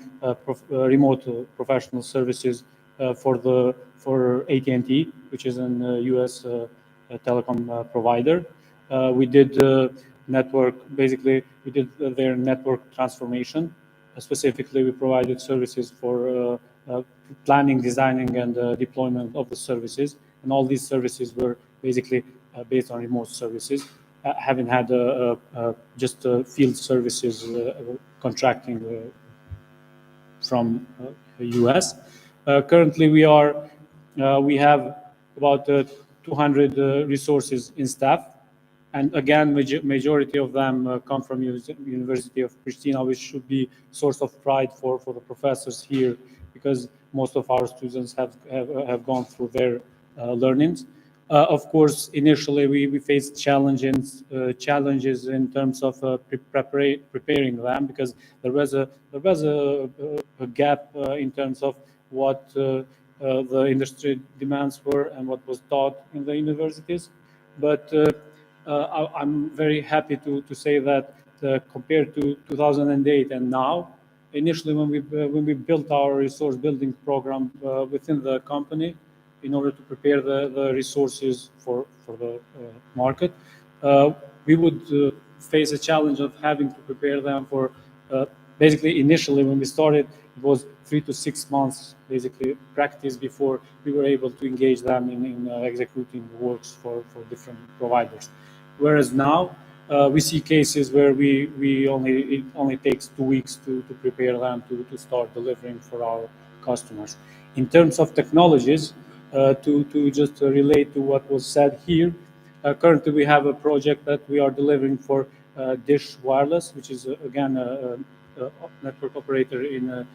remote professional services for AT&T, which is an US telecom provider. We did network, basically, we did their network transformation. Specifically, we provided services for planning, designing, and deployment of the services. And all these services were basically based on remote services, having had just field services contracting from the US. Currently, we have about 200 resources in staff. And again, majority of them come from University of Pristina, which should be a source of pride for the professors here, because most of our students have gone through their learnings. Of course, initially we faced challenges in terms of preparing them, because there was a gap in terms of what the industry demands were and what was taught in the universities. But I'm very happy to say that compared to 2008 and now, initially when we built our resource building program within the company, in order to prepare the resources for the market, we would face a challenge of having to prepare them for, basically initially when we started, it was 3 to 6 months basically practice before we were able to engage them in executing works for different providers. Whereas now, we see cases where it only takes 2 weeks to prepare them to start delivering for our customers. In terms of technologies, to just relate to what was said here, currently we have a project that we are delivering for Dish Wireless, which is again a network operator in a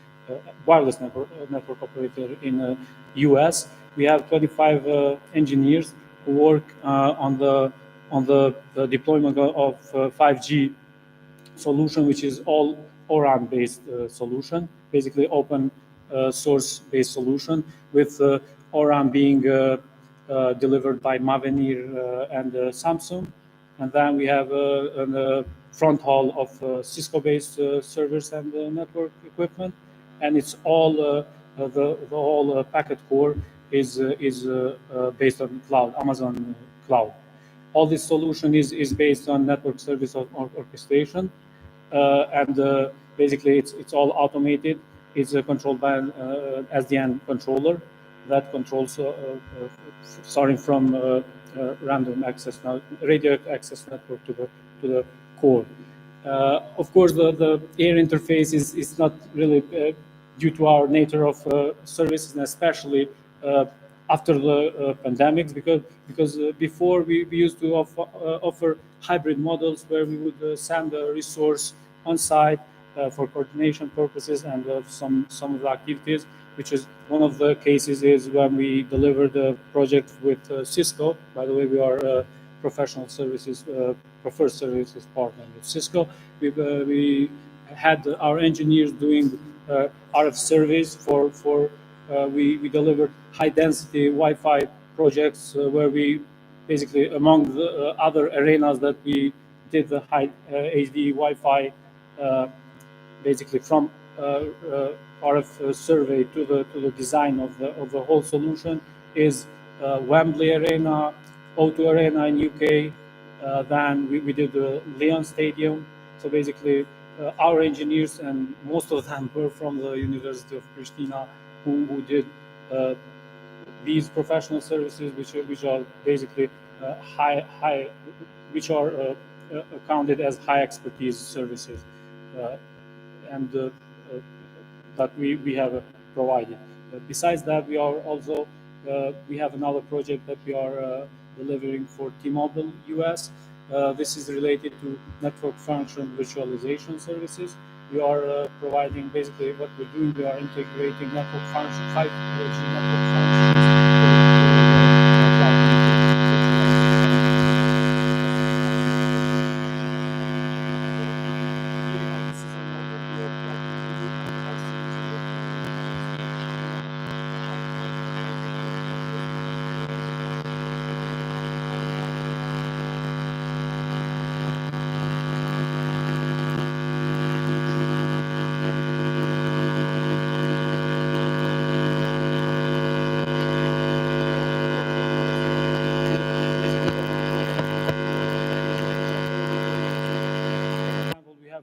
wireless network operator in US. We have 25 engineers who work on the deployment of 5G solution, which is all ORAN based solution, basically open source based solution, with ORAN being delivered by Mavenir and Samsung. And then we have a front haul of Cisco-based servers and network equipment, and it's all the whole packet core is based on cloud, Amazon cloud. All this solution is based on network service orchestration, and basically it's all automated. It's controlled by an SDN controller that controls, starting from random access, radio access network to the core. Of course, the air interface is not really due to our nature of services, and especially after the pandemics, because before we used to offer hybrid models where we would send a resource on site for coordination purposes and some of the activities, which is one of the cases is when we delivered a project with Cisco. By the way, we are a professional services, preferred services partner with Cisco. We had our engineers doing RF surveys we delivered high density Wi-Fi projects where we basically, among the other arenas that we did the high HD Wi-Fi, basically from RF survey to the design of the whole solution is Wembley Arena, O2 Arena in UK. Then we did the Leon Stadium. So basically, our engineers, and most of them were from the University of Pristina, who did these professional services, which are basically which are accounted as high expertise services, and that we have provided. Besides that, we are also we have another project that we are delivering for T-Mobile US. This is related to network function virtualization services. we are providing basically what we're doing. We are integrating network functions, 5G network functions.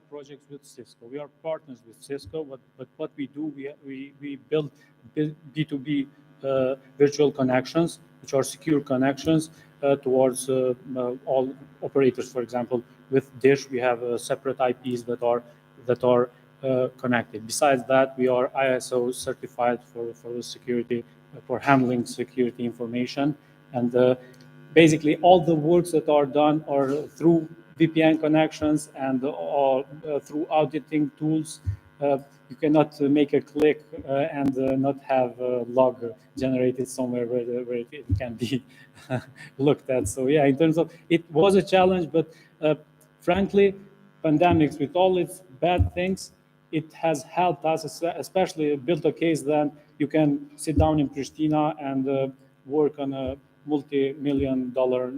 Projects with Cisco. We are partners with Cisco, but what we do, we build B2B virtual connections, which are secure connections towards all operators. For example, with Dish, we have separate IPs that are connected. Besides that, we are ISO certified for security, for handling security information, and basically all the works that are done are through VPN connections and through auditing tools. You cannot make a click and not have a log generated somewhere where it can be looked at. So yeah, in terms of, it was a challenge, but frankly, pandemics with all its bad things, it has helped us, especially build a case that you can sit down in Pristina and work on a multi-million-dollar,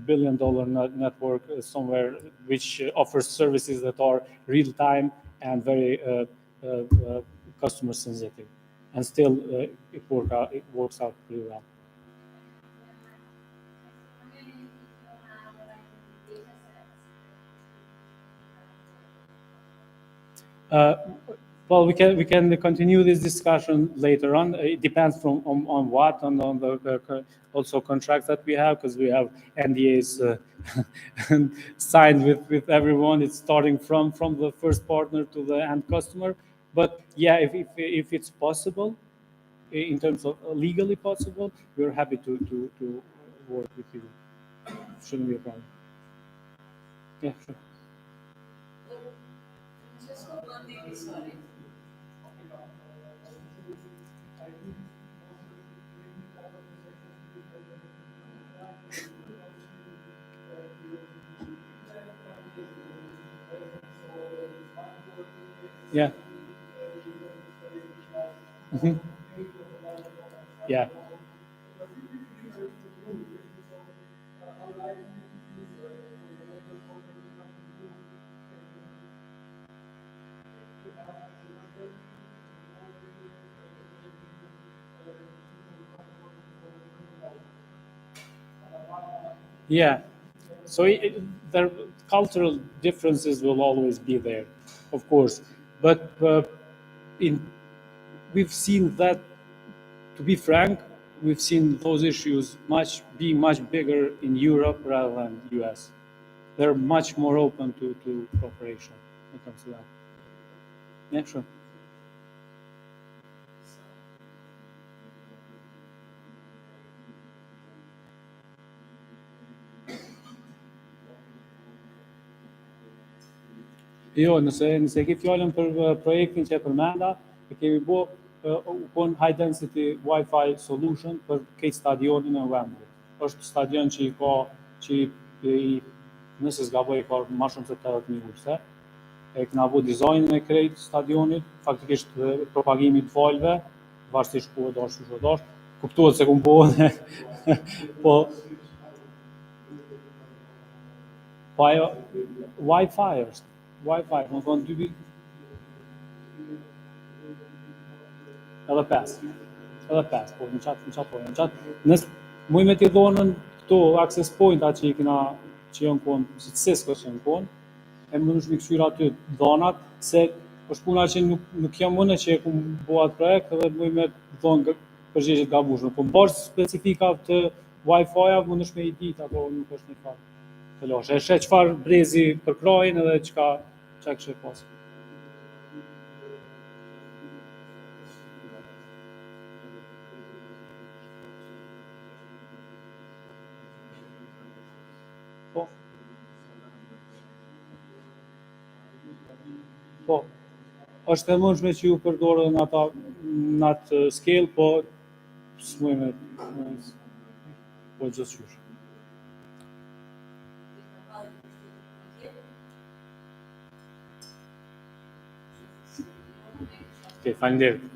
billion-dollar network somewhere, which offers services that are real-time and very customer-sensitive, and still it works out pretty well. Well, we can continue this discussion later on. It depends on what, on the also contracts that we have, because we have NDAs signed with everyone. It's starting from the first partner to the end customer. But yeah, if it's possible, in terms of legally possible, we're happy to work with you. Shouldn't be a problem. Yeah, sure. Yeah. Mm-hmm. Yeah. Yeah. So the cultural differences will always be there, of course. But we've seen that, to be frank, we've seen those issues being much bigger in Europe rather than the US. They're much more open to cooperation when it comes to that. Yeah, sure. Jo, nëse ke fjallën për projektin që e përmenda, e kemi bo kon high density Wi-Fi solution për këtë stadionin e Wembley. Është stadion që nëse s'gaboj ka ma shumë se 80.000 urse. E këna bu dizajnin e krejt stadionit, faktikisht propagimit valëve, varsisht ku e dash, shush e dash. Kuptuat se ku bo dhe po ajo Wi-Fi është. Wi-Fi, më thonë 2 edhe 5, po në qatë, nësë muj me t'i dhonën këto access point-a që janë konë, si të Cisco që janë konë, e më nëshmi kësyra aty dhonat, se është puna që nuk jam mëne që e ku bo atë projekt, edhe muj me dhonë përgjigjet gabushme, po më bashkë specifika të Wi-Fi-a, më nëshme i ditë, apo nuk është një farë. E shë qëfar brezi për krajin edhe qëka kështë e pasë. Po. është e mundshme që ju përdorën ata në atë scale, po s'mujme po gjithçysh. Okej, faleminderit.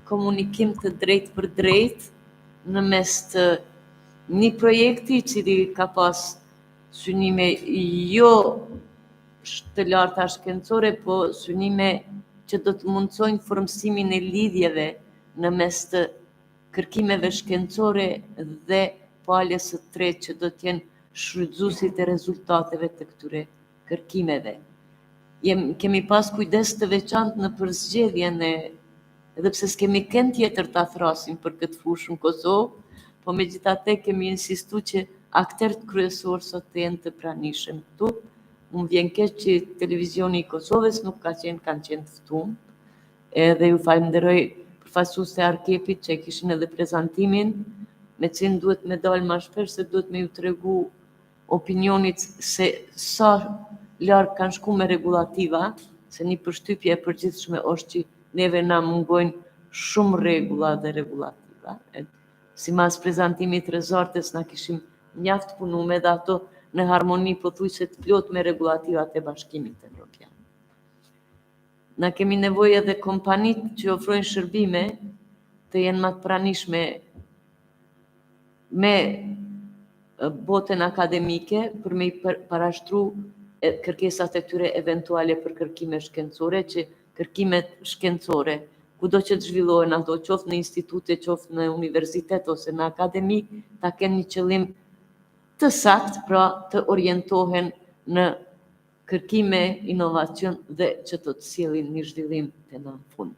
Komunikim të drejtë për drejtë në mes të një projekti I cili ka pas synime jo të larta shkencore, po synime që do të mundsojnë formësimin e lidhjeve në mes të kërkimeve shkencore dhe palës së tretë që do të jenë shfrytëzuesit e rezultateve të këtyre kërkimeve. Kemi pas kujdes të veçantë në përzgjedhjen edhe pse s'kemi kënd tjetër ta thrasim për këtë fushë në Kosovë, po megjithatë kemi insistuar që aktorët kryesorë sot të jenë të pranishëm këtu. Unë vjen keq që televizioni I Kosovës nuk kanë qenë të ftuar. Edhe ju falenderoj përfaqësuesit e Arkepit që kishin edhe prezantimin, me cilin duhet me dalë më shpesh se duhet me ju tregu opinionit se sa larg kanë shku me regulativa, se një përshtypje e përgjithshme është që neve na mungojnë shumë rregulla dhe regulativa. Simas prezantimit Tryezës na kishim mjaft punuar dhe ato në harmoni pothuajse të plot me regulativat e Bashkimit Evropian. Na kemi nevojë edhe kompanitë që ofrojnë shërbime të jenë më të pranishme me botën akademike për me I parashtru kërkesat e tyre eventuale për kërkime shkencore, që kërkimet shkencore, kudo që të zhvillohen ato, qoftë në institute, qoftë në universitet ose në akademi, ta kenë një qëllim të saktë, pra të orientohen në kërkime, inovacion dhe që të sjellin një zhvillim të në fund.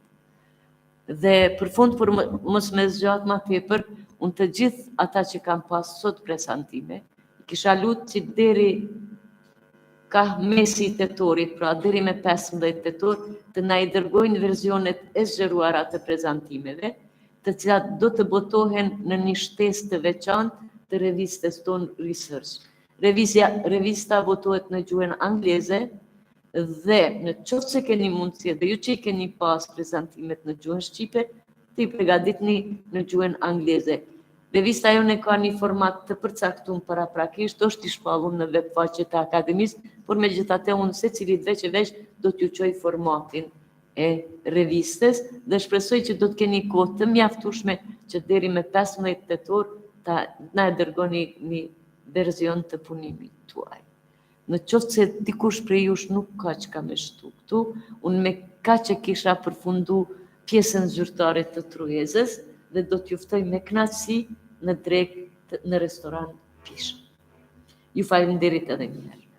Dhe për fund, për mos me zgjat më tepër, unë të gjithë ata që kam pas sot prezantime, kisha lutë që deri ka mesi I tetorit, pra deri me 15 tetor, të na I dërgojnë verzionet e zgjeruara të prezantimeve, të cilat do të botohen në një shtesë të veçantë të revistës tonë research. Revista votohet në gjuhën angleze dhe në qoftë se keni mundësi dhe ju që I keni pas prezantimet në gjuhën shqipe, të I përgatitni në gjuhën angleze. Revista jone ka një format të përcaktuar paraprakisht, është I shpallur në web faqet e akademisë, por megjithatë unë secilit veç e veç do t'ju çoj formatin e revistës dhe shpresoj që do të keni kohë të mjaftueshme që deri me 15 tetor na e dërgoni një version të punimit tuaj. Në qoftë se dikush prej jush nuk ka çka me shtu këtu, unë me kaq e kisha përfundu pjesën zyrtare të Tryezës dhe do t'ju ftoj me kënaqësi në drek në restoran Pishë. Ju falenderit edhe një herë.